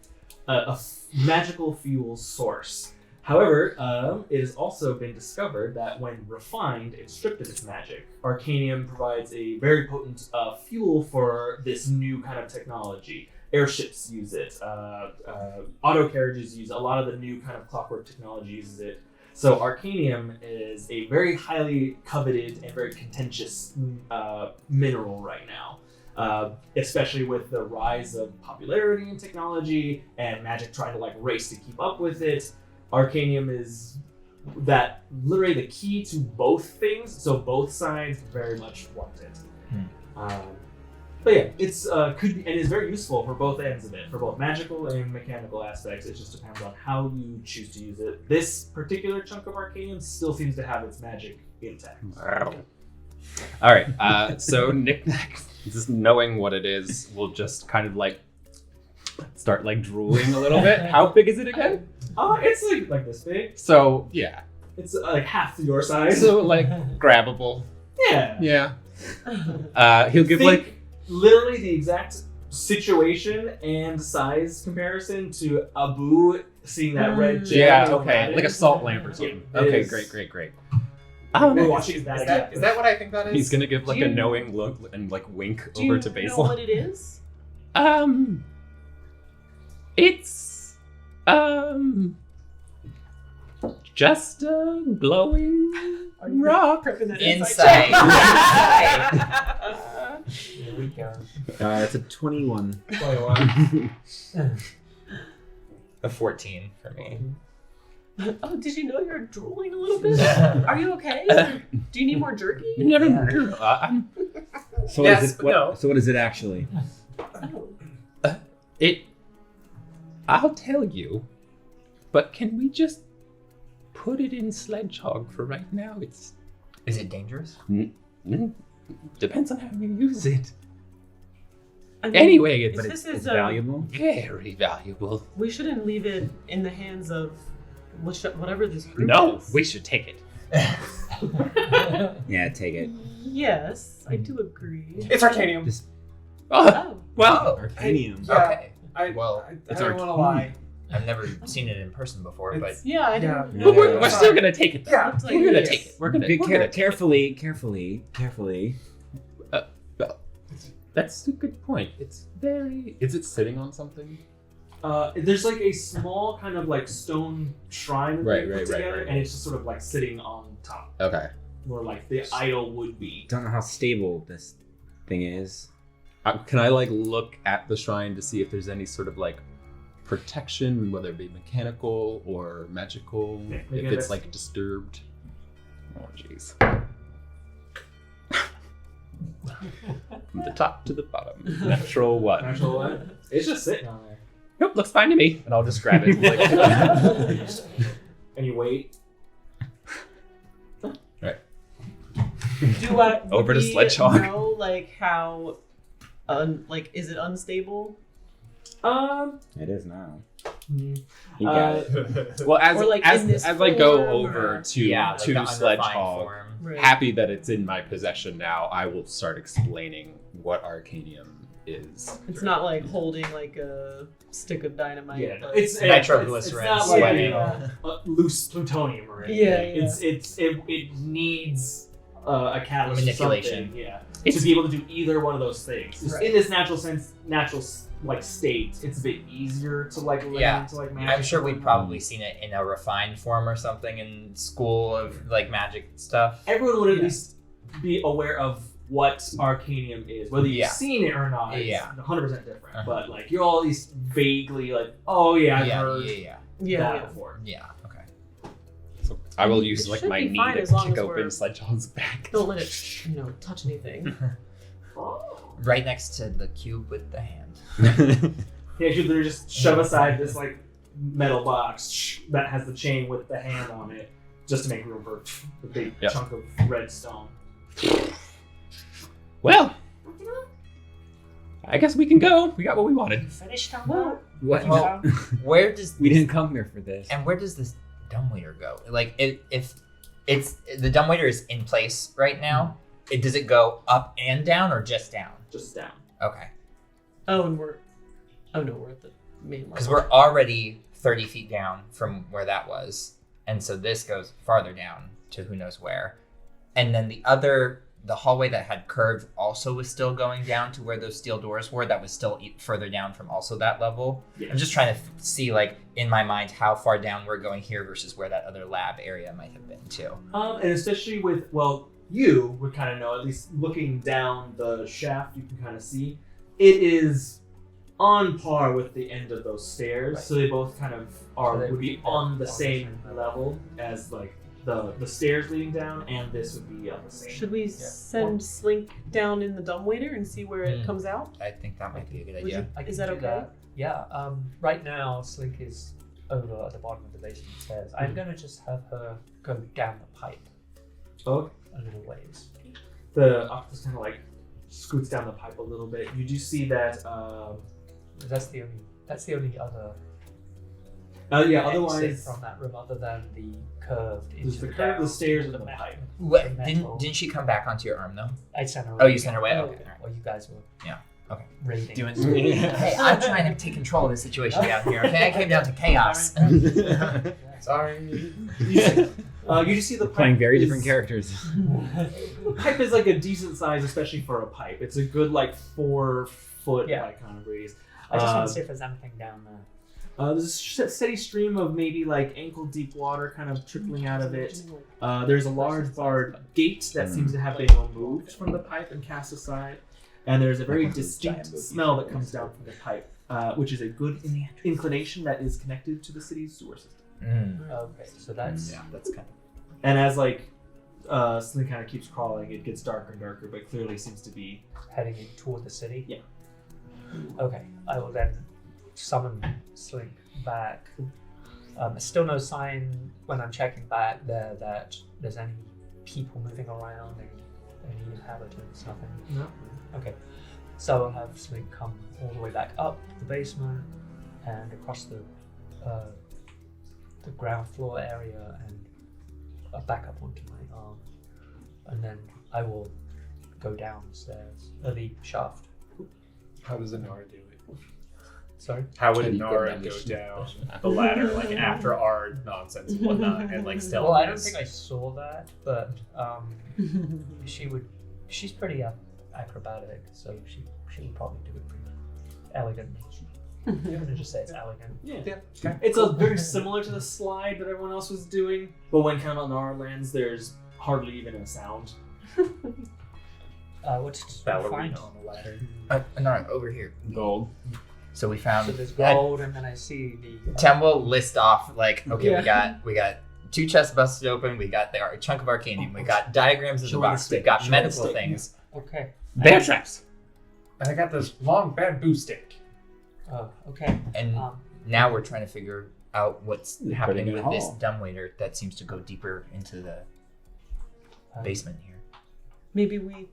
a magical fuel source. However, it has also been discovered that when refined, it's stripped of its magic. Arcanium provides a very potent fuel for this new kind of technology. Airships use it. Auto carriages use it. A lot of the new kind of clockwork technology uses it. So Arcanium is a very highly coveted and very contentious mineral right now. Especially with the rise of popularity in technology and magic trying to like race to keep up with it. Arcanium is that literally the key to both things, so both sides very much want it. But yeah, it's could be, and is very useful for both ends of it, for both magical and mechanical aspects. It just depends on how you choose to use it. This particular chunk of Arcanium still seems to have its magic intact. Wow. All right, so Nik-Nak, just knowing what it is, will just kind of like start like drooling a little bit. How big is it again? It's like this big. So yeah, It's like half your size. so like grabbable. Yeah. Yeah. He'll give Think like literally the exact situation and size comparison to Abu seeing that red gem. yeah, on okay, that like a is. salt lamp or something. Yeah, it Okay, is. great. We're watching that Is exactly. that what I think that is? He's gonna give like Do a you- knowing look and like wink Do over you to know Basil. what it is? It's just a glowing rock. Insight. Here we go. It's a 21. 21. A 14 for me. Oh, did you know you're drooling a little bit? Are you okay? Do you need more jerky? No. So Yes, is it, but what, no. so what is it actually? Oh. I'll tell you, but can we just put it in Sledgehog for right now? It's Is it dangerous? depends on how you use it. I mean, Anyway, it's But This it's is, valuable. very valuable. we shouldn't leave it in the hands of whatever this group No, is. we should take it. Yeah, take it. Yes, I do agree. It's Arcanium. Just Oh, Well, Arcanium. Yeah. Okay. Well, it's I don't want to lie. I've never seen it in person before, but It's- yeah, I Yeah. didn't. No, but we're no, still gonna take it. Though. Yeah. Looks like We're gonna it take is. it. We're gonna Carefully. That's a good point. It's very. Is it sitting on something? There's like a small kind of like stone shrine that they Right, put together, right. and it's just sort of like sitting on top, Okay. where like the idol would be. Don't know how stable this thing is. Can I like look at the shrine to see if there's any sort of like protection, whether it be mechanical or magical, Yeah, make if an it's invest- like disturbed? Oh jeez. From the top to the bottom. Natural one. Natural one. It's just sitting on there, Nope, looks fine to me. And I'll just grab it. and you wait. Do I Over to we Sledgehog. know like how like is it unstable? It is now. hmm, You got it. Well, as Or, like, as, in this as I go form, over or- to yeah, to the unrefined Sledgehog, form. Right. happy that it's in my possession now, I will start explaining what Arcanium is. It's not like holding like a stick of dynamite. Yeah, but it's Nitroglycerin It's not like sweating. you know, loose plutonium or anything. Yeah, yeah. It needs a catalyst or Manipulation. something, yeah, It's- to be able to do either one of those things. Just Right. in this natural like state, it's a bit easier to like learn Yeah. to like magic. I'm sure we'd probably seen it in a refined form or something in school of like magic stuff. Everyone would at Yeah. least be aware of what Arcanium is, whether you've Yeah. seen it or not. It's Yeah. 100% different. Uh-huh. But like you're all at least vaguely like, oh yeah, I've yeah, heard yeah. that before. Yeah. Okay. So I will It use like should my be knee fine to as long kick as open we're- Sledgehog's back. Don't let it, touch anything. Right next to the cube with the hand. Yeah, you literally just shove aside this like metal box that has the chain with the hand on it, just to make room for the big Yep. chunk of red stone. Well, I guess we can go. We got what we wanted. Finished on Well, What? Well, where does We didn't come here for this. and where does this dumbwaiter go? Like, if it's the dumbwaiter is in place right now, does it go up and down or just down? Just down. Okay, oh, and we're at the main because level. we're already 30 feet down from where that was. And so this goes farther down to who knows where. And then the hallway that had curved also was still going down to where those steel doors were. That was still further down from also that level. Yeah. I'm just trying to see, like, in my mind, how far down we're going here versus where that other lab area might have been too. And especially with, well, you would kind of know, at least looking down the shaft, you can kind of see it is on par with the end of those stairs. Right. So they both kind of So they would be would be on the on same the same level as like the stairs leading down, and this would be on the same. Should we send Slink down in the dumbwaiter and see where it comes out? I think that might be a good Would idea. you- I can Is that do okay? Yeah. Right now, Slink is over at the bottom of the basement stairs. I'm gonna just have her go down the pipe Oh, a little ways. the octopus kind of like scoots down the pipe a little bit. You do see that. That's the only other Yeah. exit Otherwise, from that room, other than the curved there's into the curve, the down stairs, into and the metal. pipe. What, Metal. didn't she come back onto your arm though? I sent her. Oh, you sent her away? Okay. Well, you guys were. Yeah, okay. Raiding. Hey, I'm trying to take control of the situation down here. Okay, I came down to chaos. Sorry. You just see the pipe Playing very is- different characters. The pipe is like a decent size, especially for a pipe. It's a good like 4 foot Yeah. like kind of radius. I just want Uh, to see if there's anything down there. There's a steady stream of maybe like ankle deep water kind of trickling out of it. There's a large barred gate that seems to have been removed from the pipe and cast aside. And there's a very Like one of those distinct giant movies. smell that comes down from the pipe, which is a good inclination that is connected to the city's sewer system. Okay, so that's That's kind of. And as like Slink kind of keeps crawling, it gets darker and darker, but clearly seems to be heading in toward the city. Yeah. Okay, I will then summon Slink back. Still no sign when I'm checking back there that there's any people moving around, any inhabitants, nothing. no. Okay, so I'll have Slink come all the way back up the basement and across the ground floor area and back up onto my arm, and then I will go downstairs, the shaft. How does Anara do it? Sorry. How would Can you get Anara down the go sh- down the ladder, like after our nonsense and whatnot, and like still? Well, I don't think I saw that, but she's pretty acrobatic, so she would probably do it pretty elegantly. I'm gonna just say it's elegant. Yeah. Okay. It's a very similar to the slide that everyone else was doing, but when Kamal lands, there's hardly even a sound. What's Ballerina on the ladder. Anara, over here. Gold. So we found. So there's gold, and then I see the. Tem will list off like, okay, Yeah. we got 2 chests busted open. We got a chunk of arcanium. We got diagrams of the Show me the box. We've stick. got Show me the medical stick. things. Okay. Bear traps. And I got this long bamboo stick. Oh, okay. And now we're trying to figure out what's Putting happening it with in this hall. dumbwaiter that seems to go deeper into the basement here. Maybe we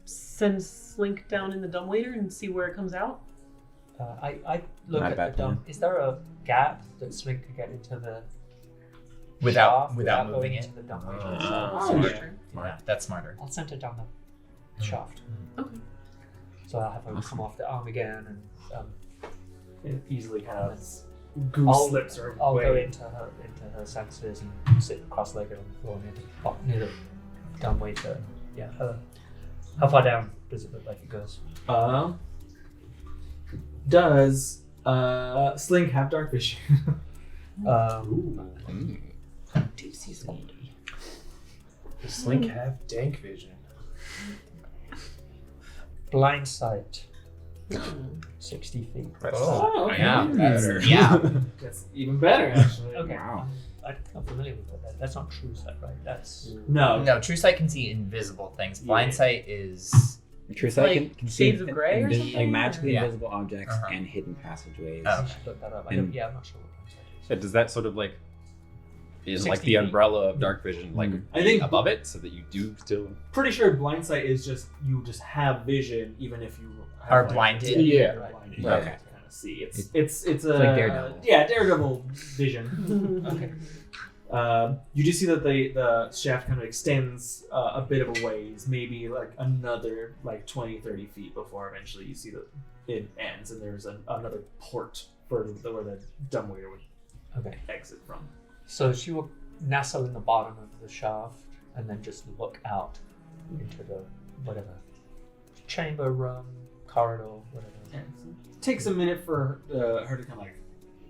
send Slink down in the dumbwaiter and see where it comes out. I look Not a at bad the dumb. Is there a gap that Slink could get into the Without shaft moving going it. into the dumbwaiter? Oh, yeah. Yeah, that's smarter. I'll send her down the shaft. Okay. So I'll have her come off the arm again, and It easily kind of goose I'll- slips her I'll go way. into her senses and sit cross-legged on the floor near the dumbwaiter. Yeah. How far down does it look like it goes? Does Slink have dark vision? Does Slink have dank vision? Blind sight. 60 feet. Oh, okay. Yeah, Better. yeah. That's even better, actually. Okay. Wow. I'm familiar with that. That's not true sight, right? That's No. No, true sight can see invisible things. Blind Yeah. sight is. True sight Like can see Shades of Grey or like something? magically Yeah. invisible objects Uh-huh. and hidden passageways. Oh. I should look that up. And- I'm not sure what blind sight is. Yeah, does that sort of like is 60 like the feet. umbrella of dark vision like I think- above it so that you do still Pretty sure blind sight is just you just have vision even if you have, Are like, blinded? Yeah, Right. blinded. Right. You can kind of see. It's a like Daredevil. Yeah, Daredevil vision. Okay. You do see that the shaft kind of extends a bit of a ways, maybe like another like 20-30 feet before eventually you see that it ends and there's another port for where the dumbwaiter would Okay. exit from. So she will nestle in the bottom of the shaft and then just look out into the whatever chamber, room, corridor, whatever. And it takes a minute for her to kind of like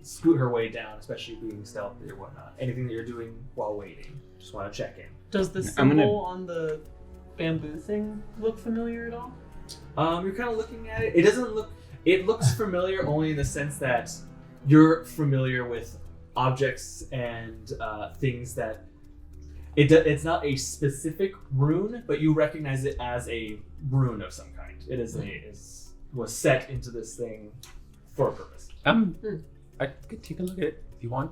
scoot her way down, especially being stealthy or whatnot. Anything that you're doing while waiting, just want to check in. Does the I'm gonna- symbol on the bamboo thing look familiar at all? You're kind of looking at it. It doesn't look. It looks familiar only in the sense that you're familiar with objects and things that. It's not a specific rune, but you recognize it as a rune of some kind. It was set into this thing for a purpose. I could take a look at it if you want.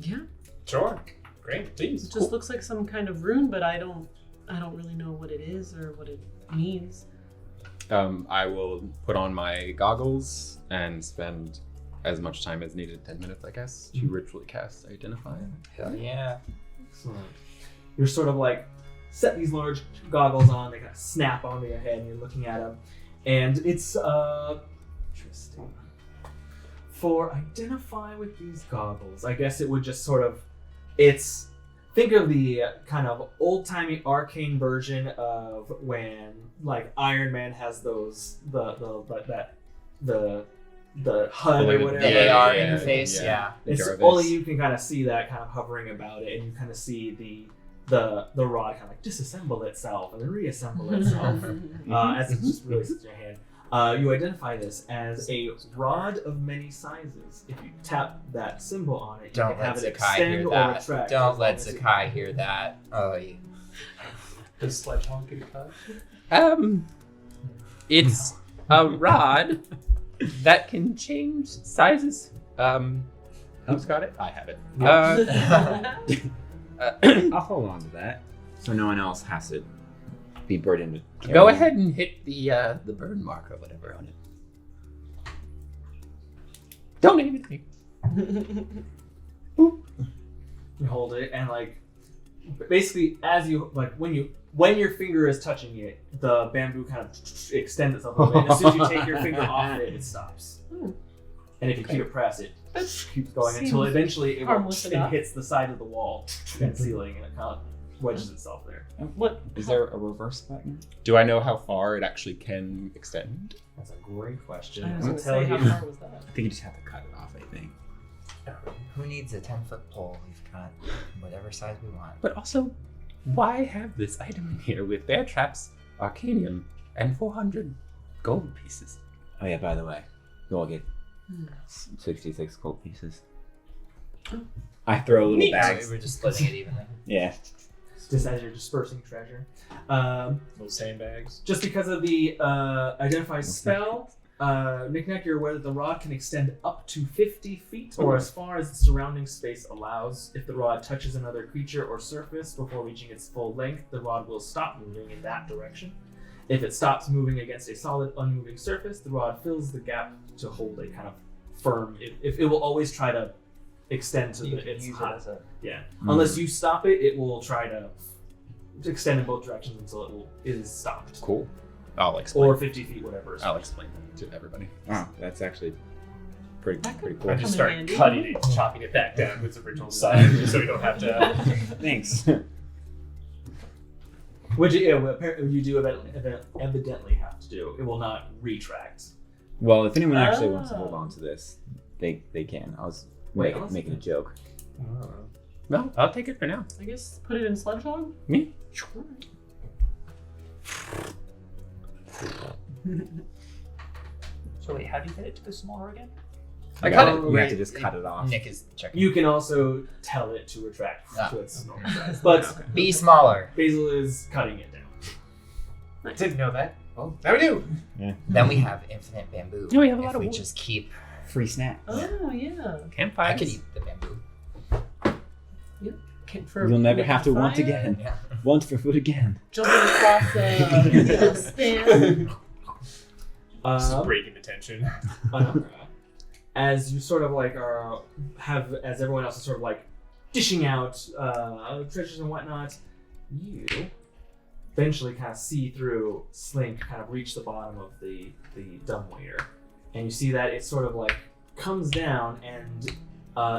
Yeah. Sure. Great. Please. It just looks like some kind of rune, but I don't really know what it is or what it means. I will put on my goggles and spend as much time as needed, 10 minutes, I guess, to ritually cast Identify. Hell yeah. Excellent. You're sort of like set these large goggles on. They kind of snap onto your head, and you're looking at them, and it's interesting. For Identify with these goggles, I guess it would just sort of, think of the kind of old-timey arcane version of when like Iron Man has those the HUD or whatever. The AR interface, yeah. It's Jarvis. only you can kind of see that kind of hovering about it, and you kind of see the rod kind of like disassemble itself and then reassemble itself as it just really sits in your hand. You identify this as a rod of many sizes. If you tap that symbol on it, you Don't can let have it Zakkai extend hear or that. retract. Don't as let long as you- Zakkai hear that. Oh, you. Does Sledgehammer get a cut? It's a rod that can change sizes. Who's got it? I have it. I'll hold on to that, so no one else has to be burdened with Go carrying. ahead and hit the burn mark or whatever on it. Don't aim at me. You hold it, and like basically as you like when your finger is touching it, the bamboo kind of extends itself a little bit. As soon as you take your finger off it, it stops. And if you keep it pressed, it keeps going until Seems eventually it harmless enough. hits the side of the wall and ceiling, and it kind of wedges itself there. What? Is there a reverse button? Do I know how far it actually can extend? That's a great question. I was I'll gonna tell say, how you. far was that? I think you just have to cut it off. I think. Who needs a 10-foot pole? We've got whatever size we want. But also, why have this item in here with bear traps, arcanium, and 400 gold pieces? Oh yeah. By the way, you all get 66 gold pieces. I throw little Neat. bags. We're just splitting it evenly. Yeah. Just as you're dispersing treasure. Little sandbags. Just because of the identify spell, Nik-Nak, you're aware that the rod can extend up to 50 feet or as far as the surrounding space allows. If the rod touches another creature or surface before reaching its full length, the rod will stop moving in that direction. If it stops moving against a solid, unmoving surface, the rod fills the gap to hold a kind of firm. It will always try to extend to You the can its use it hot. as a. Yeah. Unless you stop it, it will try to extend in both directions until it is stopped. Cool. I'll explain. Or 50 feet, whatever. is I'll fine. explain that to everybody. Oh, that's actually pretty cool. I Come just in start handy. cutting it, chopping it back down to its original size, so we don't have to. Thanks. Which apparently you do evidently have to do. It will not retract. Well, if anyone actually wants to hold on to this, they can. I was Wait, honestly? making a joke. No, I'll take it for now. I guess put it in Sledgehog? Me? So wait, how do you get it to the smaller again? I cut it. You have to just cut it off. Nick is checking. You can also tell it to retract Ah. to its normal size. But Okay. Be smaller. Basil is cutting it down. Didn't know that. Well, now we do. Then we have infinite bamboo. Yeah, we have a if lot of we wood. just keep. Free snacks. Oh, yeah. Campfires. I could eat the bamboo. You'll never have to making want fire, again. Yeah. Want for food again. Jumping across a span. This is breaking the tension. As you sort of like as everyone else is sort of like dishing out treasures and whatnot, you eventually kind of see through Slink kind of reach the bottom of the dumbwaiter, and you see that it sort of like comes down and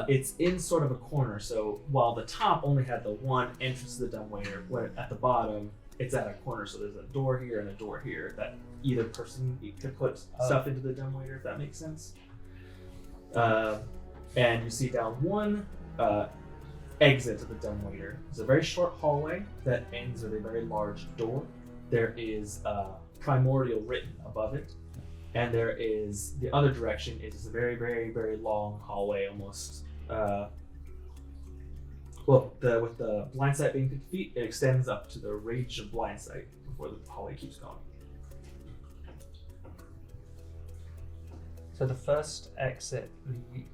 It's in sort of a corner, so while the top only had the one entrance to the dumbwaiter, at the bottom it's at a corner, so there's a door here and a door here that either person could put stuff into the dumbwaiter, if that makes sense. And you see down one exit to the dumbwaiter. It's a very short hallway that ends with a very large door. There is primordial written above it, and there is the other direction is a very, very, very long hallway, almost. With the blind sight being 50 feet, it extends up to the range of blind sight before the hallway keeps going. So the first exit,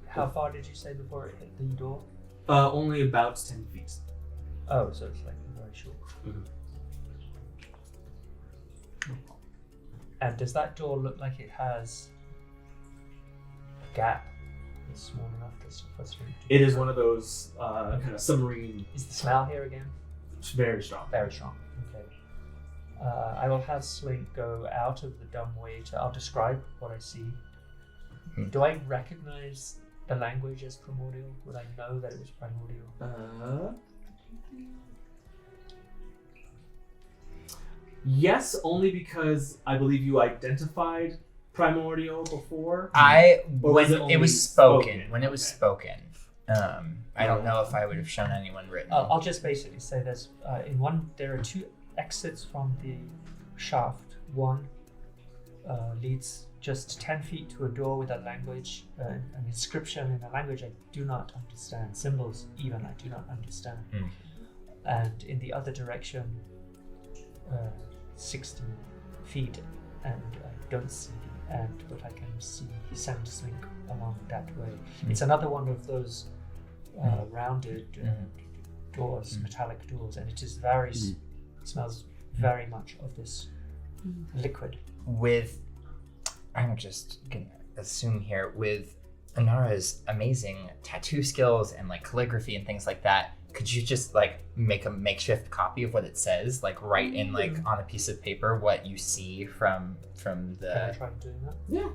how far did you say before it hit the door? Only about 10 feet. Oh, so it's like very short. Mm-hmm. And does that door look like it has a gap that's small enough for Slink to... It is one of those kind of submarine. Is the smell here again? It's very strong. Very strong. Okay. I will have Slink go out of the dumbwaiter. I'll describe what I see. Do I recognize the language as primordial? Would I know that it was primordial? Yes, only because I believe you identified primordial before. When it was spoken. When it was Okay. spoken. I don't know if I would have shown anyone written. I'll just basically say there's there are two exits from the shaft. One leads just 10 feet to a door with a language, an inscription in a language I do not understand, symbols even I do not understand. And in the other direction, 60 feet, and I don't see the end, but I can see send Slink along that way. It's another one of those rounded doors, metallic doors, and it is very smells very much of this liquid. I'm just gonna assume here, with Anara's amazing tattoo skills and like calligraphy and things like that, could you just like make a makeshift copy of what it says, like write in like on a piece of paper what you see from the... Can I try doing that? Yeah.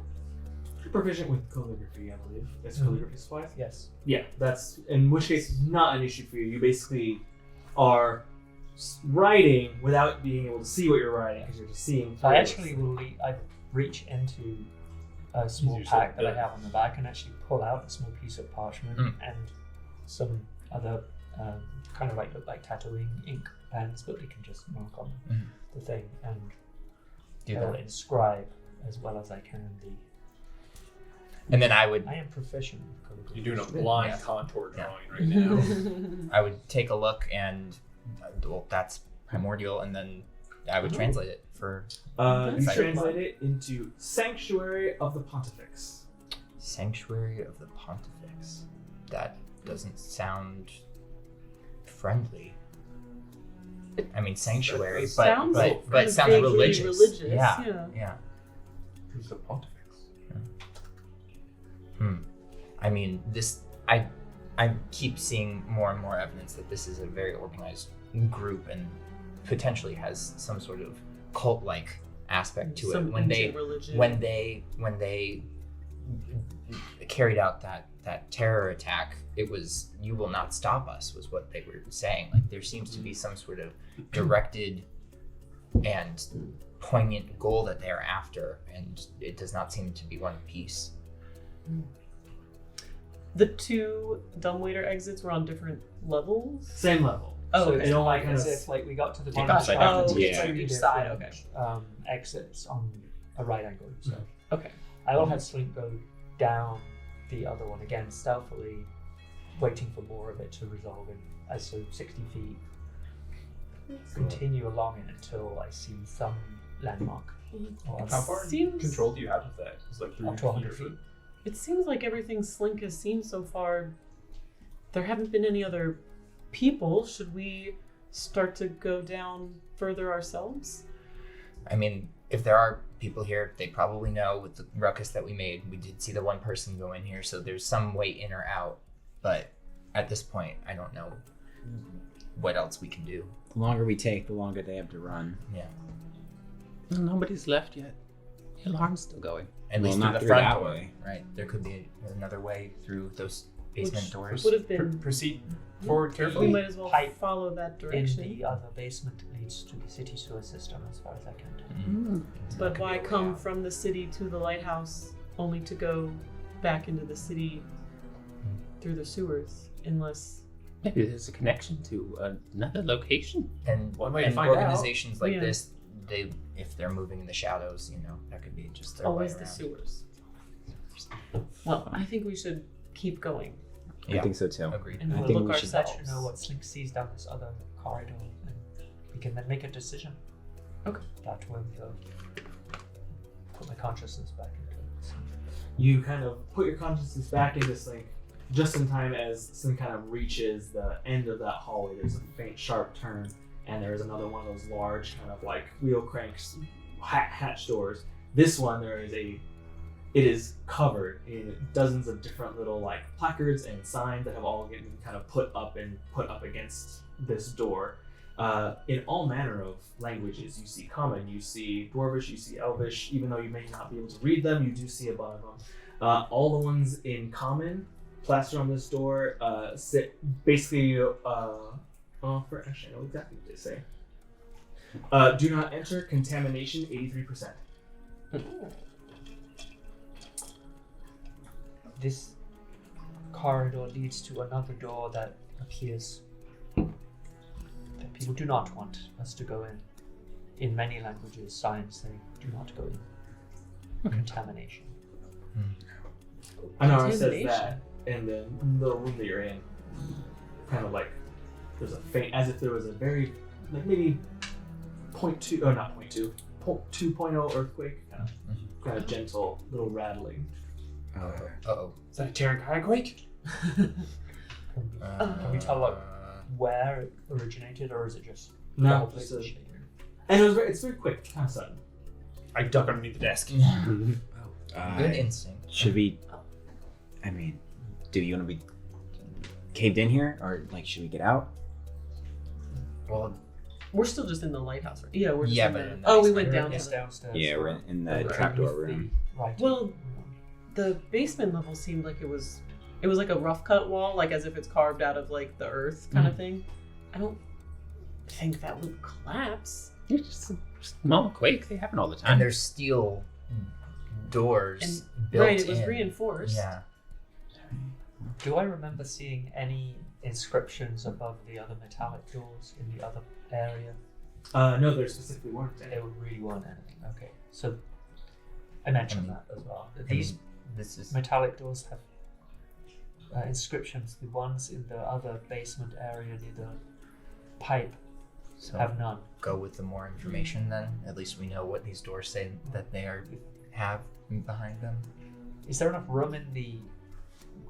You're proficient with calligraphy, I believe. That's calligraphy supplies? Yes. Yeah, that's, in which case, not an issue for you. You basically are writing without being able to see what you're writing because you're just seeing. I actually I reach into a small Use pack your that I have on the back and actually pull out a small piece of parchment and some other kind of like look like tattooing ink pens, but they can just mark on the thing and I'll inscribe as well as I can And then I am proficient with calligraphy. You're doing a blind contour drawing right now. I would take a look and that's primordial, and then I would translate it for you translate it into Sanctuary of the Pontifex. Sanctuary of the Pontifex. That doesn't sound friendly. I mean, sanctuary, but it sounds religious. Yeah. Who's the Pontifex? I mean, I keep seeing more and more evidence that this is a very organized group and potentially has some sort of cult-like aspect to it. When they carried out that terror attack, it was "You will not stop us" was what they were saying. Like there seems to be some sort of directed and poignant goal that they're after, and it does not seem to be one piece. The two dumbwaiter exits were on different levels. Same level. Oh, So it's don't like kind as of- if like we got to the Take bottom upside shaft, down. it's Yeah. two Each side, different, exits on a right angle. So Okay. I will have Slink go down the other one again stealthily, waiting for more of it to resolve in as so 60 feet. Continue along it until I see some landmark. Or How far Seems- control do you have of that? It's like up to 100 feet. It seems like everything Slink has seen so far, there haven't been any other people. Should we start to go down further ourselves? I mean, if there are people here, they probably know with the ruckus that we made. We did see the one person go in here, so there's some way in or out. But at this point, I don't know what else we can do. The longer we take, the longer they have to run. Yeah. Nobody's left yet. The alarm's still going. At Well, least not through the through front that door, way. right? There could be another way through those basement Which doors. would have been. Proceed forward We carefully. might as well Pipe follow that In direction. the other basement leads to the city sewer system, as far as I can tell. But why come from the city to the lighthouse only to go back into the city through the sewers? Unless Maybe there's a connection to another location. And, One way to and find out. organizations like Yeah. this, if they're moving in the shadows, that could be just their always way the around. sewers. Well, I think we should keep going. I think so too. Agreed. And I we'll think look we should Let ourselves. you know what Slink sees down this other corridor, and we can then make a decision. Okay. That way we go. Put my consciousness back into it. So. You kind of put your consciousness back into Slink just in time as Slink kind of reaches the end of that hallway. There's a faint, sharp turn, and there's another one of those large kind of like wheel cranks, hatch doors. This one, it is covered in dozens of different little like placards and signs that have all getting kind of put up against this door. In all manner of languages. You see Common, you see Dwarvish, you see Elvish. Even though you may not be able to read them, you do see a bunch of them. All the ones in Common, plastered on this door, sit basically. Actually, I know exactly what they say. Do not enter. Contamination 83%. This corridor leads to another door that appears that people do not want us to go in. In many languages, signs say do not go in. Contamination. Anara says Contamination. that, and then the room that you're in, kind of like there's a faint, as if there was a very like maybe 0.2, or not 0.2, 2.0 earthquake, kind of gentle little rattling. Uh-oh. Is that a Terragia quake? Can we tell where it originated, or is it just the No, whole place just is a- shaking? And it's very quick, kind of sudden. I duck underneath the desk. Good instinct. Should we? I mean, do you want to be caved in here, or like should we get out? Well, We're still just in the lighthouse, right? Yeah, we're just Yeah, in but the... in the Oh, we basement. went down It's to the... downstairs. Yeah, we're in the Okay. trapdoor With the room. right. Well, the basement level seemed like it was like a rough cut wall, like as if it's carved out of like the earth kind of thing. I don't think that would collapse. It's just a small quake. They happen all the time. and there's steel doors And built right, it was in. reinforced. Yeah. Do I remember seeing any inscriptions above the other metallic doors in the other area? No, there specifically weren't any. There really weren't anything. Okay, so I mentioned that as well. These This is metallic doors have inscriptions. The ones in the other basement area near the pipe so have none. go with the more information then. At least we know what these doors say that they have behind them. Is there enough room in the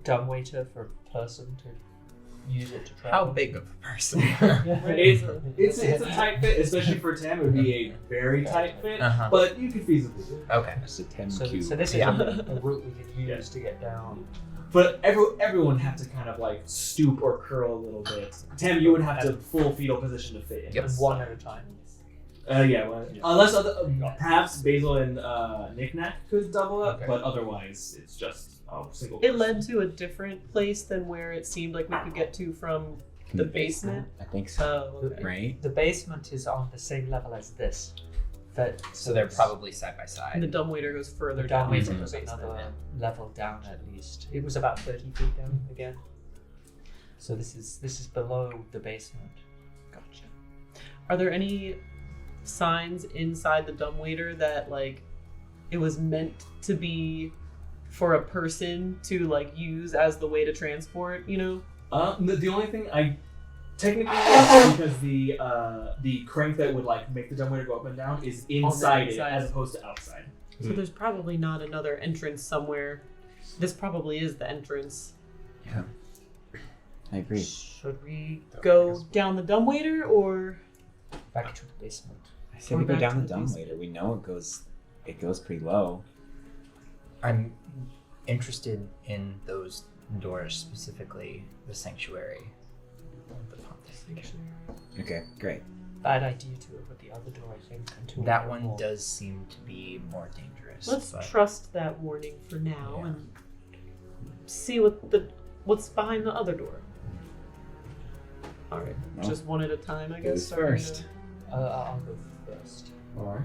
dumbwaiter for a person to use it to travel? How big of a person? It's a tight fit, especially for Tam. It would be a very tight fit, Uh-huh. but you could feasibly do it. Okay. That's a 10 So, cube. so this is Yeah. a route we could use Yeah. to get down. But everyone have to kind of like stoop or curl a little bit. Tam, you would have to full fetal position to fit in. Yep. And one at a time. Yeah, well, unless perhaps Basil and Nik-Nak could double up, Okay. but otherwise it's just a single. It person. led to a different place than where it seemed like we could get to from the basement. I think so. Oh, okay. Right? The basement is on the same level as this. So they're it's- probably side by And side. the dumbwaiter goes further the down. dumbwaiter into the was basement. another level down at least. It was about 30 feet down again. So this is below the basement. Gotcha. Are there any signs inside the dumbwaiter that like it was meant to be for a person to like use as the way to transport? You know? The only thing I technically because the crank that would like make the dumbwaiter go up and down is inside it inside. as opposed to outside. So there's probably not another entrance somewhere. This probably is the entrance. I agree. Should we Go down the dumbwaiter or back to the basement? I say Or we go back down to the the dumb basement. later. We know it goes pretty low. I'm interested in those doors, specifically the sanctuary. Okay, great. Bad idea to open the other door, I think. Until That we know one more. does seem to be more dangerous. let's but trust that warning for now Yeah. and see what the What's behind the other door? All right, Well, just one at a time, I guess. who's starting first? I'll go first. Alright.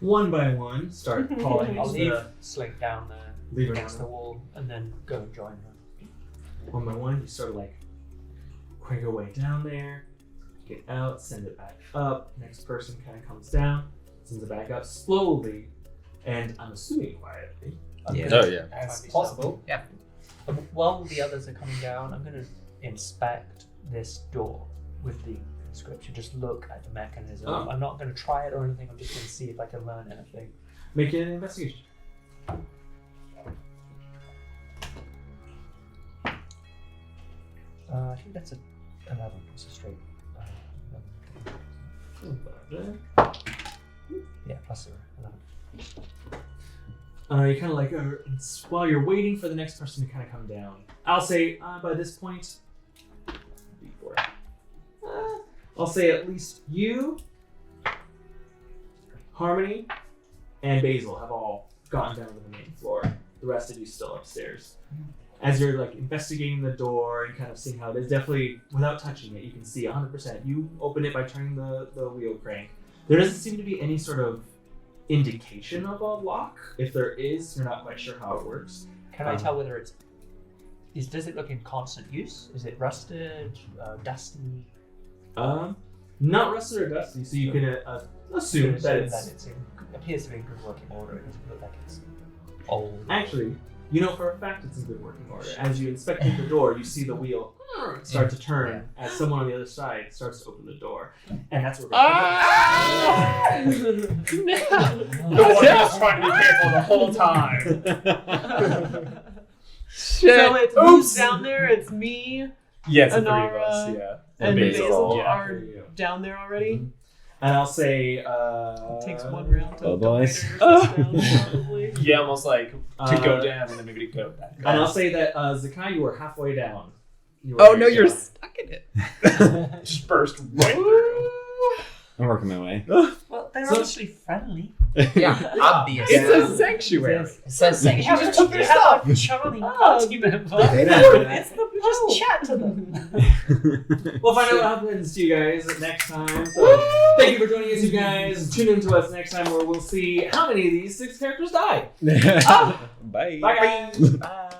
One by one, start calling I'll into leave the... Slink down there Leave her against down the wall and then go and join her. One by one, you sort of like crank your way down there, get out, send it back up. Next person kind of comes down, sends it back up slowly, and I'm assuming quietly. I'm Yeah. gonna Oh, yeah. As try to be possible. Yeah. stealthy. While the others are coming down, I'm going to inspect this door with the inscription. Just look at the mechanism. Oh. I'm not going to try it or anything. I'm just going to see if I can learn anything. Make an investigation. I think that's a 11. It's a straight. Yeah, plus 11. You kind of like, while you're waiting for the next person to kind of come down, I'll say by this point, I'll say at least you, Harmony, and Basil have all gotten down to the main floor. The rest of you still upstairs. As you're like investigating the door and kind of seeing how it is, definitely without touching it, you can see 100%. You open it by turning the wheel crank. There doesn't seem to be any sort of indication of a lock. If there is, you're not quite sure how it works. Can I tell whether does it look in constant use? Is it rusted, dusty? Not rusted or dusty, so you can assume that it's... appears to be in good working order. It doesn't look like it's old. Actually, you know for a fact it's in good working order. As you inspected the door, you see the wheel start to turn as someone on the other side starts to open the door. And that's where we're The one who's trying to be careful the whole time. So it's who's down there? It's me Yeah, it's the three of Anara, us, yeah. and Basil. Basil Yeah. are down there already. And I'll say... It takes one round to Oh, boys. upgrade her down, probably. Yeah, almost like to go down and then maybe to go back up. And I'll say that Zakkai, you were halfway down. You were Oh ready no, to you're go. stuck in it. Just burst right through. I'm working my way. Well, they're So- obviously friendly. Yeah, obvious. It's a sanctuary. It says You sanctuary. just took their stuff. Charlie, party member. They don't. It's the just chat to them. We'll find out what happens to you guys next time. So thank you for joining us, you guys. Tune in to us next time where we'll see how many of these 6 characters die. Bye. Bye, guys. Bye.